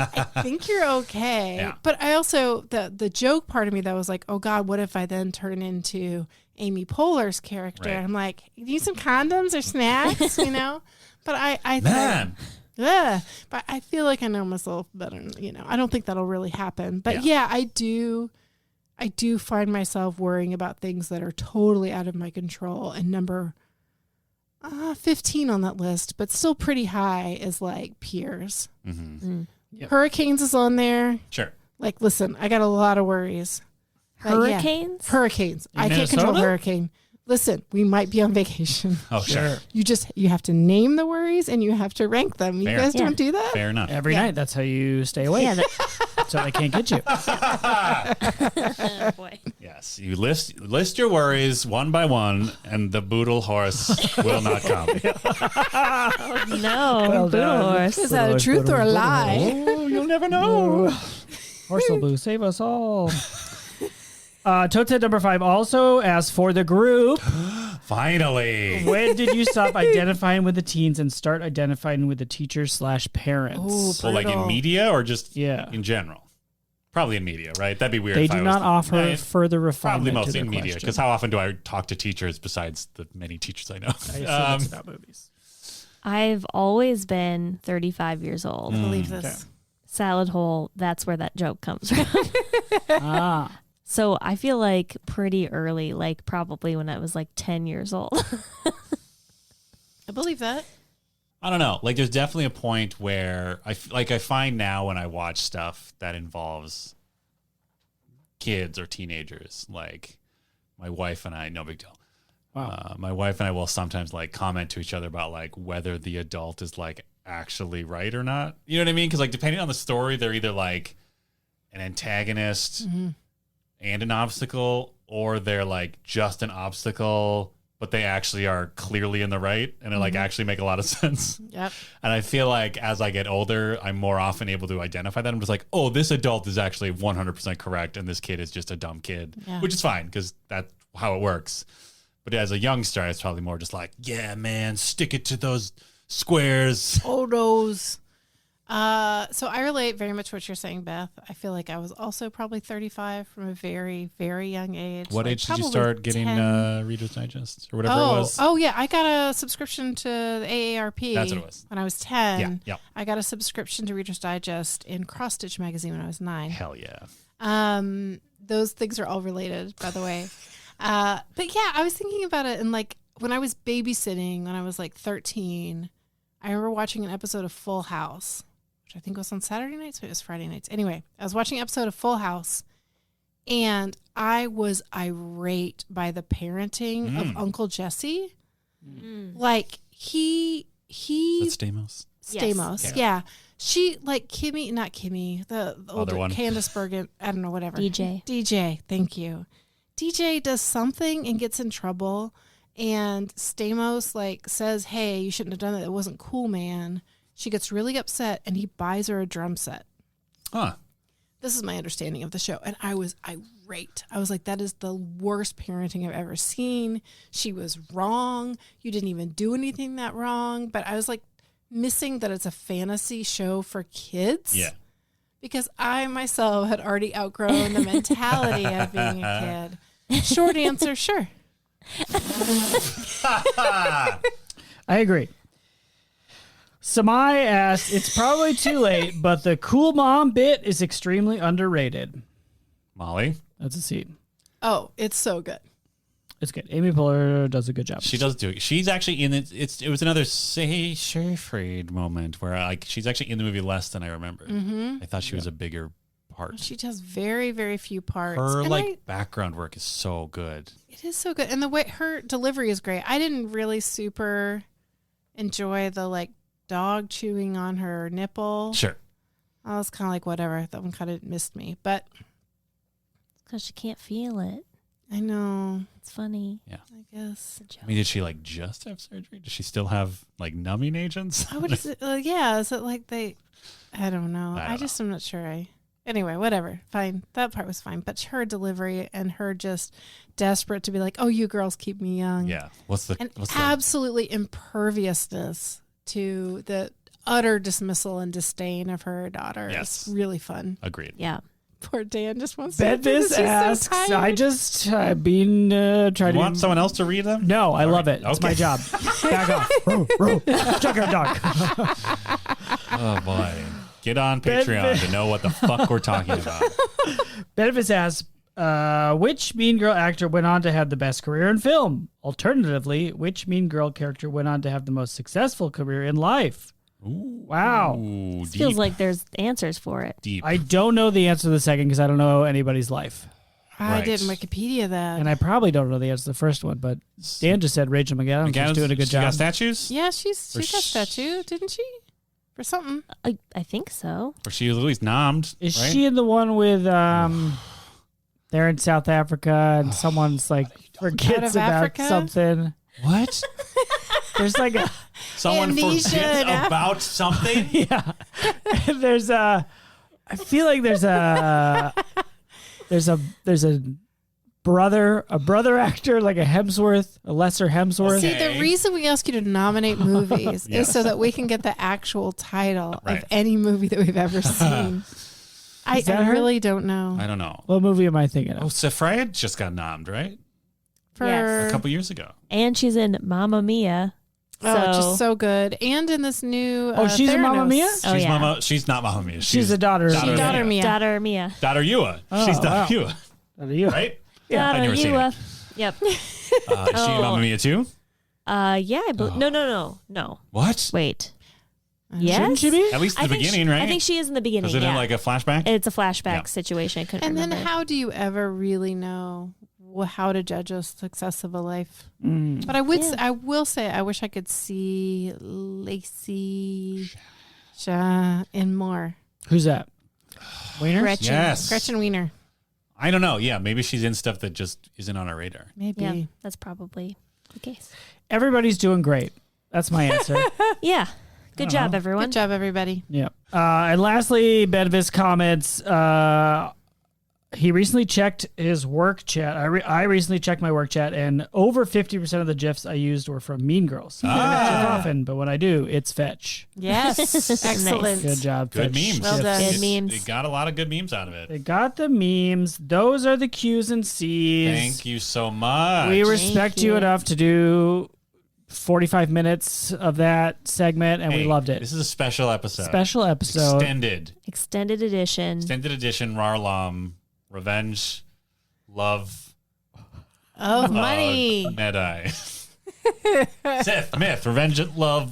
I think you're okay. Yeah. But I also, the joke part of me that was like, oh God, what if I then turn into Amy Poehler's character? Right. And I'm like, you need some condoms or snacks, you know? But I Man. yeah, but I feel like I know myself better. You know, I don't think that'll really happen. But yeah, I do find myself worrying about things that are totally out of my control. And number 15 on that list, but still pretty high, is like peers. Mm-hmm. Yep. Hurricanes is on there. Sure. Like, listen, I got a lot of worries. But yeah, Hurricanes? hurricanes. In I can't control Minnesota? hurricane. Listen, we might be on vacation. Oh, sure. You have to name the worries and you have to rank them. You Fair. guys Yeah. don't do that? Fair enough. Every night, that's how you stay awake. Yeah. So they can't get you. Oh, boy. Yes. You list your worries one by one, and the Boodle Horse will not come. Oh, no. Well Boodle done. Horse. Is that a truth or a lie? Oh, you'll never know. Horselboo, save us all. Totes Head number 5 also asked for the group. Finally. When did you stop identifying with the teens and start identifying with the teachers/parents? Ooh, So, like in brutal. media or just Yeah. in general? Probably in media, right? That'd be weird. They if I do was not offer Right. further Probably refinement to mostly their in media, question. because how often do I talk to teachers besides the many teachers I know? I assume it's about movies. I've always been 35 years old. I believe this. Salad hole, that's where that joke comes from. Ah. So I feel like pretty early, like probably when I was like 10 years old. I believe that. I don't know. Like, there's definitely a point where I find now when I watch stuff that involves kids or teenagers, like my wife and I, no big deal. Wow. My wife and I will sometimes like comment to each other about like whether the adult is like actually right or not. You know what I mean? Because like depending on the story, they're either like an antagonist and an obstacle, or they're like just an obstacle, but they actually are clearly in the right, and it like actually make a lot of sense. Yep. And I feel like as I get older, I'm more often able to identify that. I'm just like, oh, this adult is actually 100% correct, and this kid is just a dumb kid, which is fine because that's how it works. But as a youngster, I was probably more just like, yeah, man, stick it to those squares. Photos. So I relate very much to what you're saying, Beth. I feel like I was also probably 35 from a very, very young age. What like age did you probably start getting 10. Reader's Digest or whatever it was? Oh, yeah. I got a subscription to the AARP. That's what it was. When I was 10. Yeah, yeah. I got a subscription to Reader's Digest in Cross Stitch magazine when I was 9. Hell yeah. Those things are all related, by the way. But yeah, I was thinking about it, and like when I was babysitting when I was like 13, I remember watching an episode of Full House, which I think was on Saturday nights, but it was Friday nights. Anyway, I was watching an episode of Full House, and I was irate by the parenting of Uncle Jesse. Like That's Stamos. Stamos, Yes. yeah. She like not Kimmy, the older one. Candace Bergen, I don't know, whatever. DJ, thank you. DJ does something and gets in trouble, and Stamos like says, "Hey, you shouldn't have done that. It wasn't cool, man." She gets really upset, and he buys her a drum set. Huh. This is my understanding of the show, and I was irate. I was like, "That is the worst parenting I've ever seen. She was wrong. You didn't even do anything that wrong." But I was like missing that it's a fantasy show for kids. Yeah. Because I myself had already outgrown the mentality of being a kid. Short answer, sure. I agree. Samai asked, it's probably too late, but the cool mom bit is extremely underrated. Molly? That's a seat. Oh, it's so good. It's good. Amy Poehler does a good job. She does do it. She's actually in it. It was another Seyfried moment where like she's actually in the movie less than I remember. I thought she was a bigger part. She does very, very few parts. Her And background work is so good. it is so good. And the way her delivery is great. I didn't really super enjoy the like dog chewing on her nipple. Sure. I was kind of like, whatever. That one kind of missed me. But because she can't feel it. I know. It's funny. Yeah. I guess. I mean, did she like just have surgery? Does she still have like numbing agents? Oh, what is it? Yeah, is it like they? I don't know. I don't I'm not sure. Anyway, whatever. Fine. That part was fine. But her delivery and her just desperate to be like, "Oh, you girls keep me young." Yeah. What's the Absolutely imperviousness to the utter dismissal and disdain of her daughter. Yes. It's really fun. Agreed. Yeah. Poor Dan just wants to. Bedvis asks, I've been trying You to. want someone else to read them? No, I love right. it. It's Okay. my job. Back off. Row. Junkyard dog. Oh boy. Get on Patreon to know what the fuck we're talking about. Bedvis asks, which Mean Girl actor went on to have the best career in film? Alternatively, which Mean Girl character went on to have the most successful career in life? Ooh, Wow. Ooh, Feels deep, like there's answers for it. deep. I don't know the answer to the second because I don't know anybody's life. I Right. didn't Wikipedia that. And I probably don't know the answer to the first one, but Dan just said Rachel McAdams. She's doing a good she job. got statues? Yeah, she Or got statue, didn't she? For something. I think so. Or she was at least nommed. Is right? she in the one with they're in South Africa and someone's like forgets of about Africa? something? What? There's like a Someone Amnesia forgets in Africa. about something? yeah. There's a I feel like there's a brother actor, like a Hemsworth, a lesser Hemsworth. Okay. See, the reason we ask you to nominate movies Yes. is so that we can get the actual title Right. of any movie that we've ever seen. I that her? really don't know. I don't know. What movie am I thinking Oh, of? Seyfried just got nommed, right? For Yes. A couple years ago. And she's in Mamma Mia. just so good. And in this new Oh, she's in Mamma Theranos. Mia? Oh, yeah. She's not Mamma Mia. She's the daughter. Daughter Daughter Mia. Daughter Mia. Daughter Yua. Oh, She's wow. Daughter Yua, Are you? right? Yeah. I've Daughter never seen Yua. Yep. Is she Oh. Mamma Mia too? Yeah. No. What? Wait. Shouldn't Yes. she be? At least I the think beginning, she, right? I think she is in the beginning. Was it yeah. in like a flashback? It's a flashback Yeah. situation. I couldn't And then remember. how do you ever really know how to judge a success of a life. But I will say, I wish I could see Lacey in more. Who's that? Wiener? Gretchen. Yes. Gretchen Wiener. I don't know. Yeah, maybe she's in stuff that just isn't on our radar. Maybe. Yeah, that's probably the case. Everybody's doing great. That's my answer. Yeah. Good job, everyone. Good job, everybody. Yeah. And lastly, Benvis comments, he recently checked his work chat. I recently checked my work chat, and over 50% of the GIFs I used were from Mean Girls. I don't check often, but when I do, it's fetch. Yes. Excellent. Good job, Good Fetch. memes. Well done. Good memes. They got a lot of good memes out of it. They got the memes. Those are the Q's and C's. Thank you so much. We respect you you. enough to do 45 minutes of that segment, and we Hey, loved it. This is a special episode. Special episode. Extended edition. RLOM. Revenge. Love. Oh, money. Medai. Sith. Myth. Revenge. Love.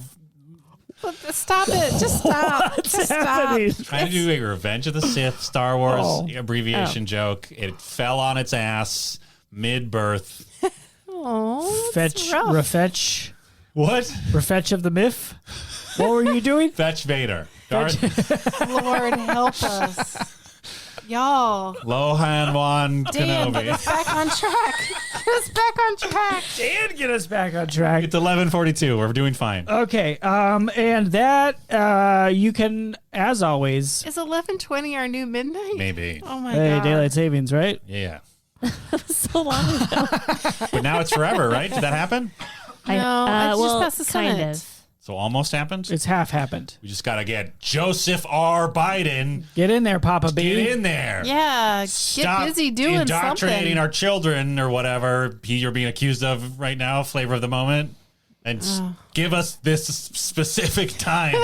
Stop it. Just stop. Just stop. Trying to do a Revenge of the Sith Star Wars abbreviation joke. It fell on its ass mid-birth. Oh, Fetch, rough. refetch, What? refetch of the myth. What were you doing? Fetch Vader. Darth Lord help us. Y'all. Lohan Wan Dan, get Kenobi. us back on track. Get us back on track. And get us back on track. It's 11:42. We're doing fine. Okay, and that you can, as always. Is 11:20 our new midnight? Maybe. Oh my Hey, god. daylight savings, right? Yeah. So long ago. But now it's forever, right? Did that happen? No, it's just past the kind Senate. of. So almost happened? It's half happened. We just got to get Joseph R. Biden. Get in there, Papa B. Get in there. Yeah, Stop get busy doing indoctrinating something. our children or whatever you're being accused of right now, flavor of the moment. And give us this specific time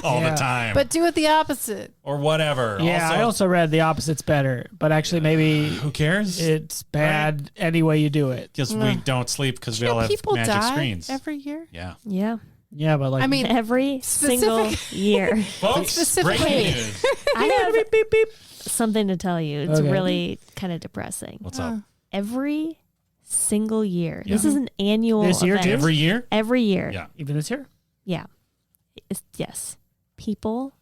all the time. But do it the opposite. or whatever. Yeah, I also read the opposite's better, but actually maybe who cares? it's bad any way you do it. Just we don't sleep because we all have People magic die screens. every year. Yeah. Yeah. Yeah, but like I mean, Every single year. Folks, Specific- breaking Hey. news. I have beep, beep. something to tell you. It's Okay. really kind of depressing. What's up? Every single year. Yeah. This is an annual This year, event. too? Every year? Every year. Yeah. Even this year? Yeah. Yes. People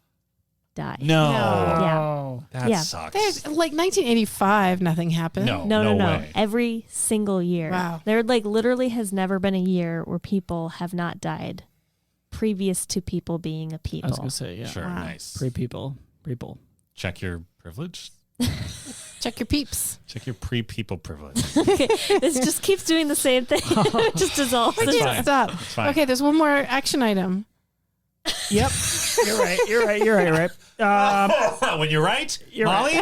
die. No. Yeah. Oh. That Yeah. sucks. there's like 1985, nothing happened. No. No. way. Every single year. Wow. There literally has never been a year where people have not died previous to people being a I people. was going to say, yeah. Sure. Wow. Nice. People. Check your privilege. Check your peeps. Check your pre-people privilege. This just keeps doing the same thing. It just dissolves. It's fine. Stop. It's fine. Okay, there's one more action item. Yep. You're right. when you're right, You're Molly,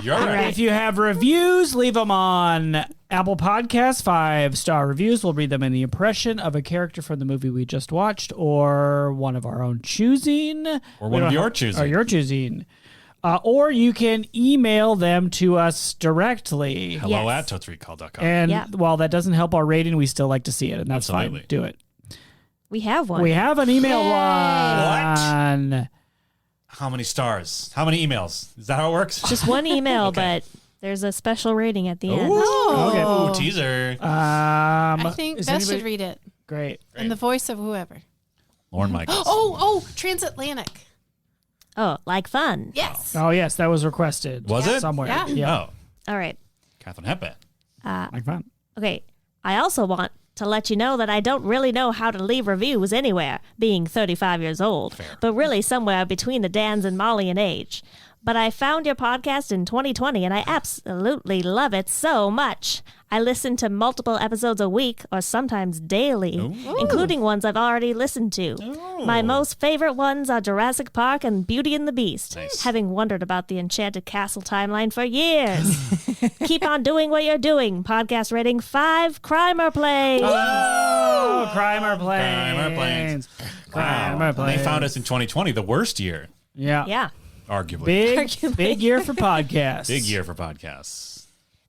you're right. If you have reviews, leave them on Apple Podcasts, 5-star reviews. We'll read them in the impression of a character from the movie we just watched or one of our own choosing. Or one of your choosing. Or your choosing. Or you can email them to us directly. Hello Yes. at totesrecall.com. And Yeah. while that doesn't help our rating, we still like to see it, and that's Absolutely. fine. Do it. We have one. We have an email Yay. one. How many stars? How many emails? Is that how it works? Just one email, Okay. but there's a special rating at the end. Oh. Ooh, teaser. I think is Beth should anybody- read it Great. in the voice of whoever. Lauren Michaels. Oh, transatlantic. Oh, like fun. Yes. Oh, yes, that was requested. Was it? Somewhere. Yeah. Oh, All right. Catherine Hepburn. Like fun. Okay. I also want to let you know that I don't really know how to leave reviews anywhere, being 35 years old, but really somewhere between the Dans and Molly in age. But I found your podcast in 2020 and I absolutely love it so much. I listen to multiple episodes a week or sometimes daily, including ones I've already listened to. My most favorite ones are Jurassic Park and Beauty and the Beast, having wondered about the Enchanted Castle timeline for years. Keep on doing what you're doing. Podcast rating 5, Crimer Plays. Oh, Crimer Crimer Planes. Planes. Crimer Wow. Planes. They found us in 2020, the worst year, Yeah. Yeah. arguably. Big year for podcasts. Big year for podcasts.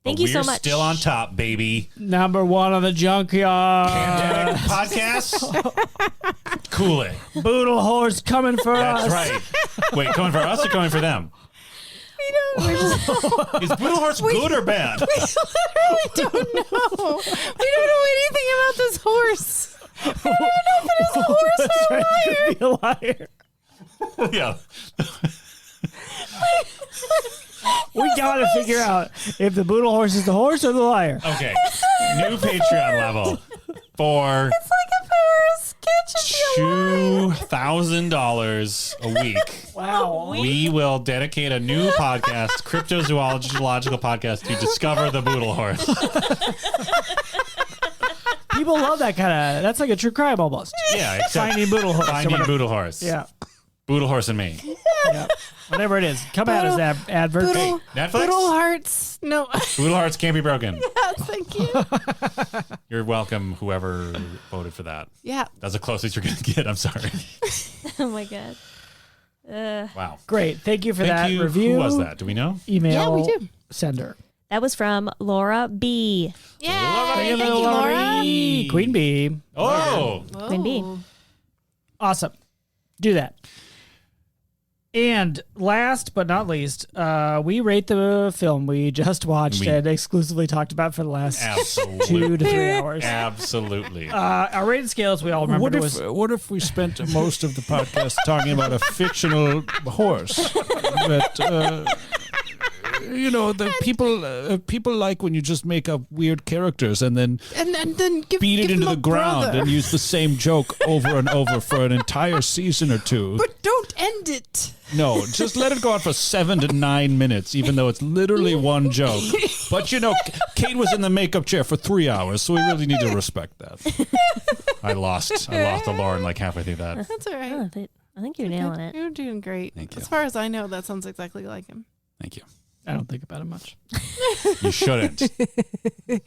Thank But you so we're much. still on top, baby. Number one on the junkyard. Pandemic podcasts? Cool it. Boodle Horse coming for That's us. right. Wait, coming for us or coming for them? We don't. We're just, Is Boodle Horse good or bad? we literally don't know. We don't know anything about this horse. We don't know if it is a horse or a liar. Be a liar. Yeah. We gotta figure out if the Boodle Horse is the horse or the liar. Okay. New Patreon level for It's like if it were a sketch of $2,000 a week. Wow. We will dedicate a new podcast, cryptozoological podcast, to discover the Boodle Horse. People love that kind of. That's like a true crime almost. Yeah, except Finding Boodle Horse. Finding Boodle Horse. Yeah. Boodle Horse and me. Yeah. Whatever it is. Come at us, advert. Boodle, Netflix? Boodle Hearts. No. Boodle Hearts can't be broken. Yeah, thank you. You're welcome, whoever voted for that. Yeah. That's the closest you're going to get. I'm sorry. Oh my god. Wow. Great. Thank you for Thank that you. review. Who was that? Do we know? Email. Yeah, we do. Sender. That was from Laura B. Yeah. Thank Thank you, Laura. Queen Bee. Oh. Queen Bee. Awesome. Do that. And last but not least, we rate the film we just watched and exclusively talked about for the last Absolutely. 2 to 3 hours. Absolutely. Our rated scale, as we all remember, What if we spent most of the podcast talking about a fictional horse that the people like when you just make up weird characters and then And then beat it give into them the a ground brother. and use the same joke over and over for an entire season or two. But don't end it. No, just let it go on for 7 to 9 minutes, even though it's literally one joke. But Kate was in the makeup chair for 3 hours, so we really need to respect that. I lost a Lauren like halfway through that. That's all right. Oh, I think you're nailing it. You're doing great. Thank you. As far as I know, that sounds exactly like him. Thank you. I don't think about it much. You shouldn't.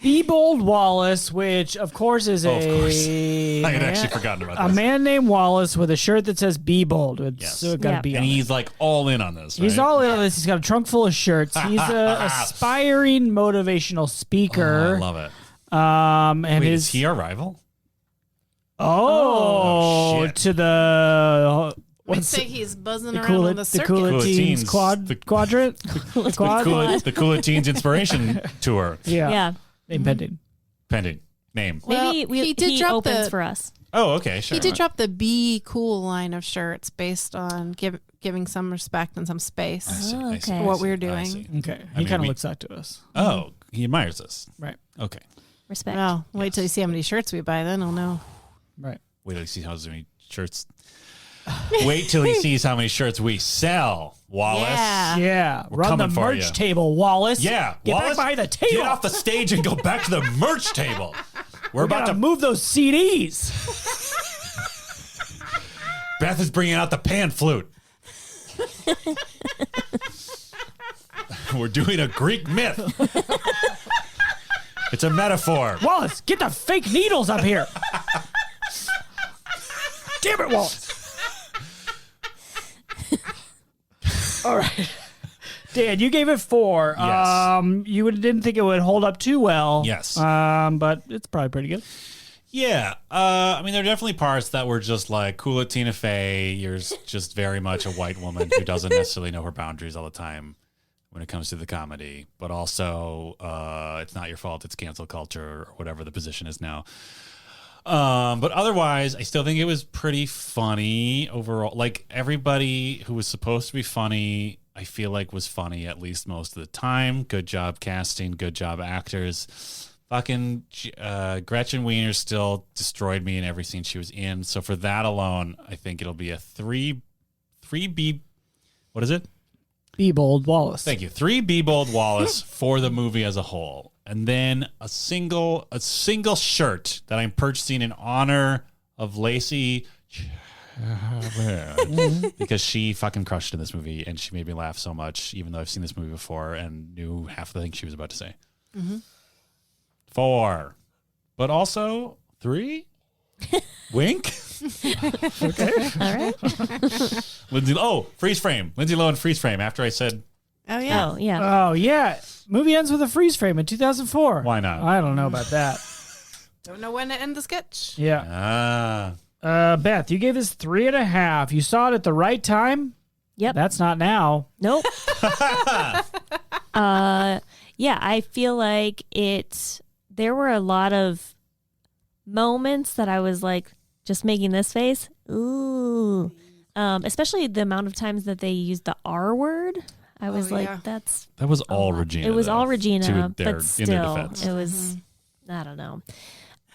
Be Bold Wallace, which of course is Of course. I had actually forgotten about a this. man named Wallace with a shirt that says Be Bold. It's Yes. gotta Yeah. be And on it. he's like all in on this. He's right? all in on this. He's got a trunk full of shirts. He's a aspiring motivational Oh, speaker. I love it. And Wait, his is he our rival? oh, Oh, shit. to the I'd say he's buzzing the around cool on the circuit. Cool Cool Teens Teens. quadrant. Quad? The Cool Teens Inspiration Tour. Yeah. Yeah. Impending. Pending. Name. Well, Maybe he did he drop opens the- for us. Oh, okay, sure. He did drop the Be Cool line of shirts based on giving some respect and some space. I see, Oh, I see, okay. I What see, we're I doing. see. Okay. I He mean, kind of we- looks up to us. Oh, he admires us. Right. Okay. Respect. Well, wait till you see how many shirts we buy, then I'll know. Right. Wait till he sees how many shirts. Wait till he sees how many shirts we sell, Wallace. Yeah. Yeah. We're Run the coming for merch you. table, Wallace. Yeah, Get Wallace, back behind the table. Get off the stage and go back to the merch table. We're about Gotta to. move those CDs. Beth is bringing out the pan flute. We're doing a Greek myth. It's a metaphor. Wallace, get the fake needles up here. Damn it, Wallace. All right. Dan, you gave it 4. Yes. You didn't think it would hold up too well. Yes. But it's probably pretty good. Yeah. I mean, there are definitely parts that were just like, cool it, Tina Fey. You're just very much a white woman who doesn't necessarily know her boundaries all the time when it comes to the comedy. But also, it's not your fault. It's cancel culture or whatever the position is now. But otherwise, I still think it was pretty funny overall. Like, everybody who was supposed to be funny, I feel like was funny at least most of the time. Good job casting, good job actors. Fucking Gretchen Wiener still destroyed me in every scene she was in. So for that alone, I think it'll be a 3B. What is it? Be Bold Wallace. Thank you. 3B Bold Wallace for the movie as a whole. And then a single shirt that I'm purchasing in honor of Lacey because she fucking crushed in this movie and she made me laugh so much, even though I've seen this movie before and knew half the things she was about to say. 4, but also 3. Wink. Okay. All right. Lindsay. Oh, freeze frame. Lindsay Lohan freeze frame. After I said, Oh, yeah. Oh, yeah. Oh, yeah. Movie ends with a freeze frame in 2004. why not? I don't know about that. Don't know when to end the sketch. Yeah. Ah, Beth, you gave this 3.5. You saw it at the right time. Yep. That's not now. Nope. Yeah, I feel like there were a lot of moments that I was like just making this face. Ooh. Especially the amount of times that they used the R word. I was that was all Regina. It was though, all Regina, in their but still, defense. it was, I don't know.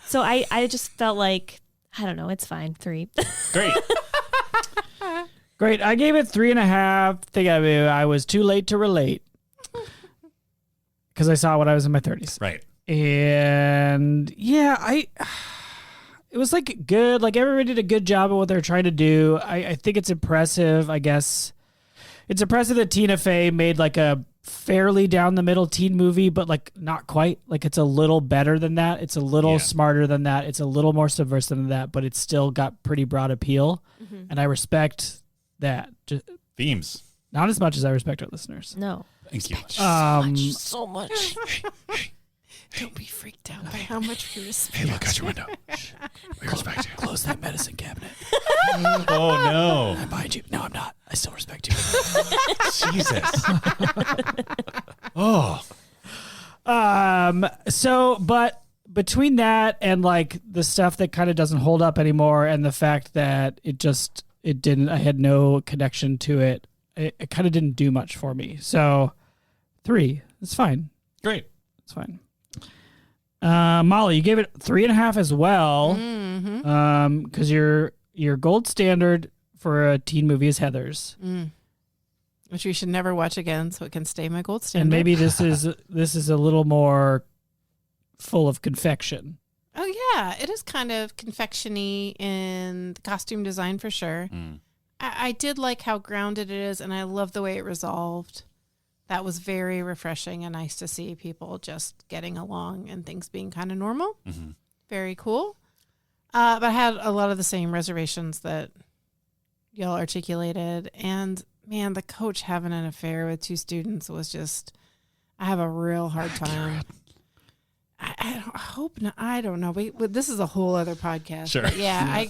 So I just felt like, I don't know, it's fine. 3. Great. Great. I gave it 3.5. Think I was too late to relate because I saw it when I was in my 30s. Right. And yeah, it was like good. Like everybody did a good job of what they're trying to do. I think it's impressive, I guess. It's impressive that Tina Fey made like a fairly down the middle teen movie, but like not quite. Like it's a little better than that. It's a little smarter than that. It's a little more subversive than that, but it's still got pretty broad appeal. Mm-hmm. And I respect that. Themes. Not as much as I respect our listeners. No. Thank you. So much. Don't be freaked out by how much we respect. Hey, look out your window. We respect you. Close that medicine cabinet. Oh, no. I'm behind you. No, I'm not. I still respect you. Jesus. Oh. But between that and like the stuff that kind of doesn't hold up anymore and the fact that I had no connection to it, it kind of didn't do much for me. So 3, it's fine. Great. It's fine. Molly, you gave it 3.5 as well. Mm-hmm. Because your gold standard for a teen movie is Heathers. Which we should never watch again, so it can stay my gold standard. And maybe this is a little more full of confection. Oh yeah, it is kind of confectiony in the costume design for sure. I did like how grounded it is, and I love the way it resolved. That was very refreshing and nice to see people just getting along and things being kind of normal. Mm-hmm. Very cool. But I had a lot of the same reservations that y'all articulated. And man, the coach having an affair with 2 students was just, I have a real hard time. I hope not. I don't know. This is a whole other podcast. Sure. Yeah.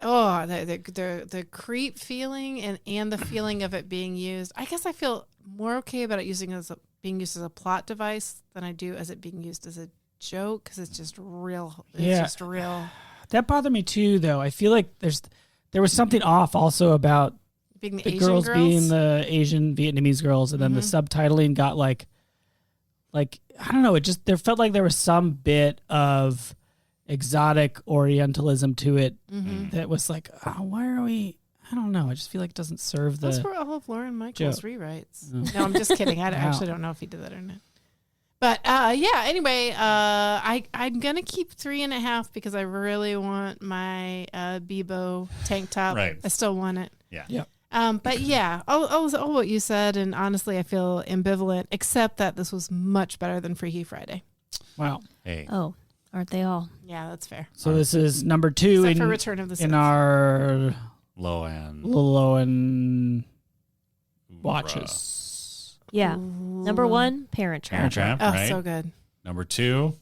The creep feeling and the feeling of it being used. I guess I feel more okay about it being used as a plot device than I do as it being used as a joke, because it's just real. It's just real. That bothered me too, though. I feel like there was something off also about being the the Asian girls being the Asian Vietnamese girls, and then the subtitling got like I don't know. There felt like there was some bit of exotic Orientalism to it that was like, oh, why are we? I don't know. I just feel like it doesn't serve the. Those were all of Lauren Michaels' joke. Rewrites. No, I'm just kidding. I actually don't know if he did that or not. But anyway, I'm gonna keep 3.5 because I really want my Bebo tank top. Right. I still want it. Yeah. But yeah, all what you said, and honestly, I feel ambivalent, except that this was much better than Freaky Friday. Wow. Hey. Oh, aren't they all? Yeah, that's fair. So this is number 2 Except for Return of the Sith. in our Low end. watches. Yeah. Number 1, Parent Trap. Parent Trap, Oh, right? so good. Number 2,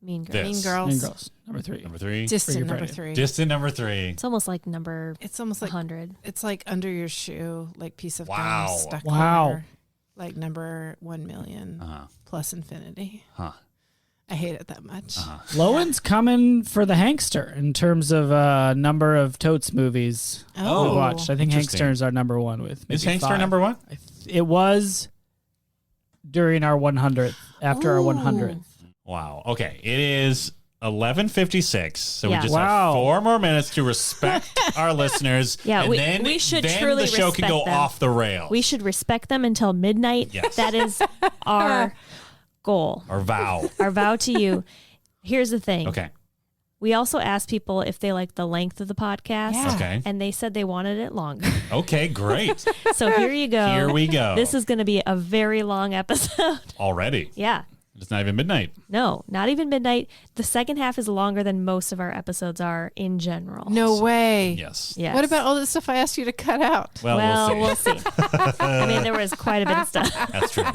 Mean Girls. This. Mean Girls. Mean Girls. Number 3. number 3, Distant Freaky number Friday. 3. Distant number 3. It's almost like number It's almost like 100. it's like under your shoe, like piece of Wow. gum stuck Wow. there. Like number 1 million plus infinity. Huh. I hate it that much. Lowen's coming for the Hankster in terms of number of Totes movies Oh. we watched. I think Interesting. Hankster is our number 1 with Is maybe Hankster 5. number 1? It was during our 100th, after our 100th. Wow. Okay. It is 11:56. So Yeah. we just Wow. have 4 more minutes to respect our listeners. Yeah, and then, we should then truly the show can respect go them. off the rails. We should respect them until midnight. Yes. That is our goal, Our vow. our vow to you. Here's the thing. Okay. We also asked people if they like the length of the podcast. Yeah. Okay. And they said they wanted it longer. Okay, great. So here you go. Here we go. This is going to be a very long episode. Already. Yeah. It's not even midnight. No, not even midnight. The second half is longer than most of our episodes are in general. No way. Yes. Yes. What about all the stuff I asked you to cut out? Well, We'll see. I mean, there was quite a bit of stuff. That's true.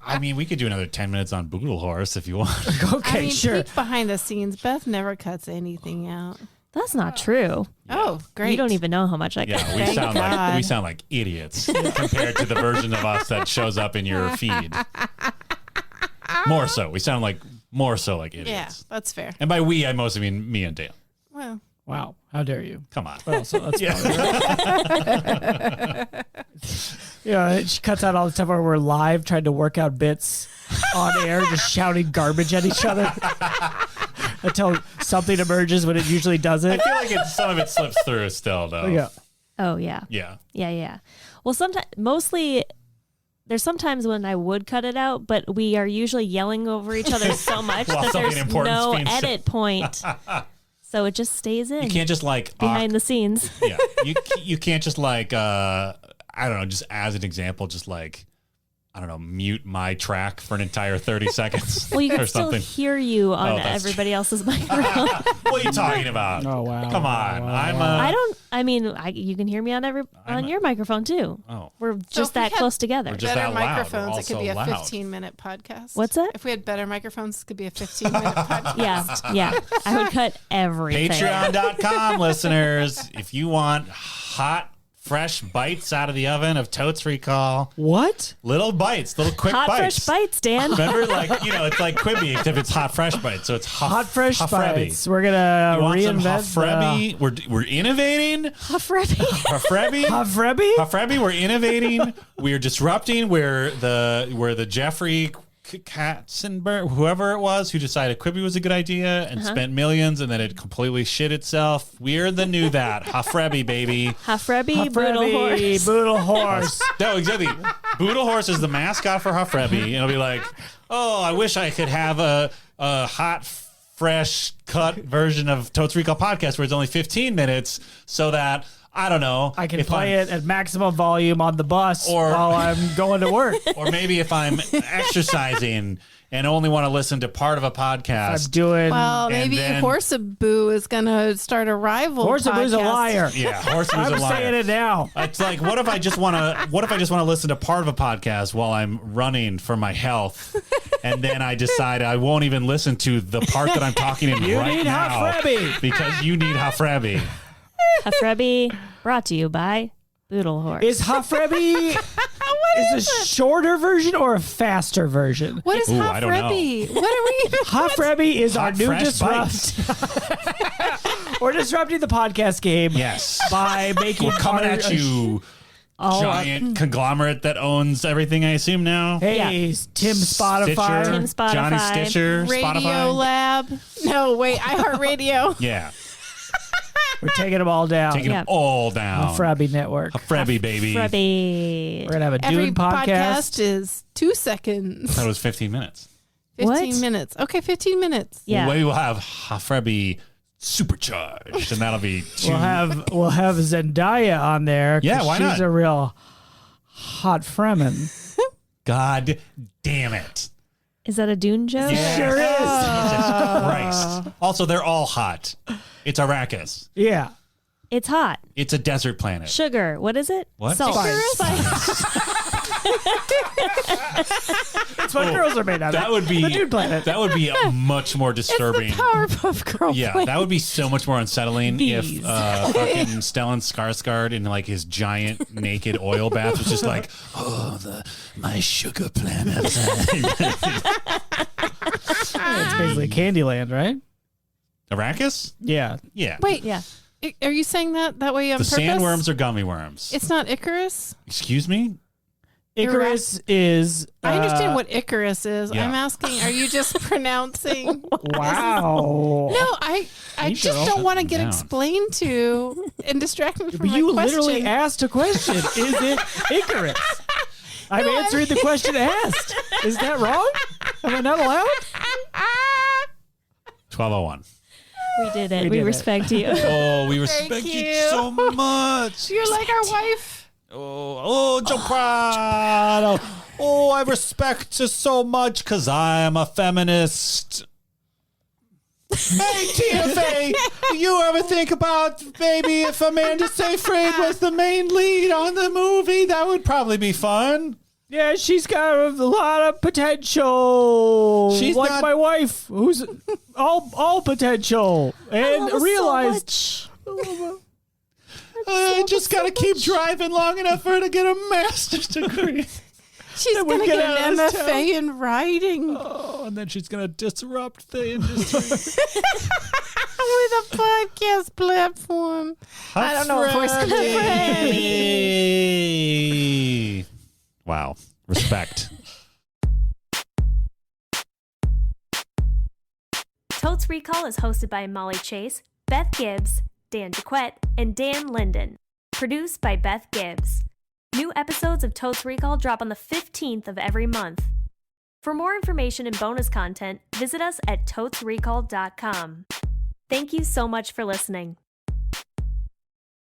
I mean, we could do another 10 minutes on Boodle Horse if you want. Okay, I mean, sure. peek behind the scenes. Beth never cuts anything out. That's not true. Oh, great. You don't even know how much I Yeah, cut. we sound like idiots compared to the version of us that shows up in your feed. More so. We sound like more so like idiots. Yeah, that's fair. And by we, I mostly mean me and Dale. Well, Wow. How dare you? Come on. Well, so that's yeah, she cuts out all the stuff where we're live trying to work out bits on air, just shouting garbage at each other until something emerges when it usually I doesn't. feel like some of it slips through still, though. Yeah. Oh, yeah. Yeah. Yeah. Well, mostly there's sometimes when I would cut it out, but we are usually yelling over each other so much While that something there's important's no being said. edit point. So it just stays in You can't just like behind the scenes. yeah. You can't just like I don't know, just as an example, just like I don't know, mute my track for an entire 30 seconds. Well, you or can still something. hear you on that's everybody else's microphone. What are you talking about? Oh, wow. Come on. You can hear me on your microphone too. Oh. We're if just we that had close together. We're just better that loud. We're microphones, all it could so be a loud. 15-minute podcast. What's that? If we had better microphones, it could be a 15-minute podcast. Yeah. I would cut everything. Patreon.com, listeners. If you want hot, fresh bites out of the oven of Totes Recall, What? little bites, little quick Hot bites. fresh bites, Dan. Remember, like, it's like Quibi, except it's hot fresh bites. So it's Hot fresh Hafrebi. bites. We're gonna You want some reinvent Hafrebi? We're innovating. Hafrebi. Hafrebi. Hafrebi? Hafrebi, we're innovating. We're disrupting. We're the Jeffrey Katzenberg, whoever it was, who decided Quibi was a good idea and spent millions, and then it completely shit itself. We're the new that. Hafrebi, baby. Hafrebi, Boodle Horse. Boodle Horse. No, exactly. Boodle Horse is the mascot for Hafrebi. And it'll be like, oh, I wish I could have a hot, fresh cut version of Totes Recall podcast where it's only 15 minutes so that, I don't know. I can if play it at maximum volume on the bus while I'm going to work. Or maybe if I'm exercising and only want to listen to part of a I'm podcast. doing. Well, And maybe then- Horsaboo is going to start a rival Horsaboo's a podcast. liar. Yeah, Horse I'm is a liar. saying it now. It's like, what if I just want to listen to part of a podcast while I'm running for my health, and then I decide I won't even listen to the part that I'm talking in You right need now Hafrebi. because you need Hafrebi. Hafrebi, brought to you by Boodle Horse. Is Hafrebi is a shorter version or a faster version? What is Ooh, I don't know. Hafrebi? What are we? Hafrebi is our Hot, new fresh disrupt. We're disrupting the podcast game Yes. by making We're coming part- at you, giant conglomerate that owns everything, I assume now. Hey, Yeah. Tim Spotify. Stitcher, Tim Spotify. Johnny Stitcher, Radio Spotify. Lab? No, wait, iHeartRadio. Yeah, We're taking them all down. taking Yeah. them all down. Hafrebi Network. Hafrebi, baby. Hafrebi. We're gonna have a Every Dune podcast is 2 seconds. That was 15 minutes. 15 What? minutes. Okay, 15 minutes. Yeah. We will have Hafrebi supercharged, and that'll be two. We'll have Zendaya on there. 'cause Yeah, why she's not? a real hot fremen. God damn it. Is that a Dune joke? Yeah. Sure is. Jesus Christ. Also, they're all hot. It's Arrakis. Yeah. It's hot. It's a desert planet. Sugar. What is it? What? Salt. Spice. That's what girls are made out of. That would be the Dune planet. That would be a much more disturbing. Powerpuff Girl. Yeah, planet. that would be so much more unsettling Bees. if fucking Stellan Skarsgård in like his giant naked oil bath was just like, oh, my sugar planet. It's basically Candyland, right? Arrakis? Yeah. Yeah. Wait, Yeah. are you saying that way on The purpose? sandworms are gummy worms. It's not Icarus? Excuse me? Icarus is. I understand what Icarus is. yeah. I'm asking, are you just pronouncing? Wow. No, I Hey, just girl. don't want to get Down. explained to and distract me from But my you question. literally asked a question. Is it Icarus? I'm answering the question asked. Is that wrong? Am I not allowed? 1201. We did it. We We, did it. respect you. Oh, we respect you you. so much. You're like our wife. Oh, Joe Prado. Oh, I respect you so much because I'm a feminist. Hey, TFA, you ever think about maybe if Amanda Seyfried was the main lead on the movie? That would probably be fun. Yeah, she's got a lot of potential. She's like not- my wife, who's all potential, and realized. I just got to keep driving long enough for her to get a master's degree. She's Then we going to get get out an of this MFA in writing Oh, and then she's gonna disrupt the industry. with a podcast platform. I don't know if we're Freddie. Wow. Respect. Totes Recall is hosted by Molly Chase, Beth Gibbs, Dan Jaquette, and Dan Linden. Produced by Beth Gibbs. New episodes of Totes Recall drop on the 15th of every month. For more information and bonus content, visit us at totesrecall.com. Thank you so much for listening.